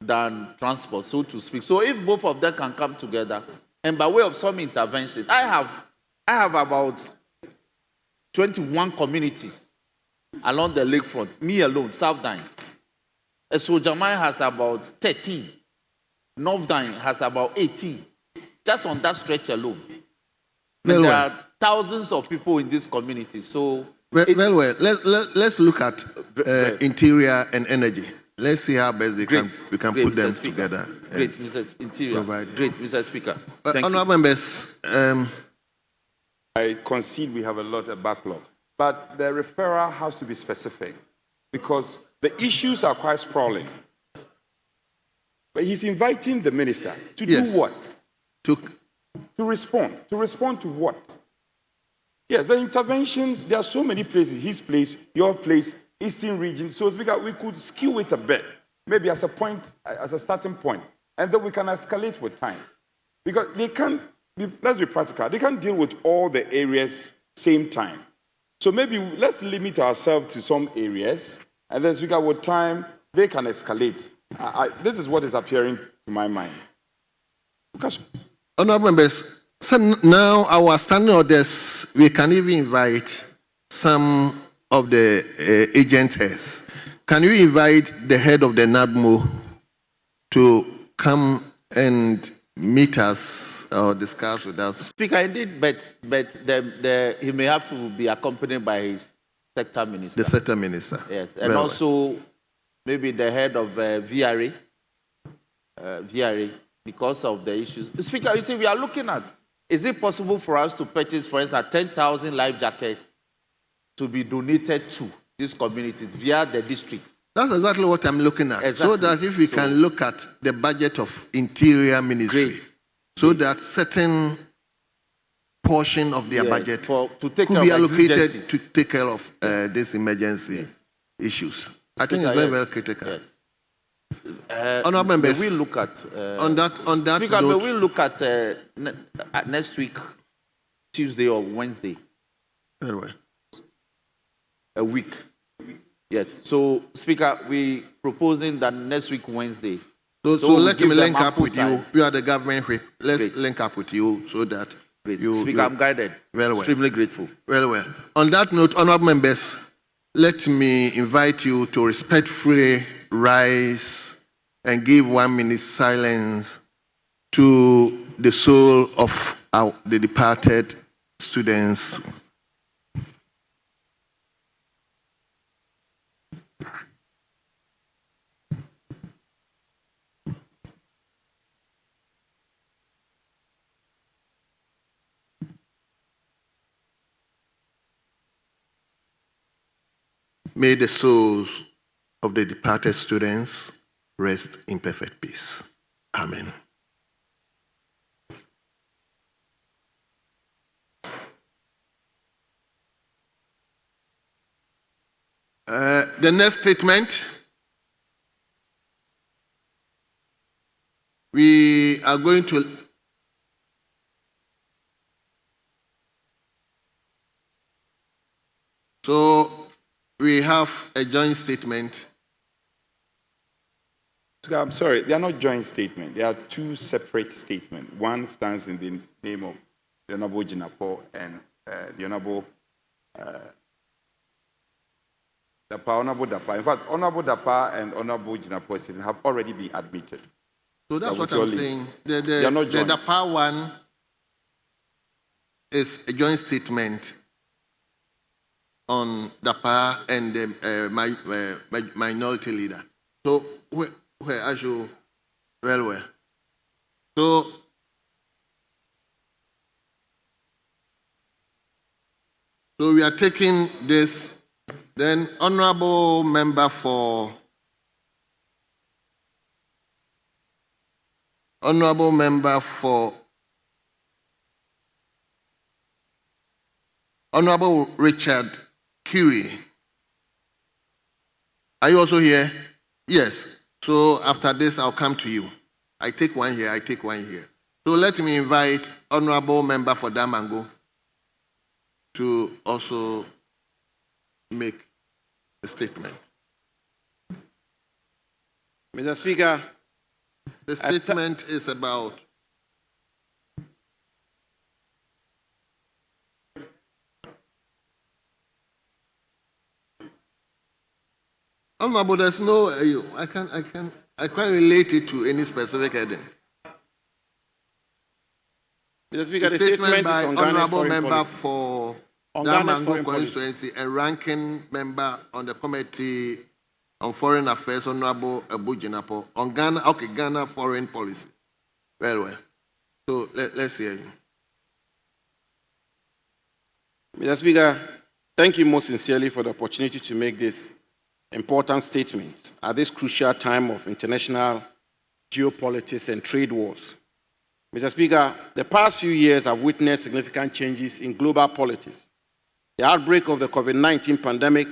than transport, so to speak. So if both of them can come together, and by way of some intervention, I have about 21 communities along the lakefront, me alone, South Dine. Sojamai has about 13. North Dine has about 18. Just on that stretch alone. There are thousands of people in this community. So let's look at interior and energy. Let's see how best we can put them together. Great, Mr. Interior. Great, Mr. Speaker. Honourable members, I concede we have a lot of backlog, but the referral has to be specific because the issues are quite sprawling. But he's inviting the minister to do what? To respond. To respond to what? Yes, the interventions, there are so many places, his place, your place, Eastern region. So Speaker, we could skew it a bit, maybe as a starting point, and then we can escalate with time. Because they can't, let's be practical, they can't deal with all the areas same time. So maybe let's limit ourselves to some areas, and then Speaker, with time, they can escalate. This is what is appearing to my mind. Honourable members, so now our standing orders, we can even invite some of the agent heads. Can you invite the head of the NADMO to come and meet us or discuss with us? Speaker, indeed, but he may have to be accompanied by his sector minister. The sector minister. Yes, and also maybe the head of VRA, because of the issues. Speaker, you see, we are looking at, is it possible for us to purchase, for instance, 10,000 life jackets to be donated to these communities via the districts? That's exactly what I'm looking at. Exactly. So that if we can look at the budget of Interior Ministry, so that certain portion of their budget to take could care be of allocated exigencies. to take care of these emergency issues. I think it's very, very critical. Yes. Honourable members, we look at on that Speaker, note, may we look at next week, Tuesday or Wednesday? Very well. A week. Yes. So, Speaker, we proposing that next week Wednesday. So we'll let give me them link up ample with time. you. You are the government whip. Let's Great. link up with you so that Great. you. Speaker, I'm guided. Very well. Extremely grateful. Very well. On that note, honourable members, let me invite you to respectfully rise and give 1 minute silence to the soul of the departed students. May the souls of the departed students rest in perfect peace. Amen. The next statement, we are going to we have a joint statement. I'm sorry, they are not joint statements. They are two separate statements. One stands in the name of the Honorable Jinapo and the Honorable Dapa, Honorable Dapa. In fact, Honorable Dapa and Honorable Jinapo have already been admitted. So that's what I'm saying. They are not The joint. Dapa one is a joint statement on Dapa and the minority leader. So where as you well. So we are taking this. Then honorable member for Honorable Richard Curie. Are you also here? Yes. So after this, I'll come to you. I take one here, I take one here. So let me invite honorable member for Damango to also make a statement. Mr. Speaker, the statement is about Honorable, there's no I can't relate it to any specific heading. Mr. Speaker, the statement statement by is on Ghana's honorable foreign member policy. for On Ghana's Damango foreign policy. constituency and ranking member on the committee on foreign affairs, Honorable Abu Jinapo, on Ghana foreign policy. Very well. So let's hear you. Mr. Speaker, thank you most sincerely for the opportunity to make this important statement at this crucial time of international geopolitics and trade wars. Mr. Speaker, the past few years have witnessed significant changes in global politics. The outbreak of the COVID-19 pandemic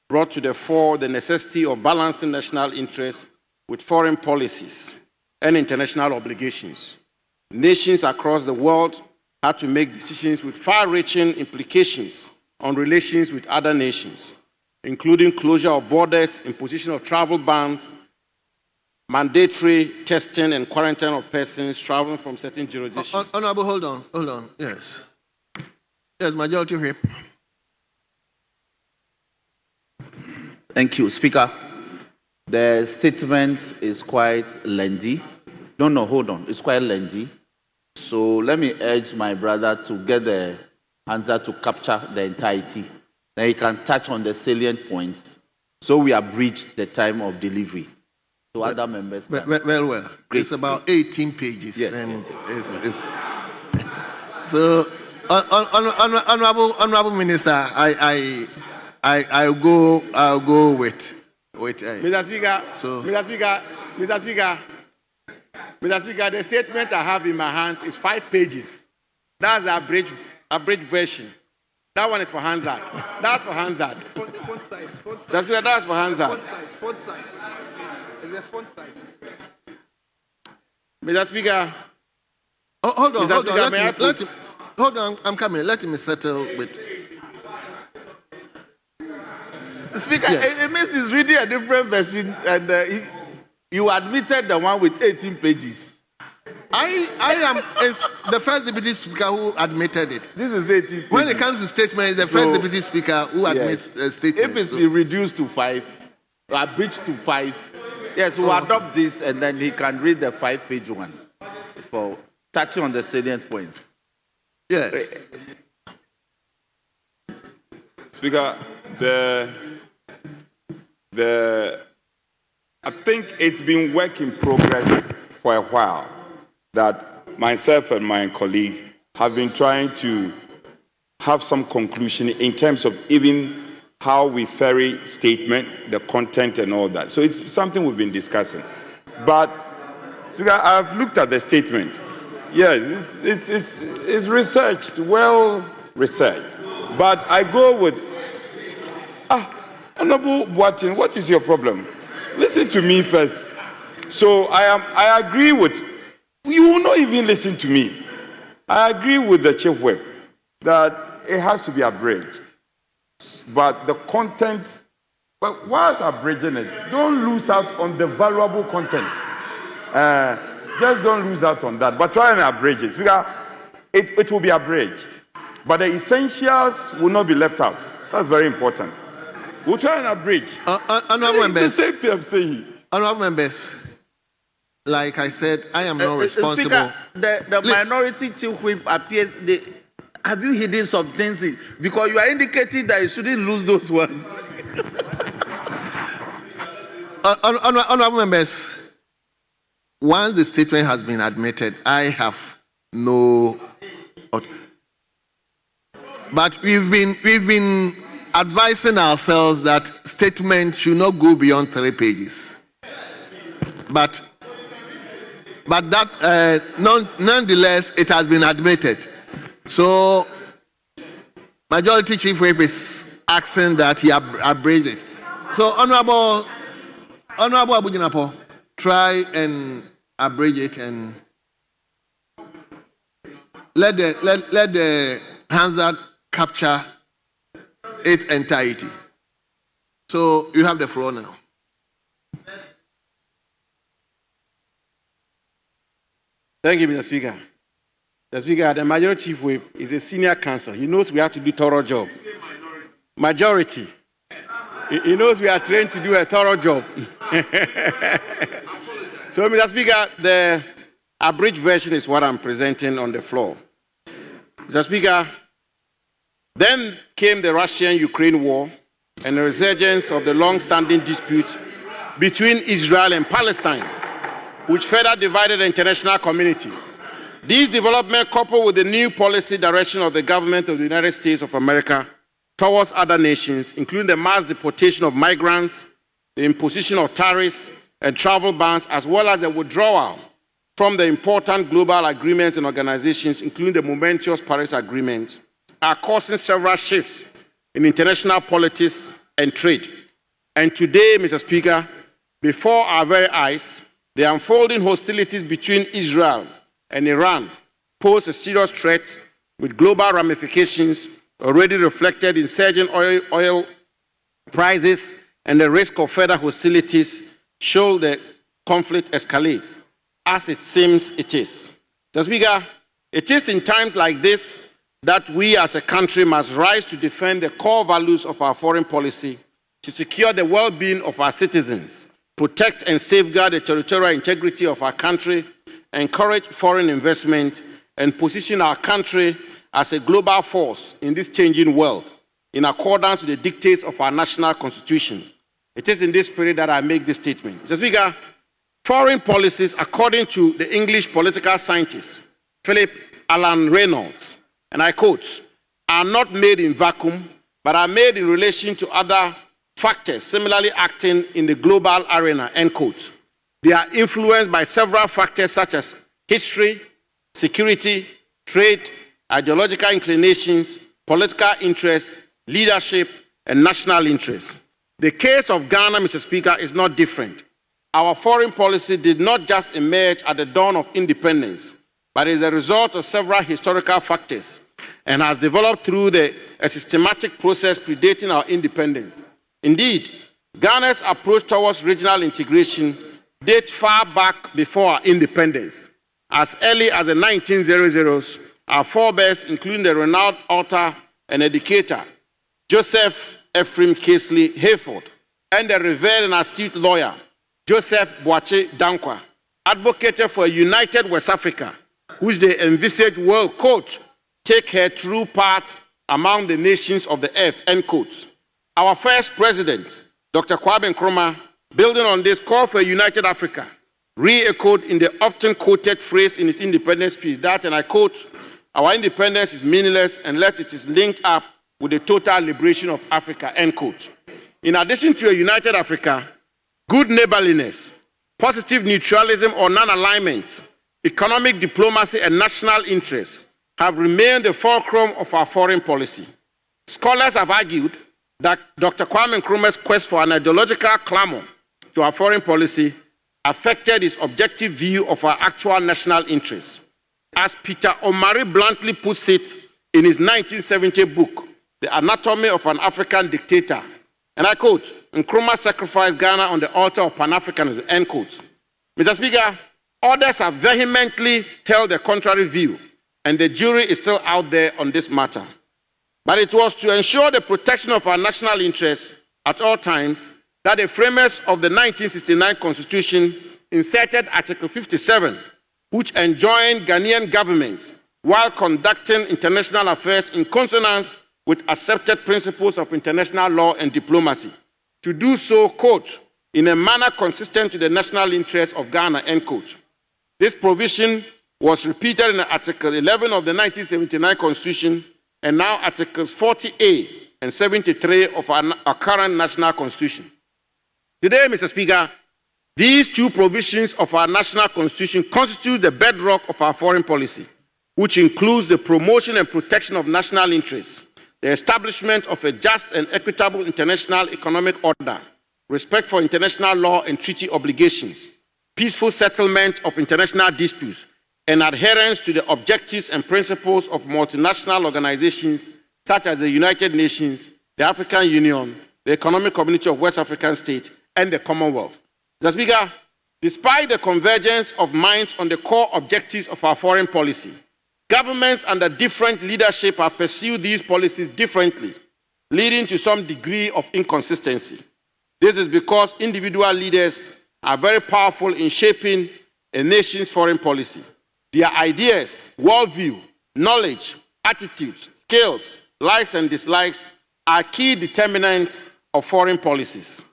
brought to the fore the necessity of balancing national interests with foreign policies and international obligations. Nations across the world had to make decisions with far-reaching implications on relations with other nations, including closure of borders, imposition of travel bans, mandatory testing and quarantine of persons traveling from certain jurisdictions. Honorable, hold on. Yes, Majority Whip. Thank you, Speaker. The statement is quite lengthy. No, hold on. It's quite lengthy. So let me urge my brother to get the answer to capture the entirety. Then he can touch on the salient points. So we have breached the time of delivery. So other members. Well. Great, It's about 18 pages. Yes, and yes. It's so honorable minister, I'll go with Mr. Speaker, Mr. Speaker, the statement I have in my hands is 5 pages. That's the abridged version. That one is for Hansard. That's for Hansard. Font size. That's for Hansard. Font size. Is a font size. Mr. Speaker. Hold on. Mr. Hold on. I'm coming. Let me settle with. Speaker, Yes. it means he's reading a different version, and you admitted the one with 18 pages. I am is the first deputy speaker who admitted it. This is 18 pages. When it comes to statements, the first deputy speaker who admits statements. If it's been reduced to 5, abridged to 5, yes, we'll adopt this, and then he can read the 5-page one for touching on the salient points. Yes. Speaker, I think it's been work in progress for a while that myself and my colleague have been trying to have some conclusion in terms of even how we ferry statement, the content and all that. So it's something we've been discussing. But, Speaker, I've looked at the statement. Yes, it's researched, well researched. But I go with, Honorable Boatin, what is your problem? Listen to me first. So I agree with, you will not even listen to me. I agree with the Chief Whip that it has to be abridged. But the content, but whilst abridging it, don't lose out on the valuable content. Just don't lose out on that, but try and abridge it. It will be abridged, but the essentials will not be left out. That's very important. We'll try and abridge. Honorable members, it's the same thing I'm saying. Honorable members, like I said, I am not responsible. Speaker, the minority chief whip appears. Have you hidden some things? Because you are indicating that you shouldn't lose those ones. Honorable members, once the statement has been admitted, I have no. But we've been advising ourselves that statements should not go beyond 3 pages. But that nonetheless, it has been admitted. So, Majority Chief Whip is asking that he abridge it. So, Honorable Abujinapo, try and abridge it and let the Hansard capture its entirety. So you have the floor now. Thank you, Mr. Speaker. Mr. Speaker, the Majority Chief Whip is a senior counsel. He knows we have to do a thorough job. Majority. He knows we are trained to do a thorough job. So, Mr. Speaker, the abridged version is what I'm presenting on the floor. Mr. Speaker, then came the Russian-Ukraine war and the resurgence of the long-standing dispute between Israel and Palestine, which further divided the international community. These developments, coupled with the new policy direction of the government of the United States of America towards other nations, including the mass deportation of migrants, the imposition of tariffs and travel bans, as well as the withdrawal from the important global agreements and organizations, including the momentous Paris Agreement, are causing several shifts in international politics and trade. And today, Mr. Speaker, before our very eyes, the unfolding hostilities between Israel and Iran pose a serious threat with global ramifications already reflected in surging oil prices, and the risk of further hostilities should the conflict escalates, as it seems it is. Mr. Speaker, it is in times like this that we as a country must rise to defend the core values of our foreign policy, to secure the well-being of our citizens, protect and safeguard the territorial integrity of our country, encourage foreign investment, and position our country as a global force in this changing world, in accordance with the dictates of our national constitution. It is in this spirit that I make this statement. Mr. Speaker, foreign policies, according to the English political scientist Philip Alan Reynolds, and I quote, are not made in vacuum, but are made in relation to other factors similarly acting in the global arena, end quote. They are influenced by several factors such as history, security, trade, ideological inclinations, political interests, leadership, and national interests. The case of Ghana, Mr. Speaker, is not different. Our foreign policy did not just emerge at the dawn of independence, but is a result of several historical factors and has developed through a systematic process predating our independence. Indeed, Ghana's approach towards regional integration dates far back before our independence. As early as the 1900s, our forebears, including the renowned author and educator Joseph Ephraim Casely Hayford and the revered and astute lawyer Joseph Boache Dankwa, advocated for a united West Africa, which they envisaged will, quote, take her true part among the nations of the earth, end quote. Our first president, Dr. Kwame Nkrumah, building on this, called for a united Africa, re-echoed in the often quoted phrase in his independence speech that, and I quote, our independence is meaningless unless it is linked up with the total liberation of Africa, end quote. In addition to a united Africa, good neighborliness, positive neutralism or non-alignment, economic diplomacy and national interests have remained the fulcrum of our foreign policy. Scholars have argued that Dr. Kwame Nkrumah's quest for an ideological clamor to our foreign policy affected his objective view of our actual national interests. As Peter Omari bluntly puts it in his 1970 book, The Anatomy of an African Dictator, and I quote, Nkrumah sacrificed Ghana on the altar of Pan-Africanism, end quote. Mr. Speaker, others have vehemently held the contrary view, and the jury is still out there on this matter. But it was to ensure the protection of our national interests at all times that the framers of the 1969 Constitution inserted Article 57, which enjoined Ghanaian governments while conducting international affairs in consonance with accepted principles of international law and diplomacy, to do so, quote, in a manner consistent with the national interests of Ghana, end quote. This provision was repeated in Article 11 of the 1979 Constitution and now Articles 40A and 73 of our current national Constitution. Today, Mr. Speaker, these two provisions of our national Constitution constitute the bedrock of our foreign policy, which includes the promotion and protection of national interests, the establishment of a just and equitable international economic order, respect for international law and treaty obligations, peaceful settlement of international disputes, and adherence to the objectives and principles of multinational organizations such as the United Nations, the African Union, the Economic Community of West African States, and the Commonwealth. Mr. Speaker, despite the convergence of minds on the core objectives of our foreign policy, governments under different leadership have pursued these policies differently, leading to some degree of inconsistency. This is because individual leaders are very powerful in shaping a nation's foreign policy. Their ideas, worldview, knowledge, attitudes, skills, likes and dislikes are key determinants of foreign policies.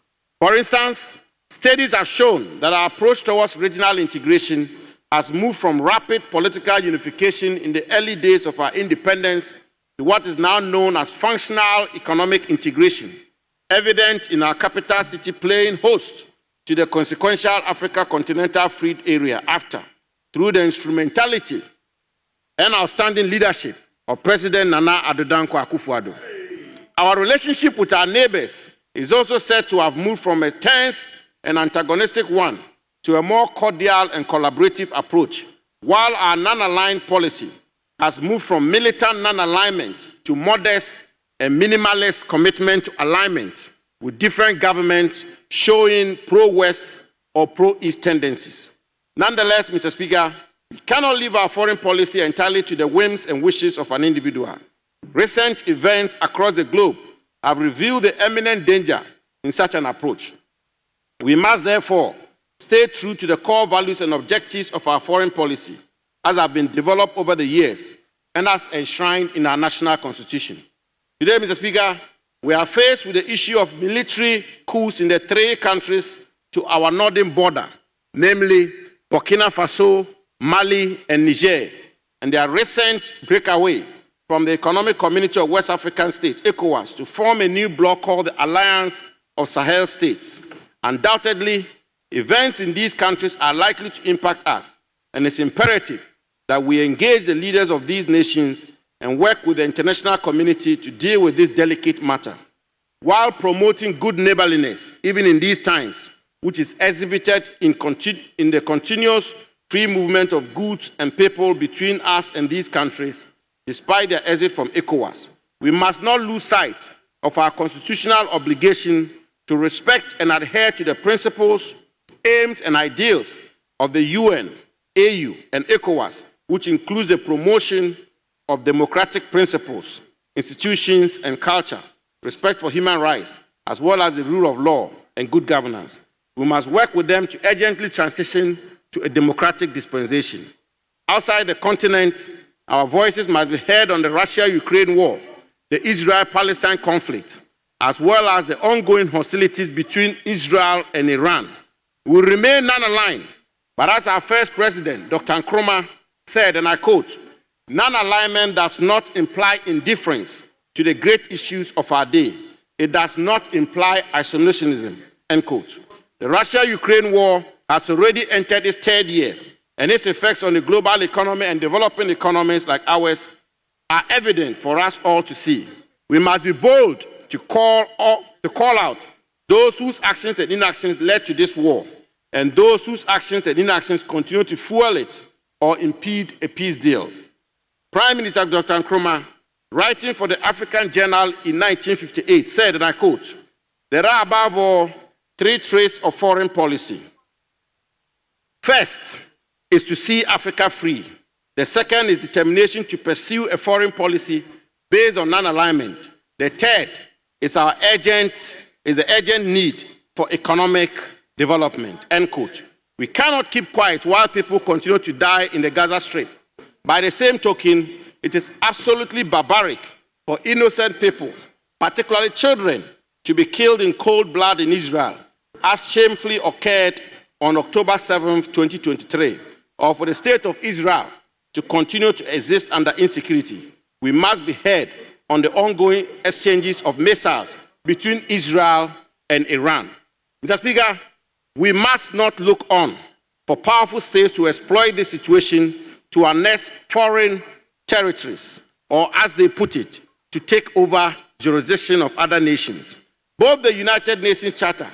For instance, studies have shown that our approach towards regional integration has moved from rapid political unification in the early days of our independence to what is now known as functional economic integration, evident in our capital city playing host to the consequential Africa Continental Free Area after, through the instrumentality and outstanding leadership of President Nana Addo Dankwa Akufo-Addo. Our relationship with our neighbors is also said to have moved from a tense and antagonistic one to a more cordial and collaborative approach, while our non-aligned policy has moved from militant non-alignment to modest and minimalist commitment to alignment with different governments showing pro-West or pro-East tendencies. Nonetheless, Mr. Speaker, we cannot leave our foreign policy entirely to the whims and wishes of an individual. Recent events across the globe have revealed the imminent danger in such an approach. We must therefore stay true to the core values and objectives of our foreign policy as have been developed over the years and as enshrined in our national constitution. Today, Mr. Speaker, we are faced with the issue of military coups in the three countries to our northern border, namely Burkina Faso, Mali, and Niger, and their recent breakaway from the Economic Community of West African States, ECOWAS, to form a new bloc called the Alliance of Sahel States. Undoubtedly, events in these countries are likely to impact us, and it's imperative that we engage the leaders of these nations and work with the international community to deal with this delicate matter, while promoting good neighborliness, even in these times, which is exhibited in the continuous free movement of goods and people between us and these countries, despite their exit from ECOWAS. We must not lose sight of our constitutional obligation to respect and adhere to the principles, aims, and ideals of the UN, AU, and ECOWAS, which includes the promotion of democratic principles, institutions, and culture, respect for human rights, as well as the rule of law and good governance. We must work with them to urgently transition to a democratic dispensation. Outside the continent, our voices must be heard on the Russia-Ukraine war, the Israel-Palestine conflict, as well as the ongoing hostilities between Israel and Iran. We will remain non-aligned, but as our first president, Dr. Nkrumah, said, and I quote, "Non-alignment does not imply indifference to the great issues of our day. It does not imply isolationism," end quote. The Russia-Ukraine war has already entered its third year, and its effects on the global economy and developing economies like ours are evident for us all to see. We must be bold to call out those whose actions and inactions led to this war, and those whose actions and inactions continue to fuel it or impede a peace deal. Prime Minister Dr. Nkrumah, writing for the African Journal in 1958, said, and I quote, "There are above all three traits of foreign policy. First is to see Africa free. The second is determination to pursue a foreign policy based on non-alignment. The third is the urgent need for economic development," end quote. We cannot keep quiet while people continue to die in the Gaza Strip. By the same token, it is absolutely barbaric for innocent people, particularly children, to be killed in cold blood in Israel, as shamefully occurred on October 7, 2023, or for the state of Israel to continue to exist under insecurity. We must be heard on the ongoing exchanges of missiles between Israel and Iran. Mr. Speaker, we must not look on for powerful states to exploit this situation to annex foreign territories, or as they put it, to take over jurisdiction of other nations. Both the United Nations Charter,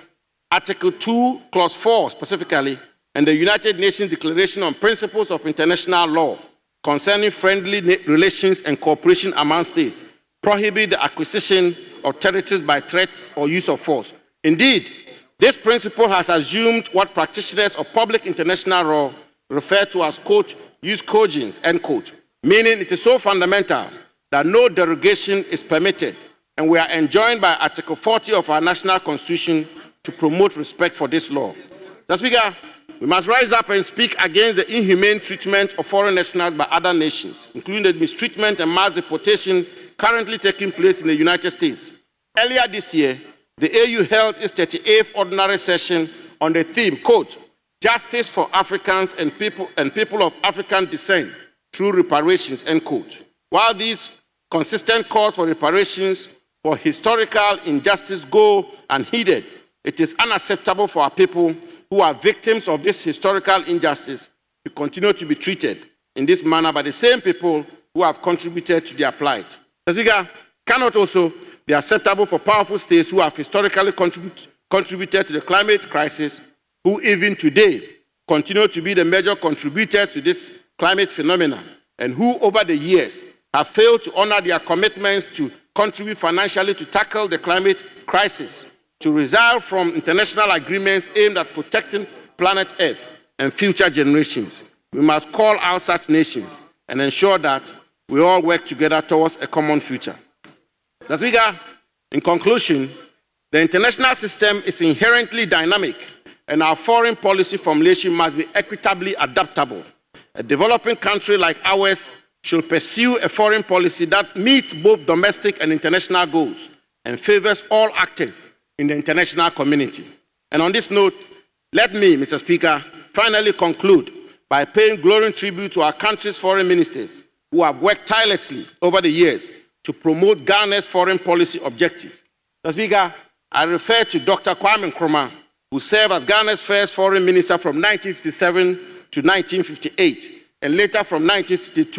Article 2, Clause 4 specifically, and the United Nations Declaration on Principles of International Law concerning friendly relations and cooperation among states prohibit the acquisition of territories by threats or use of force. Indeed, this principle has assumed what practitioners of public international law refer to as, quote, "use cogens," end quote, meaning it is so fundamental that no derogation is permitted, and we are enjoined by Article 40 of our national constitution to promote respect for this law. Mr. Speaker, we must rise up and speak against the inhumane treatment of foreign nationals by other nations, including the mistreatment and mass deportation currently taking place in the United States. Earlier this year, the AU held its 38th ordinary session on the theme, quote, "Justice for Africans and people of African descent through reparations," end quote. While these consistent calls for reparations for historical injustice go unheeded, it is unacceptable for our people who are victims of this historical injustice to continue to be treated in this manner by the same people who have contributed to their plight. Mr. Speaker, cannot also be acceptable for powerful states who have historically contributed to the climate crisis, who even today continue to be the major contributors to this climate phenomenon, and who over the years have failed to honor their commitments to contribute financially to tackle the climate crisis, to resolve from international agreements aimed at protecting planet Earth and future generations. We must call out such nations and ensure that we all work together towards a common future. Mr. Speaker, in conclusion, the international system is inherently dynamic, and our foreign policy formulation must be equitably adaptable. A developing country like ours should pursue a foreign policy that meets both domestic and international goals and favors all actors in the international community. And on this note, let me, Mr. Speaker, finally conclude by paying glowing tribute to our country's foreign ministers who have worked tirelessly over the years to promote Ghana's foreign policy objective. Mr. Speaker, I refer to Dr. Kwame Nkrumah, who served as Ghana's first foreign minister from 1957 to 1958, and later from 1962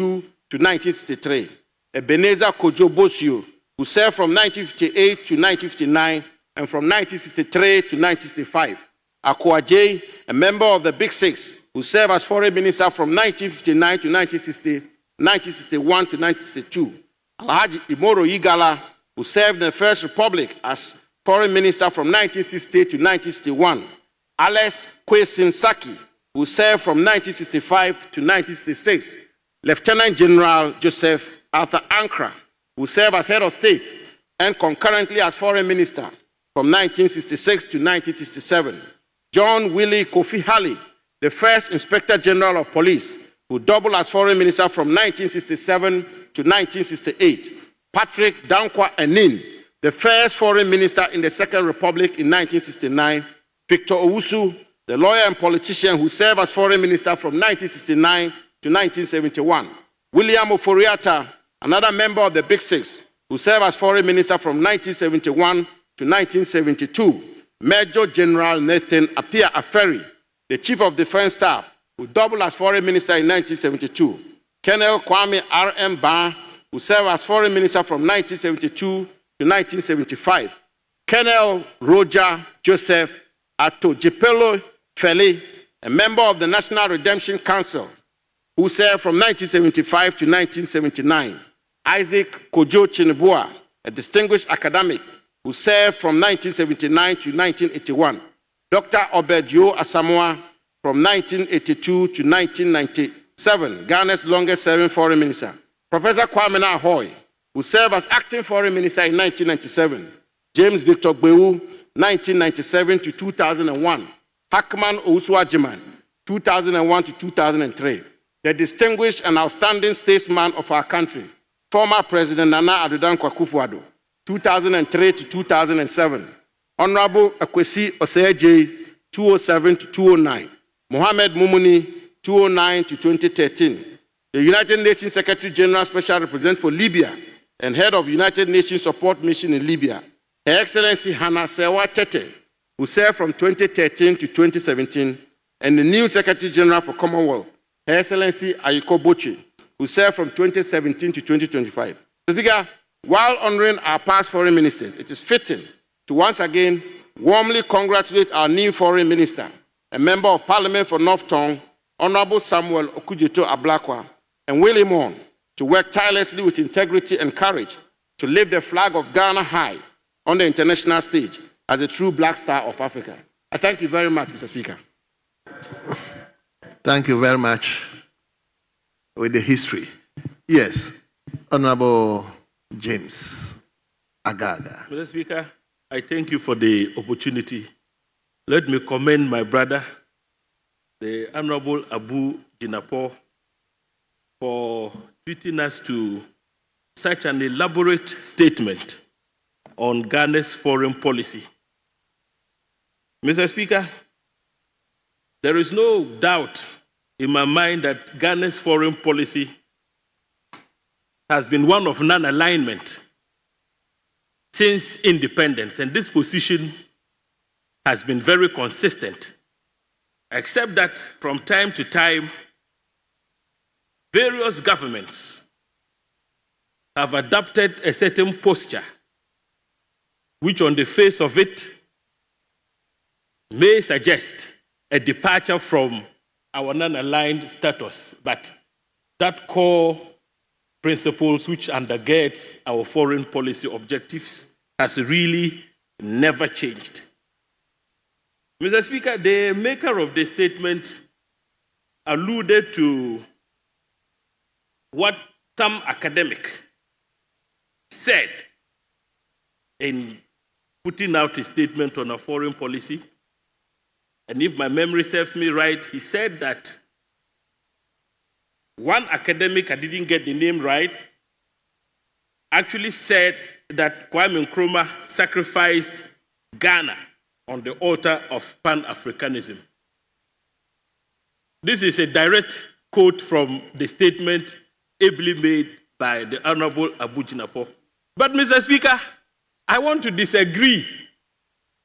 to 1963. Ebenezer Kojo Bosio, who served from 1958 to 1959 and from 1963 to 1965. Akua J, a member of the Big Six, who served as foreign minister from 1959 to 1961 to 1962. Alhaji Imoro Igala, who served in the First Republic as foreign minister from 1960 to 1961. Alex Kwesin Saki, who served from 1965 to 1966. Lieutenant General Joseph Arthur Ankra, who served as head of state and concurrently as foreign minister from 1966 to 1967. John Willie Kofi Halley, the first Inspector General of Police, who doubled as foreign minister from 1967 to 1968. Patrick Dankwa Enin, the first foreign minister in the Second Republic in 1969. Victor Owusu, the lawyer and politician who served as foreign minister from 1969 to 1971. William Oforiatta, another member of the Big Six, who served as foreign minister from 1971 to 1972. Major General Nathan Apia Aferi, the chief of defense staff, who doubled as foreign minister in 1972. Colonel Kwame R.M. Ba, who served as foreign minister from 1972 to 1975. Colonel Roger Joseph Ato Jipelo Fele, a member of the National Redemption Council, who served from 1975 to 1979. Isaac Kojo Chinibua, a distinguished academic, who served from 1979 to 1981. Dr. Obedio Asamoah, from 1982 to 1997, Ghana's longest-serving foreign minister. Professor Kwame Ahoy, who served as acting foreign minister in 1997. James Victor Gbewu, 1997 to 2001. Hackman Owusu-Ajiman, 2001 to 2003. The distinguished and outstanding statesman of our country, former President Nana Addo Dankwa Akufo-Addo, 2003 to 2007. Honorable Akwesi Osei-J, 2007 to 2009. Mohamed Mumuni, 2009 to 2013. The United Nations Secretary General Special Representative for Libya and head of United Nations Support Mission in Libya, Her Excellency Hannah Sewa Tete, who served from 2013 to 2017, and the new Secretary General for Commonwealth, Her Excellency Ayiko Bochi, who served from 2017 to 2025. Mr. Speaker, while honoring our past foreign ministers, it is fitting to once again warmly congratulate our new foreign minister, a member of Parliament for North Tongue, Honorable Samuel Okudzeto Ablakwa, and Willie Moon, to work tirelessly with integrity and courage to lift the flag of Ghana high on the international stage as a true black star of Africa. I thank you very much, Mr. Speaker. Thank you very much with the history. Yes, Honorable James Agaga. Mr. Speaker, I thank you for the opportunity. Let me commend my brother, the Honorable Abu Jinapor, for treating us to such an elaborate statement on Ghana's foreign policy. Mr. Speaker, there is no doubt in my mind that Ghana's foreign policy has been one of non-alignment since independence, and this position has been very consistent, except that from time to time, various governments have adopted a certain posture, which on the face of it may suggest a departure from our non-aligned status, but that core principles which undergirds our foreign policy objectives has really never changed. Mr. Speaker, the maker of the statement alluded to what some academic said in putting out a statement on a foreign policy. And if my memory serves me right, he said that one academic, I didn't get the name right, actually said that Kwame Nkrumah sacrificed Ghana on the altar of Pan-Africanism. This is a direct quote from the statement ably made by the Honorable Abu Jinapor. But, Mr. Speaker, I want to disagree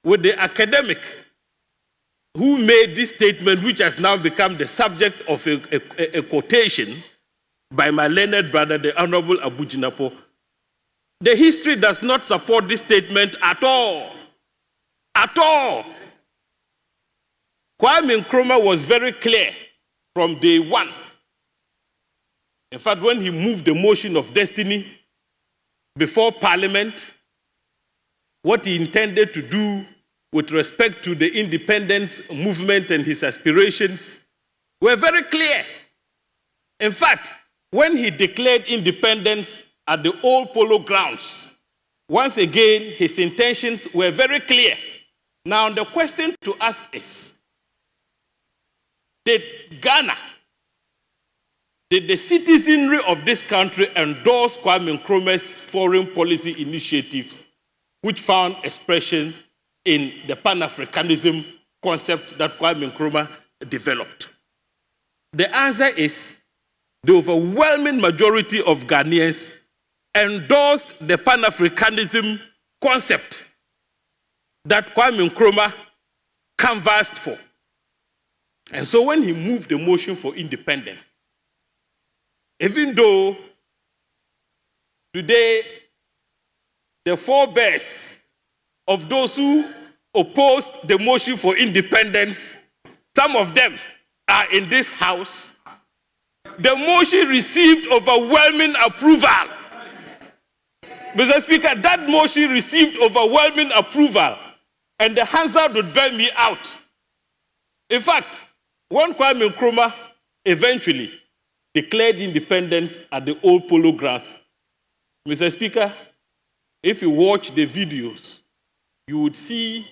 with the academic who made this statement, which has now become the subject of a quotation, by my learned brother, the Honorable Abu Jinapo. The history does not support this statement at all. At all. Kwame Nkrumah was very clear from day one. In fact, when he moved the motion of destiny before Parliament, what he intended to do with respect to the independence movement and his aspirations were very clear. In fact, when he declared independence at the old polo grounds, once again, his intentions were very clear. Now, the question to ask is, did Ghana, did the citizenry of this country endorse Kwame Nkrumah's foreign policy initiatives, which found expression in the Pan-Africanism concept that Kwame Nkrumah developed? The answer is the overwhelming majority of Ghanaians endorsed the Pan-Africanism concept that Kwame Nkrumah canvassed for. And so when he moved the motion for independence, even though today the forebears of those who opposed the motion for independence, some of them are in this house, the motion received overwhelming approval. Mr. Speaker, that motion received overwhelming approval, and the Hansard would bear me out. In fact, when Kwame Nkrumah eventually declared independence at the old polo grounds, Mr. Speaker, if you watch the videos, you would see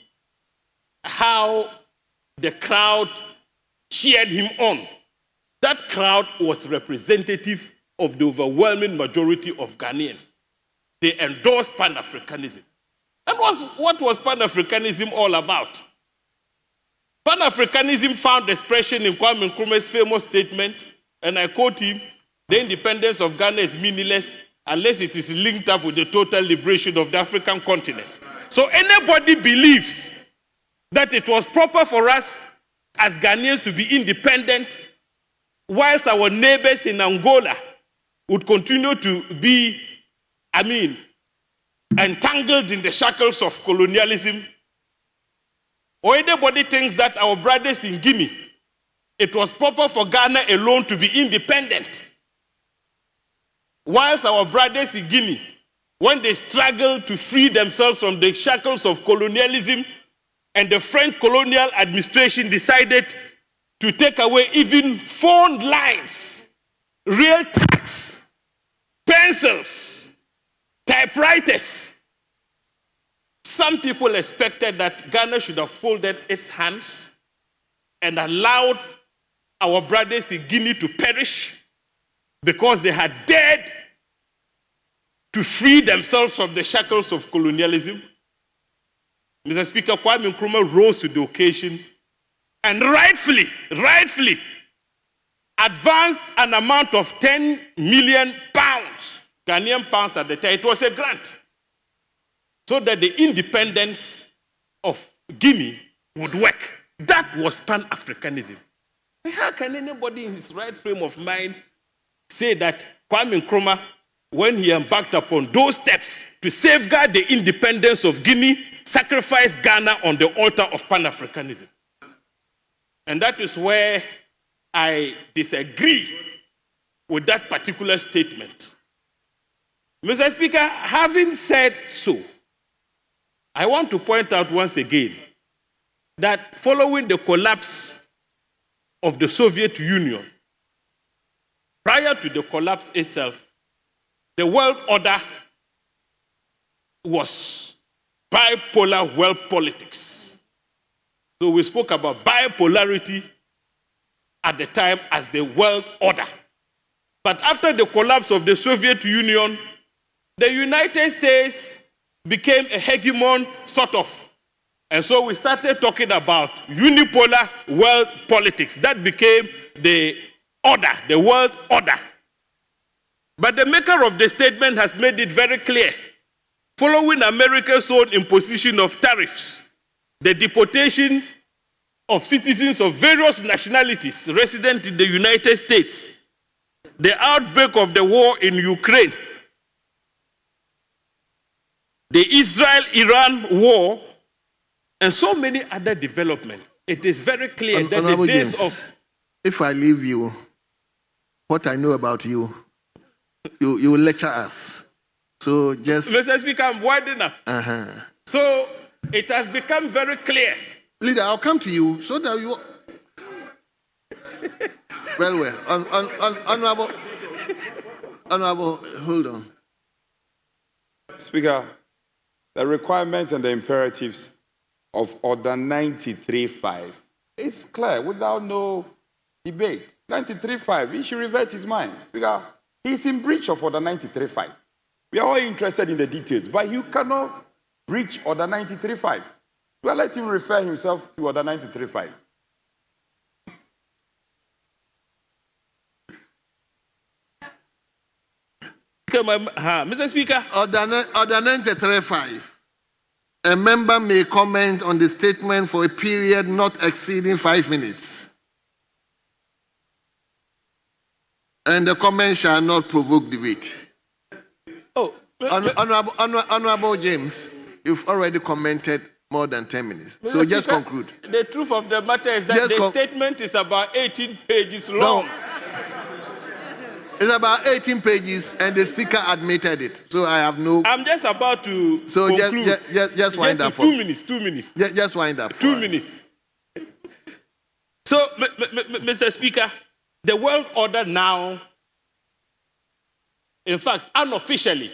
how the crowd cheered him on. That crowd was representative of the overwhelming majority of Ghanaians. They endorsed Pan-Africanism. And what was Pan-Africanism all about? Pan-Africanism found expression in Kwame Nkrumah's famous statement, and I quote him, "The independence of Ghana is meaningless unless it is linked up with the total liberation of the African continent." So anybody believes that it was proper for us as Ghanaians to be independent, whilst our neighbors in Angola would continue to be, entangled in the shackles of colonialism, or anybody thinks that our brothers in Guinea, it was proper for Ghana alone to be independent, whilst our brothers in Guinea, when they struggled to free themselves from the shackles of colonialism, and the French colonial administration decided to take away even phone lines, real tax, pencils, typewriters. Some people expected that Ghana should have folded its hands and allowed our brothers in Guinea to perish because they had dared to free themselves from the shackles of colonialism. Mr. Speaker, Kwame Nkrumah rose to the occasion and rightfully advanced an amount of 10 million pounds, Ghanaian pounds at the time. It was a grant, so that the independence of Guinea would work. That was Pan-Africanism. How can anybody in his right frame of mind say that Kwame Nkrumah, when he embarked upon those steps to safeguard the independence of Guinea, sacrificed Ghana on the altar of Pan-Africanism? And that is where I disagree with that particular statement. Mr. Speaker, having said so, I want to point out once again that following the collapse of the Soviet Union, prior to the collapse itself, the world order was bipolar world politics. So we spoke about bipolarity at the time as the world order. But after the collapse of the Soviet Union, the United States became a hegemon, sort of. And so we started talking about unipolar world politics. That became the order, the world order. But the maker of the statement has made it very clear. Following America's own imposition of tariffs, the deportation of citizens of various nationalities resident in the United States, the outbreak of the war in Ukraine, the Israel-Iran war, and so many other developments. It is very clear that the days James, of... If I leave you, what I know about you, you will lecture us. So just... Mr. Speaker, I'm winding up. So it has become very clear. Leader, I'll come to you so that you... well. Honorable, hold on. Speaker, the requirements and the imperatives of Order 93.5 is clear without no debate. 93.5, he should revert his mind. Speaker, he's in breach of Order 93.5. We are all interested in the details, but you cannot breach Order 93.5. Well, let him refer himself to Order 93.5. Mr. Speaker. Order 93.5. A member may comment on the statement for a period not exceeding 5 minutes. And the comment shall not provoke debate. Honorable James, you've already commented more than 10 minutes. So just conclude. The truth of the matter is that the statement is about 18 pages long. No. It's about 18 pages, and the speaker admitted it. So I have no... I'm just about to So conclude. just wind up. 2 minutes, 2 minutes. Just wind up. 2 minutes. So, Mr. Speaker, the world order now, in fact, unofficially,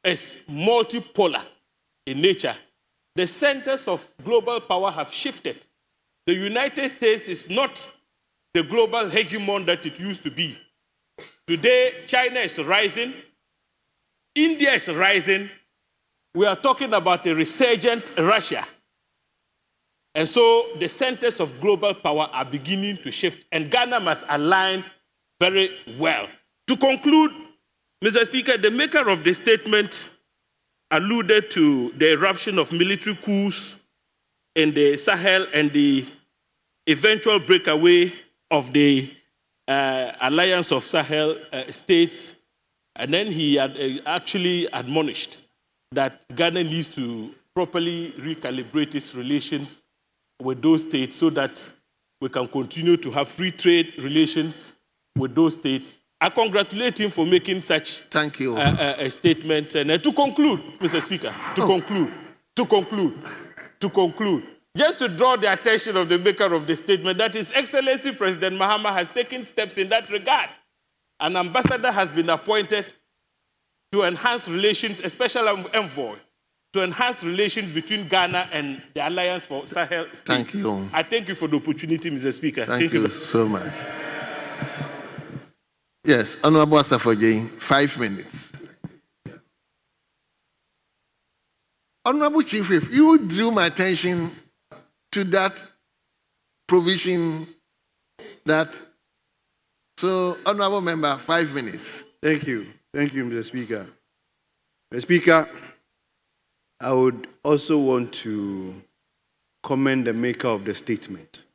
is multipolar in nature. The centers of global power have shifted. The United States is not the global hegemon that it used to be. Today, China is rising, India is rising, we are talking about a resurgent Russia. And so the centers of global power are beginning to shift, and Ghana must align very well. To conclude, Mr. Speaker, the maker of the statement alluded to the eruption of military coups in the Sahel and the eventual breakaway of the Alliance of Sahel states, and then he had actually admonished that Ghana needs to properly recalibrate its relations with those states so that we can continue to have free trade relations with those states. I congratulate him for making such a statement. And to conclude, Mr. Speaker, to conclude, just to draw the attention of the maker of the statement that His Excellency President Mahama has taken steps in that regard. An ambassador has been appointed to enhance relations, a special envoy, to enhance relations between Ghana and the Alliance for Sahel States. Thank you. I thank you for the opportunity, Mr. Speaker. Thank you so much. Yes, Honorable Asafoje, 5 minutes. Honorable Chief Whip, you drew my attention to that provision so Honorable Member, 5 minutes. Thank you, Mr. Speaker. Mr. Speaker, I would also want to commend the maker of the statement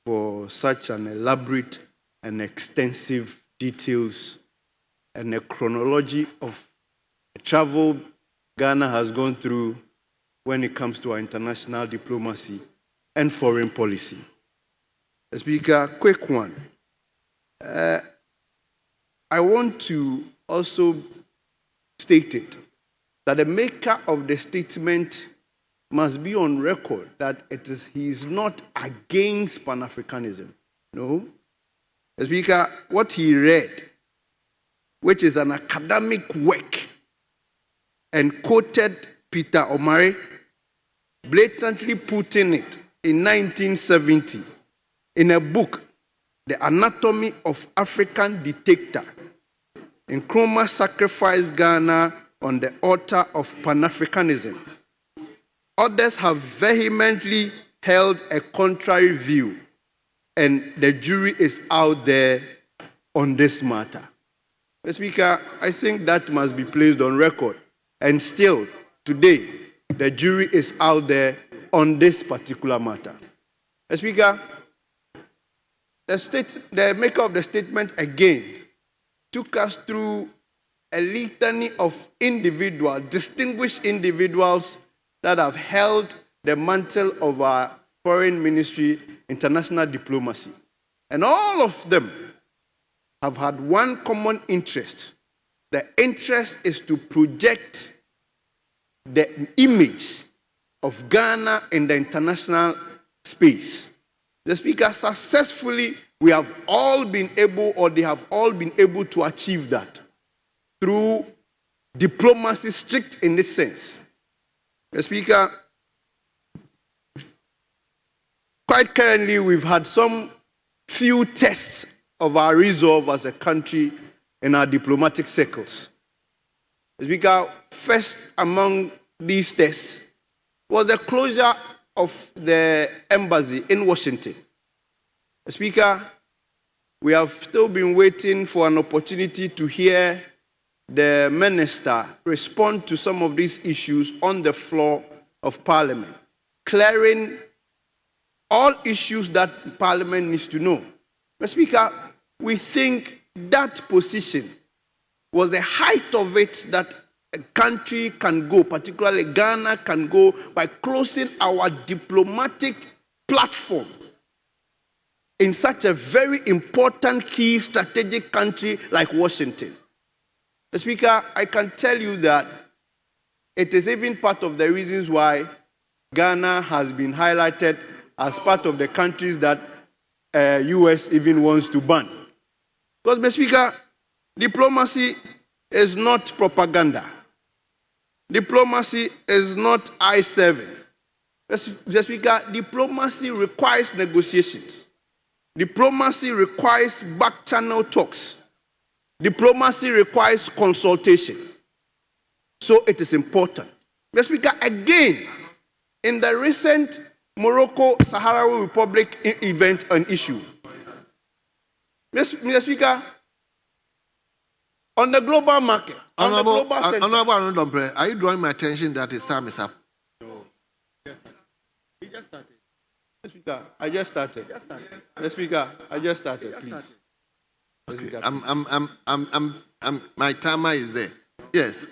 for such an elaborate and extensive details and a chronology of travel Ghana has gone through when it comes to our international diplomacy and foreign policy. Speaker, quick one. I want to also state it, that the maker of the statement must be on record that he is not against Pan-Africanism. No. Speaker, what he read, which is an academic work, and quoted Peter Omare, blatantly putting it in 1970 in a book, The Anatomy of African Dictator. Nkrumah sacrificed Ghana on the altar of Pan-Africanism. Others have vehemently held a contrary view, and the jury is out there on this matter. Mr. Speaker, I think that must be placed on record. And still, today, the jury is out there on this particular matter. Mr. Speaker, the maker of the statement again took us through a litany of distinguished individuals that have held the mantle of our foreign ministry, international diplomacy. And all of them have had one common interest. The interest is to project the image of Ghana in the international space. The speaker, successfully, we have all been able, or they have all been able to achieve that through diplomacy, strict in this sense. The speaker, quite currently, we've had some few tests of our resolve as a country in our diplomatic circles. The speaker, first among these tests was the closure of the embassy in Washington. The speaker, we have still been waiting for an opportunity to hear the minister respond to some of these issues on the floor of Parliament, clearing all issues that Parliament needs to know. Mr. Speaker, we think that position was the height of it that a country can go, particularly Ghana can go, by closing our diplomatic platform in such a very important key strategic country like Washington. Mr. Speaker, I can tell you that it is even part of the reasons why Ghana has been highlighted as part of the countries that US even wants to ban. Because, Mr. Speaker, diplomacy is not propaganda. Diplomacy is not eye-serving. Mr. Speaker, diplomacy requires negotiations. Diplomacy requires back-channel talks. Diplomacy requires consultation. So it is important. Mr. Speaker, again, in the recent Morocco Sahrawi Republic event and issue, Mr. Speaker, on the global market, Honorable Arnold, are you drawing my attention that his time is up? No. He just started. Mr. Speaker, I just started. Mr. Speaker, I just started, please. Okay. My timer is there. Yes.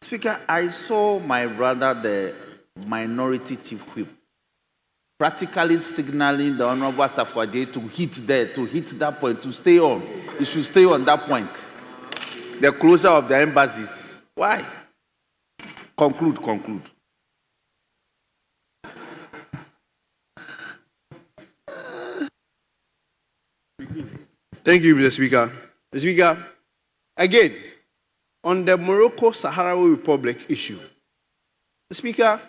Speaker, I saw my brother, the minority chief whip, practically signaling the Honorable Asafo-Adjei to hit that point, to stay on. He should stay on that point. The closure of the embassies. Why? Conclude. Thank you, Mr. Speaker. Mr. Speaker, again, on the Morocco Sahrawi Republic issue, Mr. Speaker,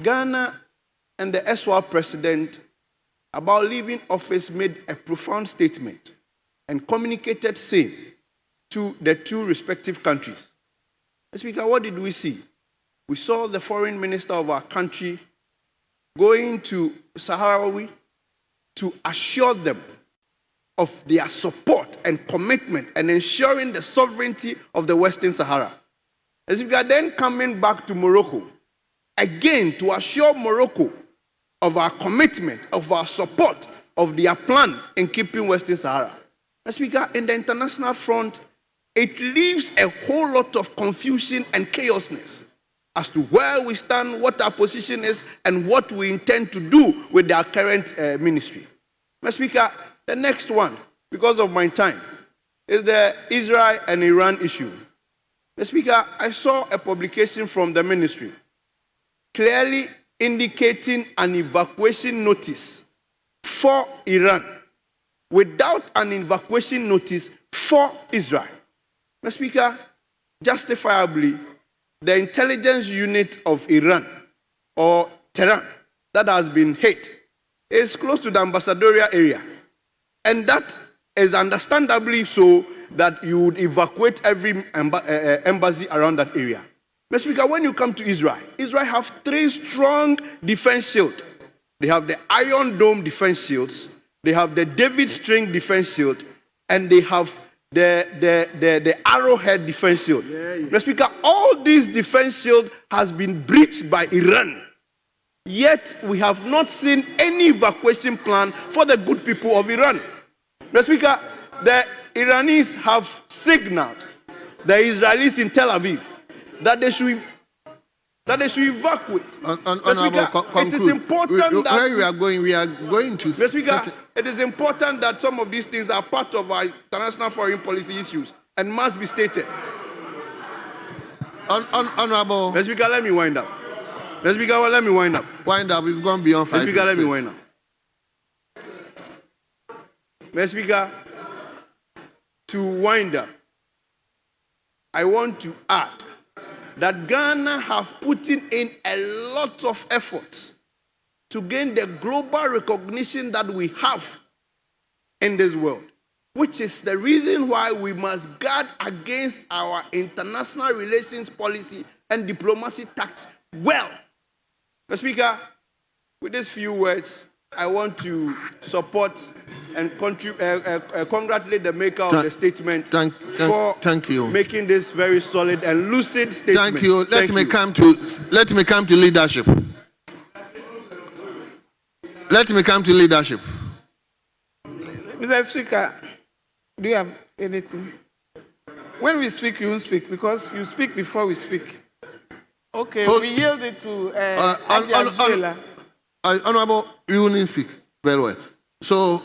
Ghana and the SWA president about leaving office made a profound statement and communicated same to the two respective countries. Mr. Speaker, what did we see? We saw the foreign minister of our country going to Sahrawi to assure them of their support and commitment and ensuring the sovereignty of the Western Sahara. As we are then coming back to Morocco, again to assure Morocco of our commitment, of our support, of their plan in keeping Western Sahara. As we got in the international front, it leaves a whole lot of confusion and chaosness as to where we stand, what our position is, and what we intend to do with our current ministry. Mr. Speaker, the next one, because of my time, is the Israel and Iran issue. Mr. Speaker, I saw a publication from the ministry clearly indicating an evacuation notice for Iran without an evacuation notice for Israel. Mr. Speaker, justifiably, the intelligence unit of Iran, or Tehran, that has been hit, is close to the ambassadorial area. And that is understandably so that you would evacuate every embassy around that area. Mr. Speaker, when you come to Israel, Israel have 3 strong defense shields. They have the Iron Dome defense shields, they have the David String defense shield, and they have the Arrowhead defense shield. Mr. Speaker, all these defense shield has been breached by Iran. Yet we have not seen any evacuation plan for the good people of Iran. Mr. Speaker, the Iranians have signaled the Israelis in Tel Aviv that they should evacuate. It is important that where we are going to. Mr. Speaker, it is important that some of these things are part of our international foreign policy issues and must be stated. Honorable. Mr. Speaker, let me wind up. Mr. Speaker, let me wind up. Wind up. We've gone beyond 5 Mr. Speaker, let me minutes. wind up. Mr. Speaker, to wind up, I want to add that Ghana have put in a lot of effort to gain the global recognition that we have in this world, which is the reason why we must guard against our international relations policy and diplomacy tax well. Mr. Speaker, with these few words, I want to support and congratulate the maker of the statement thank you. Making this very solid and lucid statement. Thank you. Let me come to leadership. Let me come to leadership. Mr. Speaker, do you have anything? When we speak, you won't speak because you speak before we speak. Okay, we yield it to Azuela. Honorable, you won't speak very well. So,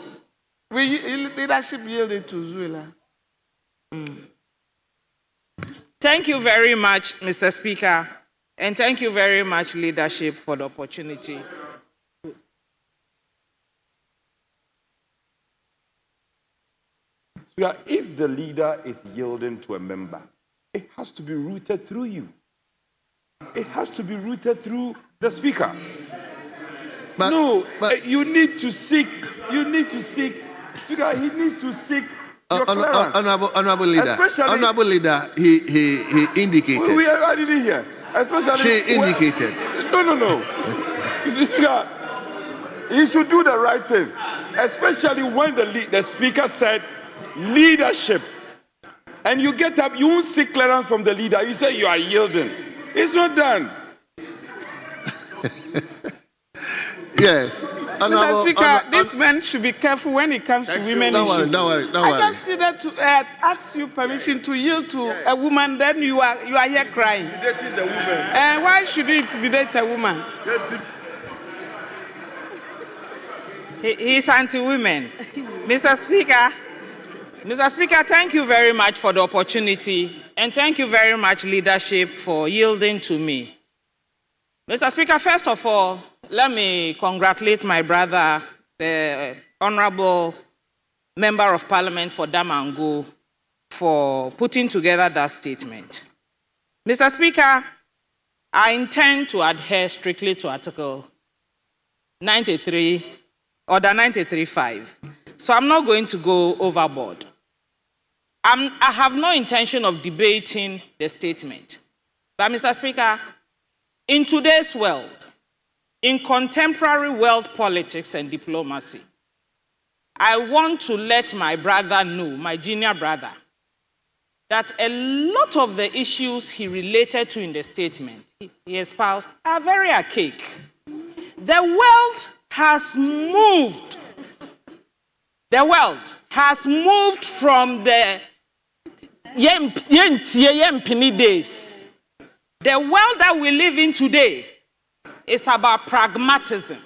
leadership yielded to Zuela. Thank you very much, Mr. Speaker, and thank you very much, leadership, for the opportunity. Speaker, if the leader is yielding to a member, it has to be rooted through you. It has to be rooted through the speaker. But you need to seek. Speaker, he needs to seek your clearance. Honorable leader, he indicated. I didn't hear. Especially she indicated. No. Speaker, he should do the right thing. Especially when the speaker said leadership. And you get up, you won't seek clearance from the leader. You say you are yielding. It's not done. Yes. Mr. Speaker, this man should be careful when it comes to women issues. Don't worry. I just needed to ask you permission to yield to a woman, then you are here crying. Dating the woman. And why should you intimidate a woman? He's anti-women. Mr. Speaker, thank you very much for the opportunity, and thank you very much, leadership, for yielding to me. Mr. Speaker, first of all, let me congratulate my brother, the Honorable Member of Parliament for Damango, for putting together that statement. Mr. Speaker, I intend to adhere strictly to Article 93, Order 93.5. So I'm not going to go overboard. I have no intention of debating the statement. But Mr. Speaker, in today's world, in contemporary world politics and diplomacy, I want to let my brother know, my junior brother, that a lot of the issues he related to in the statement he espoused are very archaic. The world has moved. The world has moved from the Yempini days. The world that we live in today is about pragmatism.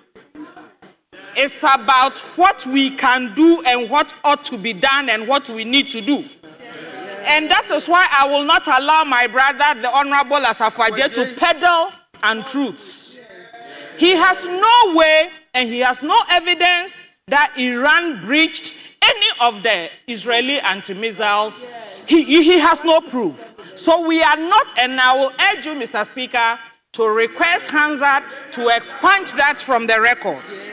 It's about what we can do and what ought to be done and what we need to do. And that is why I will not allow my brother, the Honorable Asafo-Adjei, to peddle untruths. He has no way and he has no evidence that Iran breached any of the Israeli anti-missiles. He has no proof. So we are not, and I will urge you, Mr. Speaker, to request Hansard to expunge that from the records.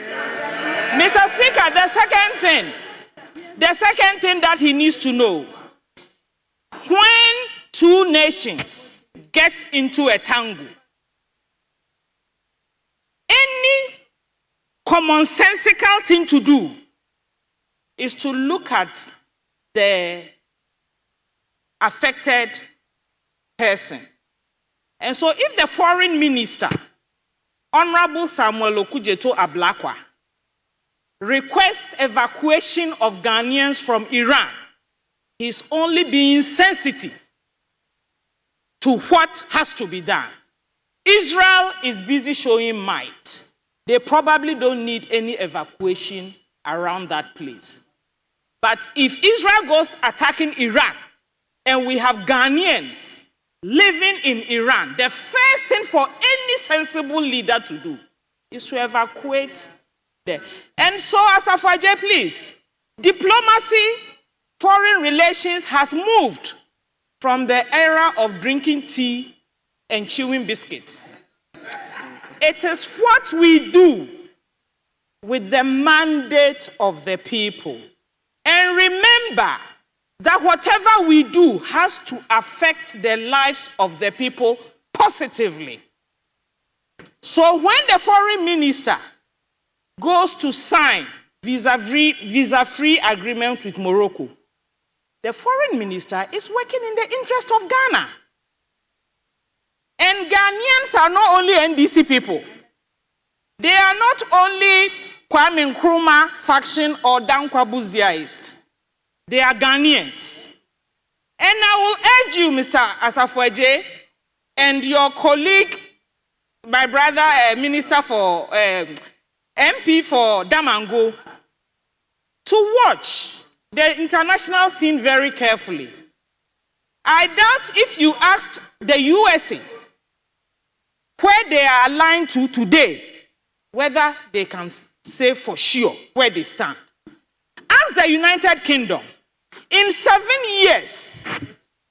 Mr. Speaker, the second thing that he needs to know, when two nations get into a tangle, any commonsensical thing to do is to look at the affected person. And so if the foreign minister, Honorable Samuel Okudzeto Ablakwa, requests evacuation of Ghanaians from Iran, he's only being sensitive to what has to be done. Israel is busy showing might. They probably don't need any evacuation around that place. But if Israel goes attacking Iran, and we have Ghanaians living in Iran, the first thing for any sensible leader to do is to evacuate there. And so, Asafo-Adjei, please, diplomacy, foreign relations has moved from the era of drinking tea and chewing biscuits. It is what we do with the mandate of the people. And remember that whatever we do has to affect the lives of the people positively. So when the foreign minister goes to sign visa-free agreement with Morocco, the foreign minister is working in the interest of Ghana. And Ghanaians are not only NDC people. They are not only Kwame Nkrumah faction or Dankwa Buziaist. They are Ghanaians. And I will urge you, Mr. Asafo-Adjei, and your colleague, my brother, Minister for MP for Damango, to watch the international scene very carefully. I doubt if you asked the USA where they are aligned to today, whether they can say for sure where they stand. Ask the United Kingdom. In 7 years,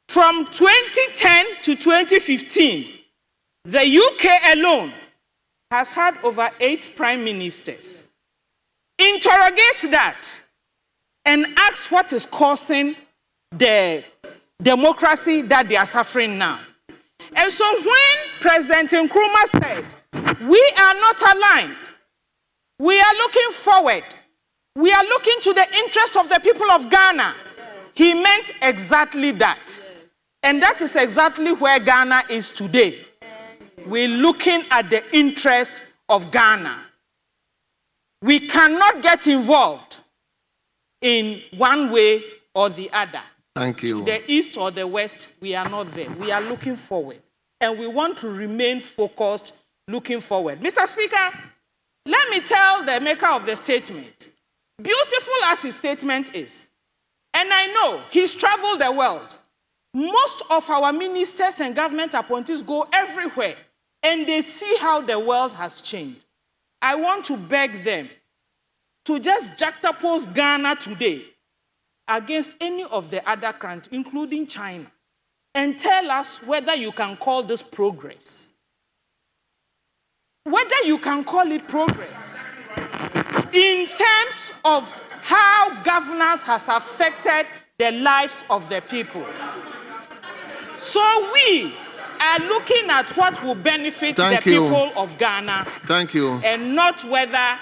from 2010 to 2015, the UK alone has had over 8 prime ministers. Interrogate that and ask what is causing the democracy that they are suffering now. And so when President Nkrumah said, we are not aligned, we are looking forward, we are looking to the interest of the people of Ghana, he meant exactly that. And that is exactly where Ghana is today. We're looking at the interest of Ghana. We cannot get involved in one way or the other. Thank you. To the east or the west, we are not there. We are looking forward. And we want to remain focused, looking forward. Mr. Speaker, let me tell the maker of the statement, beautiful as his statement is, and I know he's traveled the world. Most of our ministers and government appointees go everywhere, and they see how the world has changed. I want to beg them to just juxtapose Ghana today against any of the other countries, including China, and tell us whether you can call this progress. Whether you can call it progress in terms of how governance has affected the lives of the people. So we are looking at what will benefit the people of Ghana. Thank you. And not whether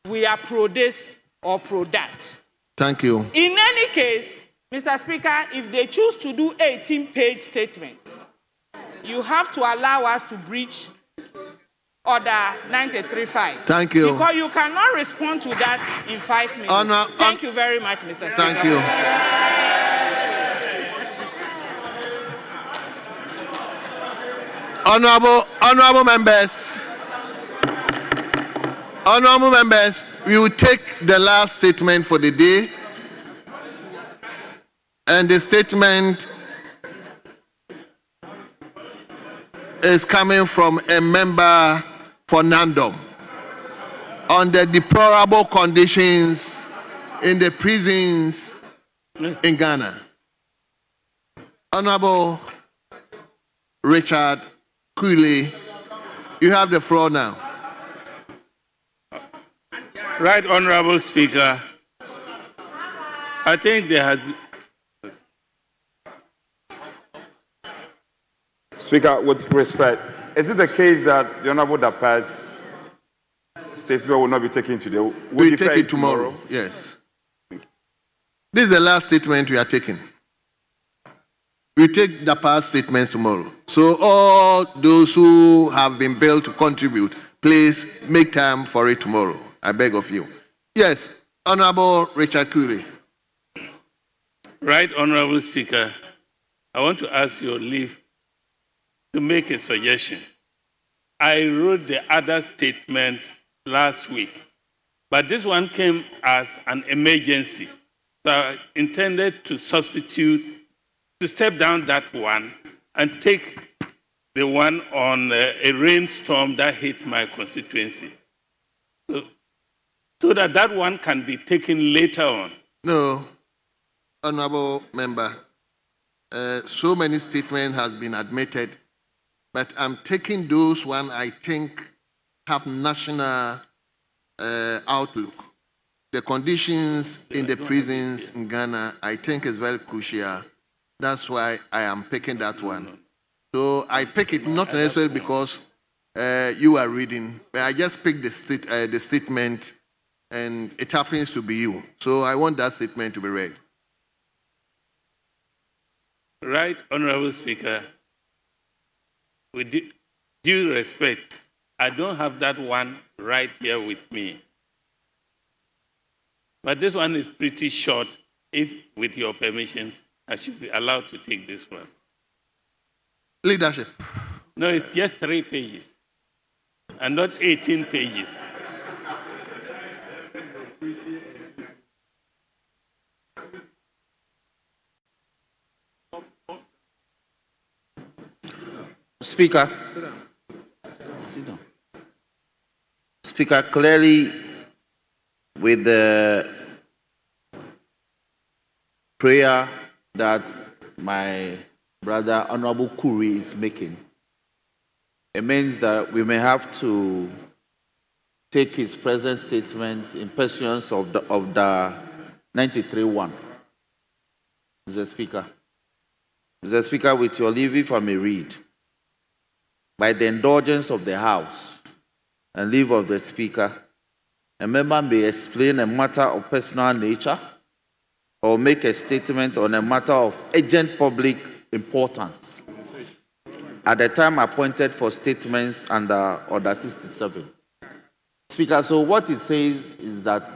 we are pro this or pro that. Thank you. In any case, Mr. Speaker, if they choose to do 18-page statements, you have to allow us to breach Order 93.5. Thank you. Because you cannot respond to that in 5 minutes. Thank you very much, Mr. Speaker. Thank you. Honorable members, we will take the last statement for the day. And the statement is coming from a member for Nandom on the deplorable conditions in the prisons in Ghana. Honorable Richard Cooley, you have the floor now. Right, Honorable Speaker. I think there has been... Speaker, with respect, is it the case that the Honorable Dapa's statement will not be taken today? We'll take it tomorrow. Yes. This is the last statement we are taking. We take the past statements tomorrow. So all those who have been billed to contribute, please make time for it tomorrow. I beg of you. Yes, Honorable Richard Curry. Right, Honorable Speaker, I want to ask your leave to make a suggestion. I wrote the other statement last week, but this one came as an emergency. So I intended to substitute, to step down that one and take the one on a rainstorm that hit my constituency. So that one can be taken later on. No, Honorable Member, so many statements has been admitted, but I'm taking those one I think have national outlook. The conditions in the prisons in Ghana, I think is very crucial. That's why I am picking that one. So I pick it not necessarily because you are reading, but I just picked the statement and it happens to be you. So I want that statement to be read. Right, Honorable Speaker, with due respect, I don't have that one right here with me. But this one is pretty short. If, with your permission, I should be allowed to take this one. Leadership. No, it's just 3 pages and not 18 pages. Speaker. Sit down. Speaker, clearly with the prayer that my brother Honorable Kuri is making, it means that we may have to take his present statements in pursuance of the 93-1. Mr. Speaker. Mr. Speaker, with your leave, if I may read. By the indulgence of the House and leave of the Speaker, a member may explain a matter of personal nature or make a statement on a matter of urgent public importance at the time appointed for statements under Order 67. Speaker, so what it says is that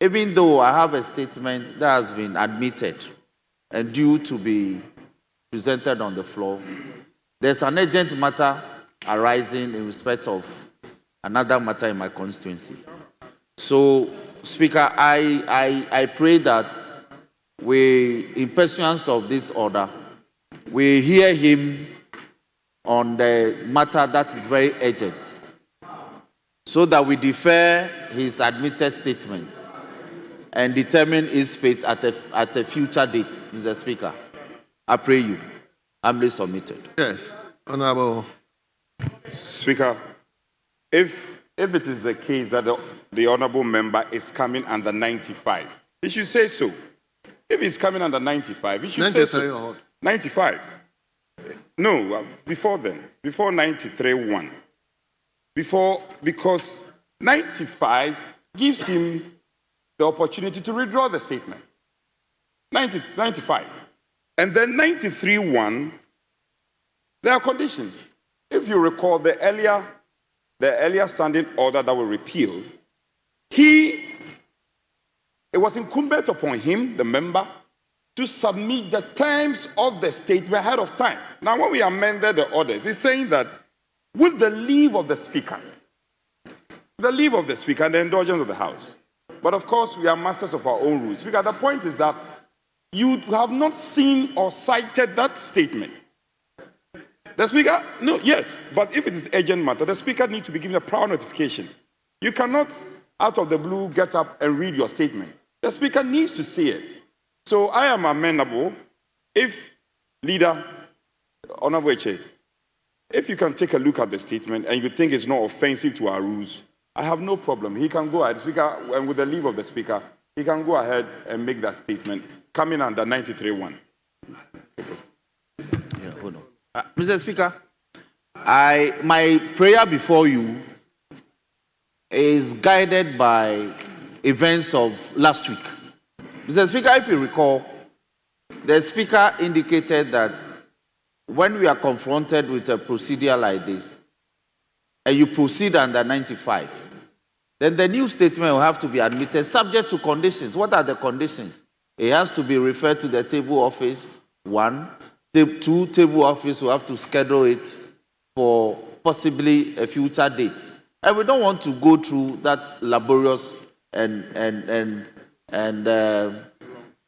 even though I have a statement that has been admitted and due to be presented on the floor, there's an urgent matter arising in respect of another matter in my constituency. So, Speaker, I pray that we, in pursuance of this order, we hear him on the matter that is very urgent, so that we defer his admitted statement and determine his fate at a future date, Mr. Speaker. I pray you. Humbly submitted. Yes, Honorable Speaker, if it is the case that the honorable member is coming under 95, he should say so. If he's coming under 95, he should say so. Or 95. No, before then, before 93-1. Because 95 gives him the opportunity to withdraw the statement. 95. And then 93-1, there are conditions. If you recall the earlier standing order that was repealed, it was incumbent upon him, the member, to submit the terms of the statement ahead of time. Now, when we amended the orders, it's saying that with the leave of the Speaker and the indulgence of the House. But of course, we are masters of our own rules. Speaker, the point is that you have not seen or cited that statement. The Speaker, no, yes, but if it is urgent matter, the Speaker needs to be given a prior notification. You cannot, out of the blue, get up and read your statement. The Speaker needs to see it. So I am amenable if, Leader, Honorable Eche, if you can take a look at the statement and you think it's not offensive to our rules, I have no problem. He can go ahead, Speaker, and with the leave of the Speaker, he can go ahead and make that statement coming under 93-1. Mr. Speaker, my prayer before you is guided by events of last week. Mr. Speaker, if you recall, the Speaker indicated that when we are confronted with a procedure like this, and you proceed under 95, then the new statement will have to be admitted subject to conditions. What are the conditions? It has to be referred to the table office, 1. 2, table office will have to schedule it for possibly a future date. And we don't want to go through that laborious and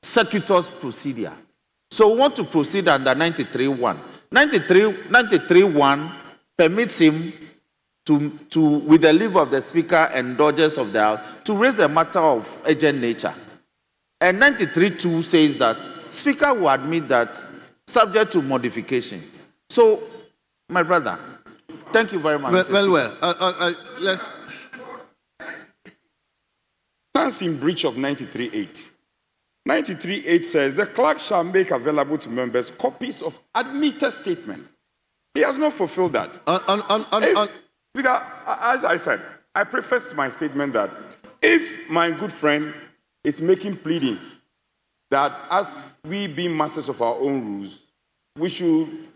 circuitous procedure. So we want to proceed under 93.1. 93.1 permits him to, with the leave of the Speaker and indulgence of the House, to raise a matter of urgent nature. And 93.2 says that Speaker will admit that subject to modifications. So, my brother, thank you very much. Let's. That's in breach of 93.8. 93.8 says the clerk shall make available to members copies of admitted statement. He has not fulfilled that. Speaker, as I said, I preface my statement that if my good friend is making pleadings that as we being masters of our own rules, we should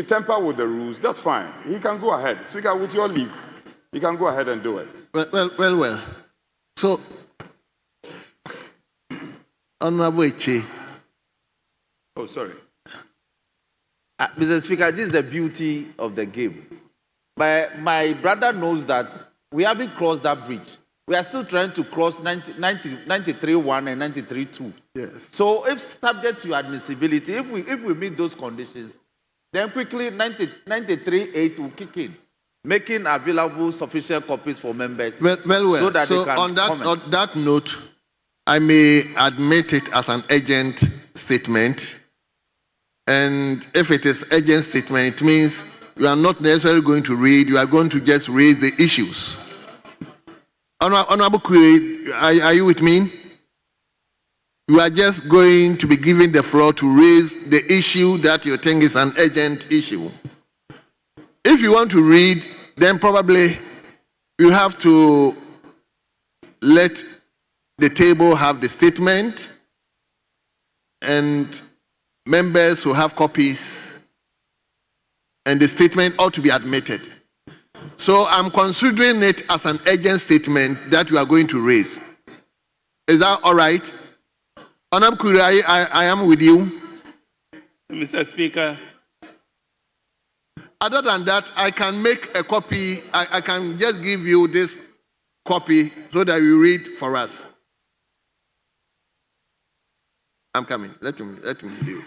temper with the rules, that's fine. He can go ahead. Speaker, with your leave, he can go ahead and do it. Well. So, Honorable Eche. Oh, sorry. Mr. Speaker, this is the beauty of the game. My brother knows that we haven't crossed that bridge. We are still trying to cross 93.1 and 93.2. Yes. So if subject to admissibility, if we meet those conditions, then quickly 93.8 will kick in, making available sufficient copies for members. So that they can on comment. that note, I may admit it as an urgent statement. And if it is urgent statement, it means you are not necessarily going to read, you are going to just raise the issues. Honorable Query, are you with me? You are just going to be given the floor to raise the issue that you think is an urgent issue. If you want to read, then probably you have to let the table have the statement, and members who have copies, and the statement ought to be admitted. So I'm considering it as an urgent statement that you are going to raise. Is that all right? Honorable Kurai, I am with you. Mr. Speaker. Other than that, I can make a copy. I can just give you this copy so that you read for us. I'm coming. Let him do.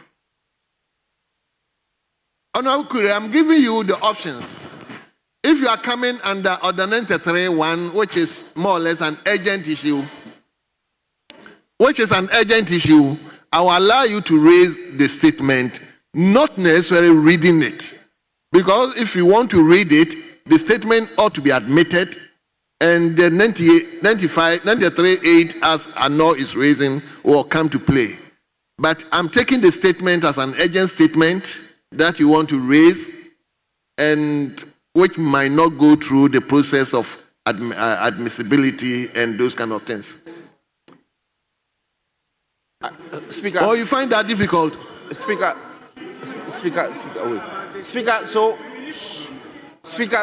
Honorable Kurai, I'm giving you the options. If you are coming under Ordinance 93.1, which is more or less an urgent issue, I will allow you to raise the statement, not necessarily reading it. Because if you want to read it, the statement ought to be admitted, and the 93.8, as Anor is raising, will come to play. But I'm taking the statement as an urgent statement that you want to raise, and which might not go through the process of admissibility and those kind of things. Speaker. Or you find that difficult? Speaker, wait. Speaker,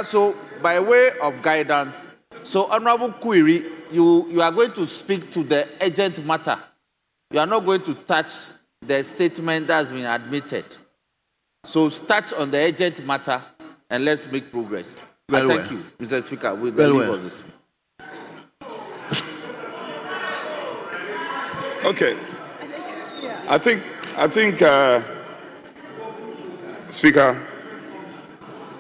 so by way of guidance, so Honorable Query, you are going to speak to the urgent matter. You are not going to touch the statement that has been admitted. So touch on the urgent matter and let's make progress. Thank you, Mr. Speaker. With the leave of this. Okay. I think, Speaker,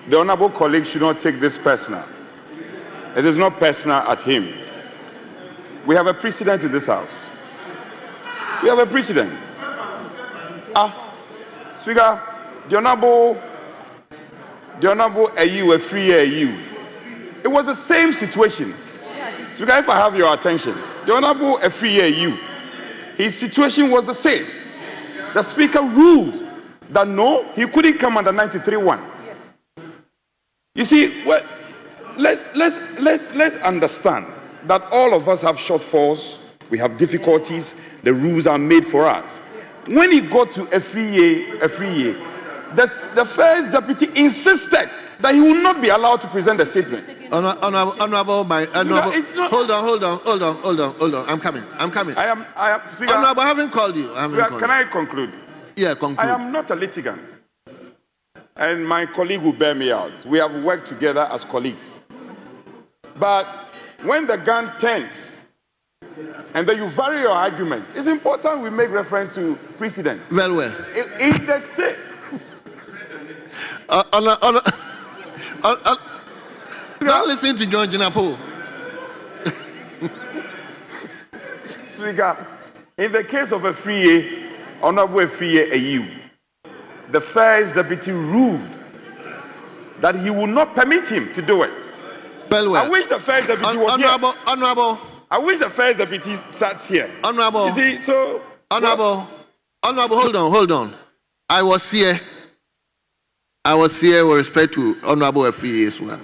the honorable colleague should not take this personal. It is not personal at him. We have a precedent in this house. We have a precedent. Speaker, the honorable AU, a free AU. It was the same situation. Speaker, if I have your attention, the honorable a free AU, his situation was the same. The speaker ruled that no, he couldn't come under 93.1. Yes. You see, well, let's understand that all of us have shortfalls, we have difficulties, the rules are made for us. When he got to a free year, the first deputy insisted that he will not be allowed to present the statement. Honorable, hold on. I'm coming. I am, Speaker, Honorable, I haven't called you. Can I conclude? Yeah, conclude. I am not a litigant. And my colleague will bear me out. We have worked together as colleagues. But when the gun turns, and then you vary your argument, it's important we make reference to precedent. Well. In the same. Now listen to John Jinapo. Speaker, in the case of a free Honorable Free AU, the first deputy ruled that he would not permit him to do it. Well. I wish the first deputy was Honorable. I wish the first deputy sat here. Honorable. You see, so. Honorable, hold on. I was here with respect to Honorable FES1.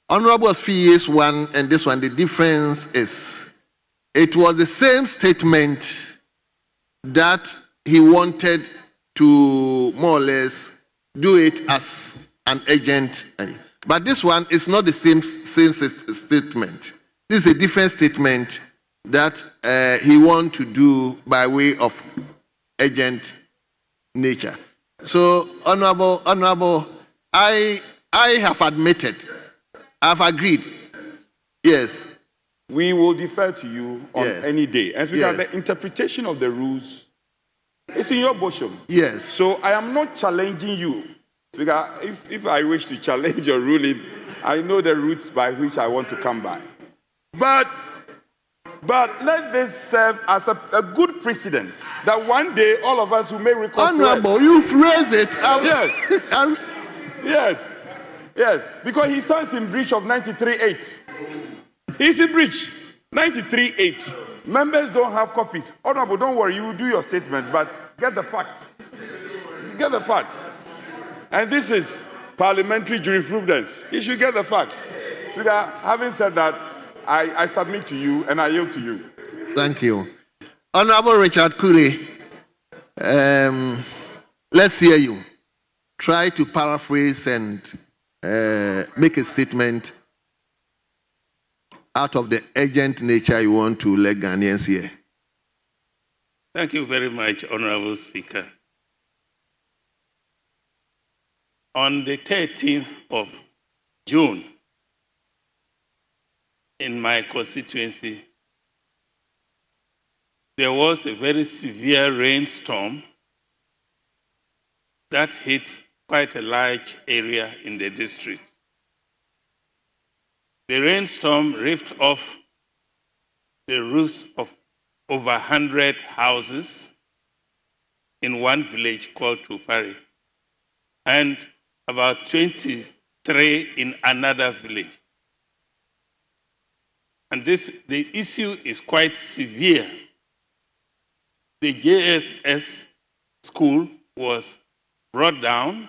Honorable FES1 and this one, the difference is it was the same statement that he wanted to more or less do it as an agent. But this one is not the same statement. This is a different statement that he wants to do by way of agent nature. So, Honorable, I have admitted, I've agreed. Yes. We will defer to you on any day. As we have the interpretation of the rules, it's in your bosom. Yes. So I am not challenging you. Because if I wish to challenge your ruling, I know the routes by which I want to come by. But let this serve as a good precedent that one day all of us who may recall. Honorable, you phrase it. Yes. Because he stands in breach of 93.8. He's in breach. 93.8. Members don't have copies. Honorable, don't worry, you will do your statement, but get the fact. Get the fact. And this is parliamentary jurisprudence. You should get the fact. Having said that, I submit to you and I yield to you. Thank you. Honorable Richard Cooley, let's hear you. Try to paraphrase and make a statement out of the urgent nature you want to let Ghanaians hear. Thank you very much, Honorable Speaker. On the 13th of June, in my constituency, there was a very severe rainstorm that hit quite a large area in the district. The rainstorm ripped off the roofs of over 100 houses in one village called Tupari, and about 23 in another village. And the issue is quite severe. The JSS school was brought down,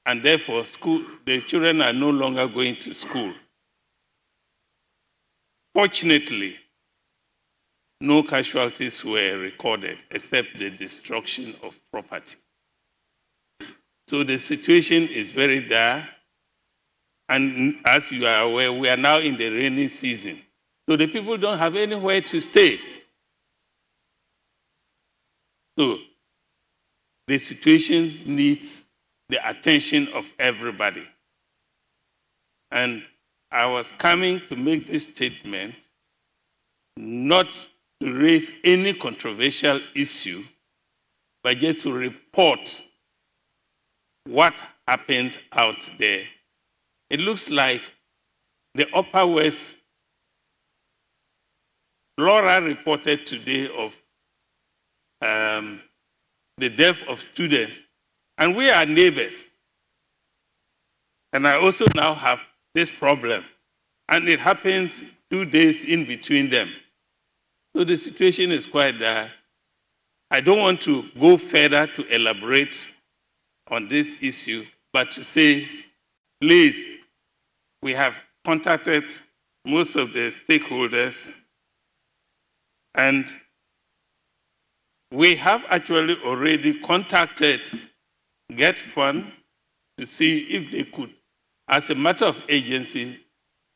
and therefore the children are no longer going to school. Fortunately, no casualties were recorded except the destruction of property. So the situation is very dire, and as you are aware, we are now in the rainy season. So the people don't have anywhere to stay. So the situation needs the attention of everybody. And I was coming to make this statement not to raise any controversial issue, but just to report what happened out there. It looks like the Upper West, Laura reported today of the death of students, and we are neighbors. And I also now have this problem, and it happened 2 days in between them. So the situation is quite dire. I don't want to go further to elaborate on this issue, but to say, please, we have contacted most of the stakeholders, and we have actually already contacted Get Fund to see if they could, as a matter of agency,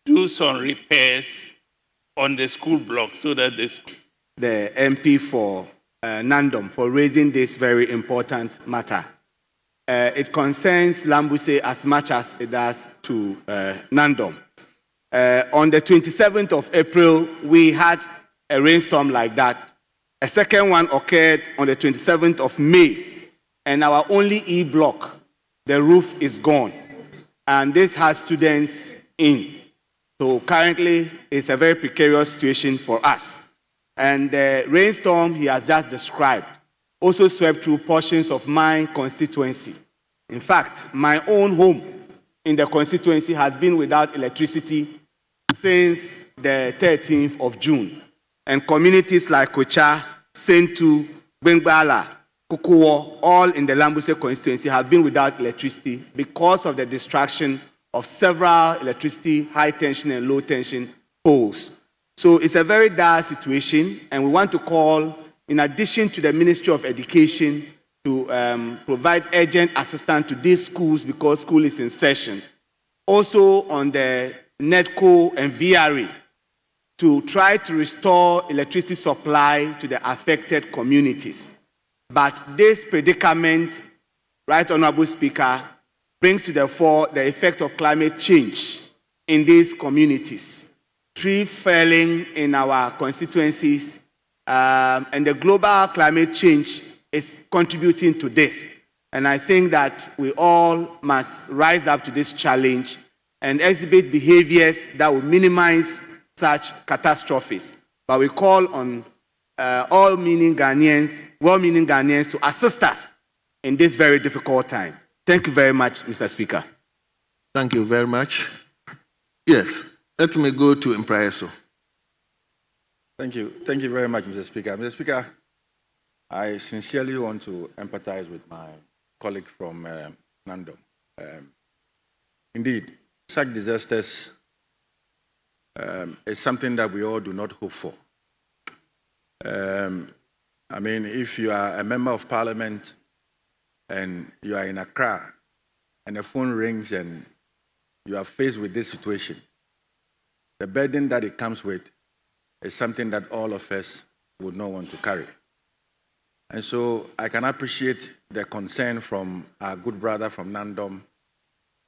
do some repairs on the school block so that the MP for Nandom for raising this very important matter. It concerns Lambuse as much as it does to Nandom. On the 27th of April, we had a rainstorm like that. A second one occurred on the 27th of May, and our only E block, the roof is gone. And this has students in. So currently, it's a very precarious situation for us. And the rainstorm he has just described also swept through portions of my constituency. In fact, my own home in the constituency has been without electricity since the 13th of June. And communities like Kocha, Sentu, Bengbala, Kukuwo, all in the Lambuse constituency have been without electricity because of the distraction of several electricity, high tension and low tension poles. So it's a very dire situation, and we want to call, in addition to the Ministry of Education, to provide urgent assistance to these schools because school is in session. Also on the NEDCO and VRE to try to restore electricity supply to the affected communities. But this predicament, Right Honorable Speaker, brings to the fore the effect of climate change in these communities. Tree felling in our constituencies, and the global climate change is contributing to this. And I think that we all must rise up to this challenge and exhibit behaviors that will minimize such catastrophes. But we call on all well-meaning Ghanaians to assist us in this very difficult time. Thank you very much, Mr. Speaker. Thank you very much. Yes, let me go to Impraiso. Thank you. Thank you very much, Mr. Speaker. Mr. Speaker, I sincerely want to empathize with my colleague from Nandom. Indeed, such disasters is something that we all do not hope for. I mean, if you are a member of parliament and you are in Accra and the phone rings and you are faced with this situation, the burden that it comes with is something that all of us would not want to carry. And so I can appreciate the concern from our good brother from Nandom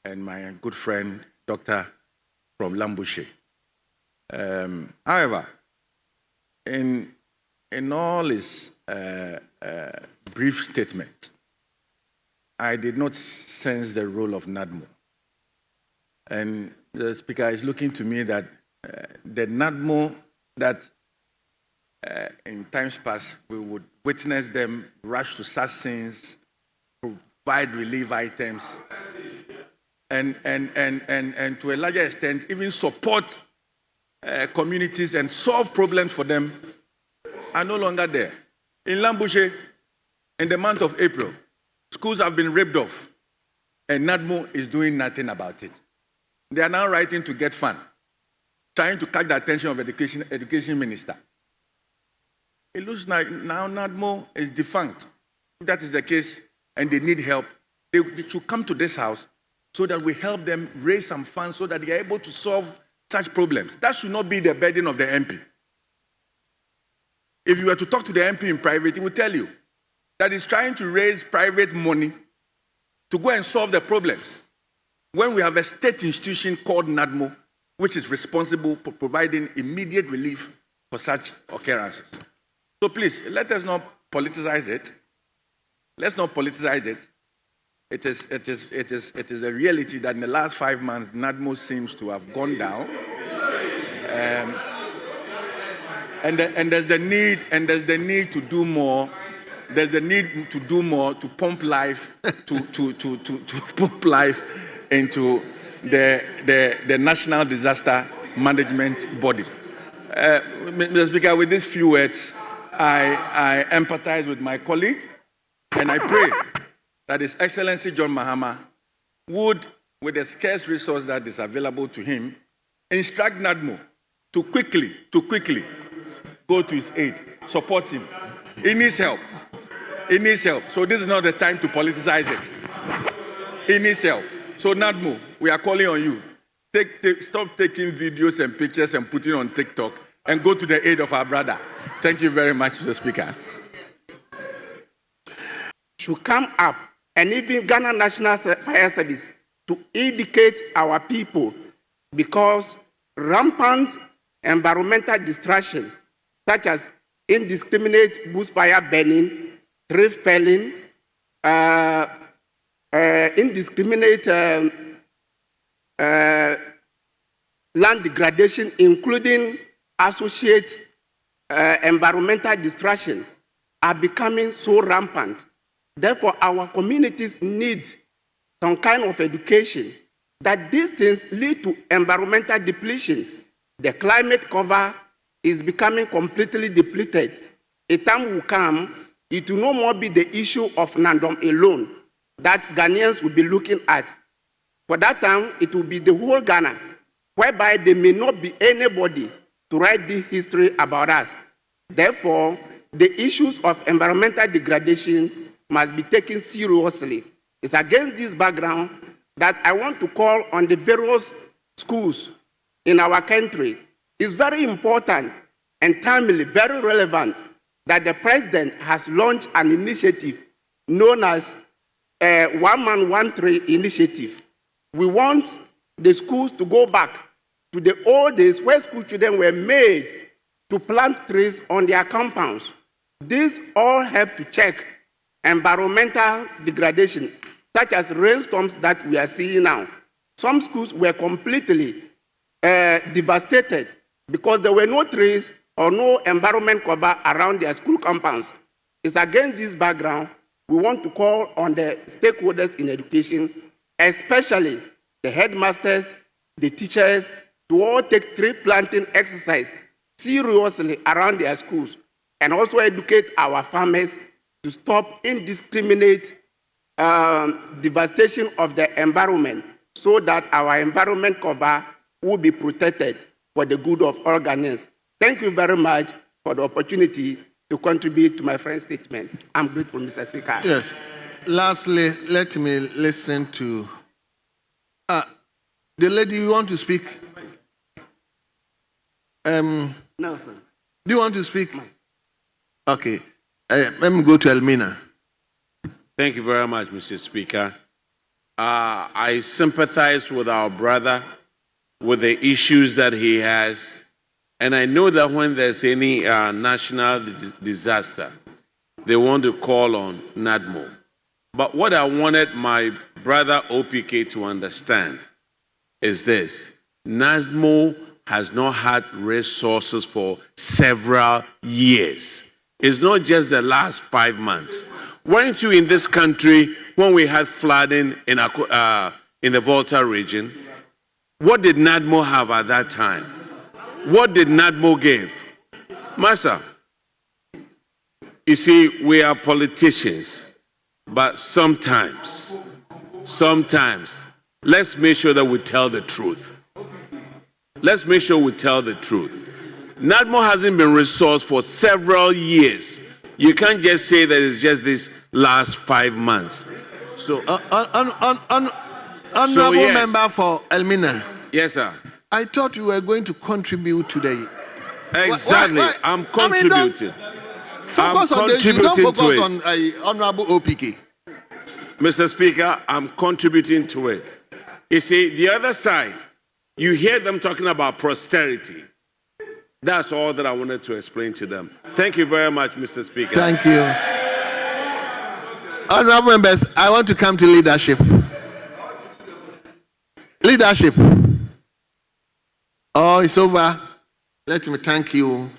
and my good friend, Doctor from Lambushe. However, in all his brief statement, I did not sense the role of NADMO. And the Speaker is looking to me that the NADMO that in times past we would witness them rush to such scenes, provide relief items, and to a larger extent even support communities and solve problems for them, are no longer there. In Lambushe, in the month of April, schools have been ripped off, and NADMO is doing nothing about it. They are now writing to Get Fund, trying to catch the attention of education minister. It looks like now NADMO is defunct. If that is the case, and they need help, they should come to this house so that we help them raise some funds so that they are able to solve such problems. That should not be the burden of the MP. If you were to talk to the MP in private, he will tell you that he's trying to raise private money to go and solve the problems, when we have a state institution called NADMO, which is responsible for providing immediate relief for such occurrences. So please, let us not politicize it. Let's not politicize it. It is a reality that in the last 5 months, NADMO seems to have gone down. And there's the need to do more. There's the need to do more to pump life to pump life into the National Disaster Management Body. Mr. Speaker, with these few words, I empathize with my colleague, and I pray that His Excellency John Mahama would, with the scarce resource that is available to him, instruct NADMO to quickly go to his aid, support him, It needs help. It needs help. So this is not the time to politicize it. It needs help. So NADMO, we are calling on you. Stop taking videos and pictures and putting on TikTok and go to the aid of our brother. Thank you very much, Mr. Speaker. Should come up, and even Ghana National Fire Service, to educate our people, because rampant environmental destruction, such as indiscriminate bushfire burning, tree felling, indiscriminate land degradation, including associated environmental destruction, are becoming so rampant. Therefore, our communities need some kind of education that these things lead to environmental depletion. The climate cover is becoming completely depleted. A time will come, it will no more be the issue of Nandom alone that Ghanaians will be looking at. For that time, it will be the whole Ghana, whereby there may not be anybody to write the history about us. Therefore, the issues of environmental degradation must be taken seriously. It's against this background that I want to call on the various schools in our country. It's very important and timely, very relevant, that the president has launched an initiative known as One Man, One Tree initiative. We want the schools to go back to the old days where school children were made to plant trees on their compounds. This all help to check environmental degradation, such as rainstorms that we are seeing now. Some schools were completely devastated because there were no trees or no environment cover around their school compounds. It's against this background we want to call on the stakeholders in education, especially the headmasters, the teachers, to all take tree planting exercise seriously around their schools, and also educate our farmers to stop indiscriminate devastation of the environment, so that our environment cover will be protected for the good of all Ghanaians. Thank you very much for the opportunity to contribute to my friend's statement. I'm grateful, Mr. Speaker. Yes. Lastly, let me listen to the lady. You want to speak? No, sir. Do you want to speak? Okay. Let me go to Elmina. Thank you very much, Mr. Speaker. I sympathize with our brother, with the issues that he has. And I know that when there's any national disaster, they want to call on NADMO. But what I wanted my brother OPK to understand is this. NADMO has not had resources for several years. It's not just the last 5 months. Weren't you in this country when we had flooding in the Volta region? What did NADMO have at that time? What did NADMO give? Master, you see, we are politicians, but sometimes, let's make sure that we tell the truth. Let's make sure we tell the truth. NADMO hasn't been resourced for several years. You can't just say that it's just this last 5 months. So, honorable member for Elmina. Yes, sir. I thought you were going to contribute today. Exactly. Why? I'm contributing. Focus on this. You don't focus on honorable OPK. Mr. Speaker, I'm contributing to it. You see, the other side, you hear them talking about posterity. That's all that I wanted to explain to them. Thank you very much, Mr. Speaker. Thank you. Honorable members, I want to come to leadership. Leadership. Oh, it's over. Let me thank you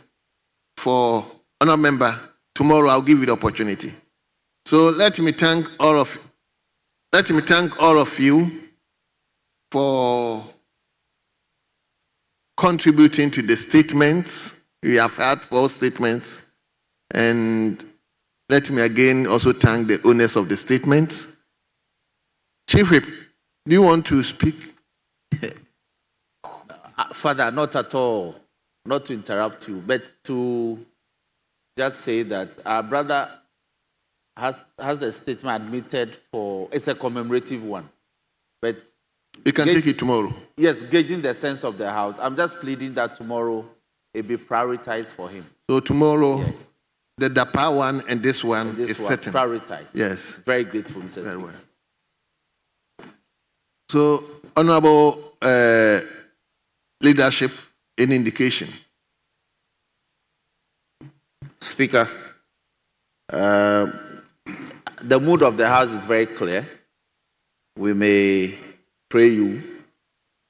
for honorable member. Tomorrow I'll give you the opportunity. So let me thank all of you for contributing to the statements. We have had 4 statements. And let me again also thank the owners of the statements. Chief Whip, do you want to speak? Father, not at all. Not to interrupt you, but to just say that our brother has a statement admitted for, it's a commemorative one. But you can take it tomorrow. Yes, gauging the sense of the House. I'm just pleading that tomorrow it be prioritized for him. So tomorrow, yes, the DAPA one and this one is certain. Prioritized. Yes. Very grateful, Mr. Very Speaker. well. So, Honorable leadership, any indication? Speaker, the mood of the House is very clear. We may pray you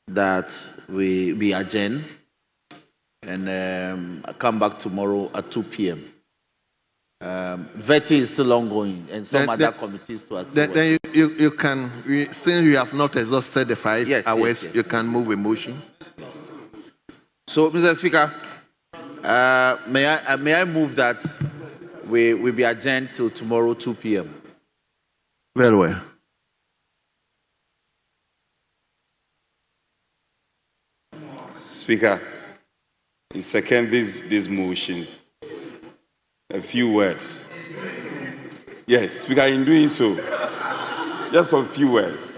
that we be adjourned and come back tomorrow at 2 p.m. Vetting is still ongoing, and some other committees too are still Then you can, since you have not exhausted the 5 hours, yes. you can move a motion. Yes. So, Mr. Speaker, may I move that we be adjourned till tomorrow 2 p.m. Very well. Speaker, I second this motion. A few words. Yes, Speaker, in doing so, just a few words.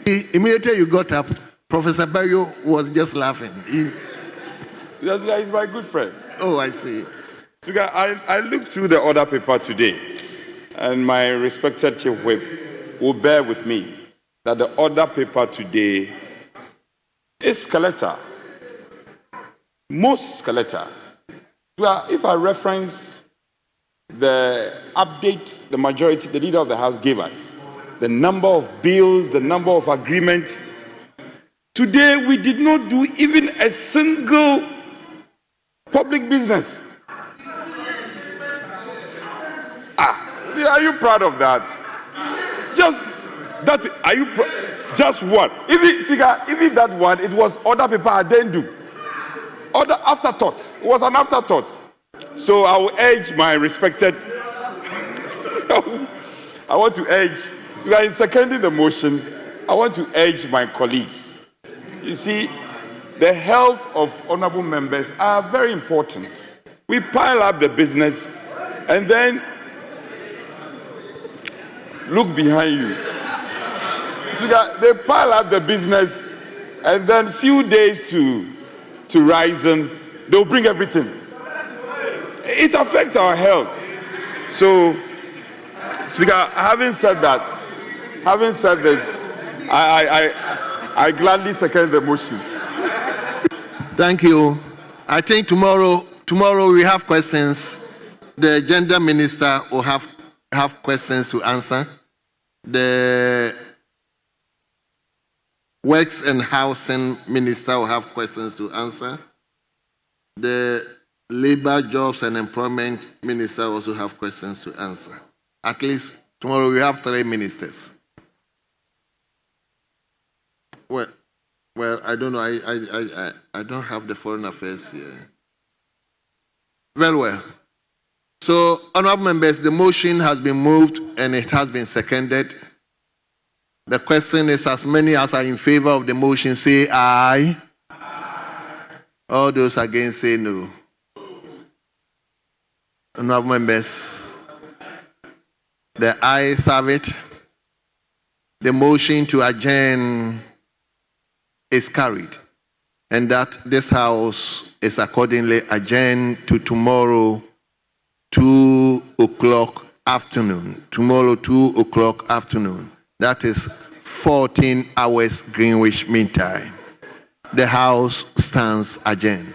Immediately you got up, Professor Barrio was just laughing. Yes, Speaker, he's my good friend. Oh, I see. Speaker, I looked through the order paper today, and my respected Chief Whip will bear with me that the order paper today is skeletal. Most skeletal. Well, if I reference the update the majority, the leader of the House gave us, the number of bills, the number of agreements, today we did not do even a single public business. Are you proud of that? Just that. Are you just what? Even that one, it was order paper addendum. Order afterthought. It was an afterthought. So I will urge my respected. I want to urge. So in seconding the motion, I want to urge my colleagues. You see, the health of honorable members are very important. We pile up the business, and then look behind you. So they pile up the business, and then few days to rising, they'll bring everything. It affects our health. So, Speaker, having said this, I gladly second the motion. Thank you. I think tomorrow we have questions. The gender minister will have questions to answer. The Works and Housing Minister will have questions to answer. The Labor, Jobs and Employment Minister also have questions to answer. At least tomorrow we have 3 ministers. Well, I don't know. I don't have the Foreign Affairs here. Very well. So, honorable members, the motion has been moved and it has been seconded. The question is, as many as are in favor of the motion say aye. All those against say no. Honorable members, the ayes have it. The motion to adjourn is carried, and that this House is accordingly adjourned to tomorrow, 2 o'clock afternoon. Tomorrow, 2 o'clock afternoon. That is 14 hours Greenwich Mean Time. The House stands adjourned.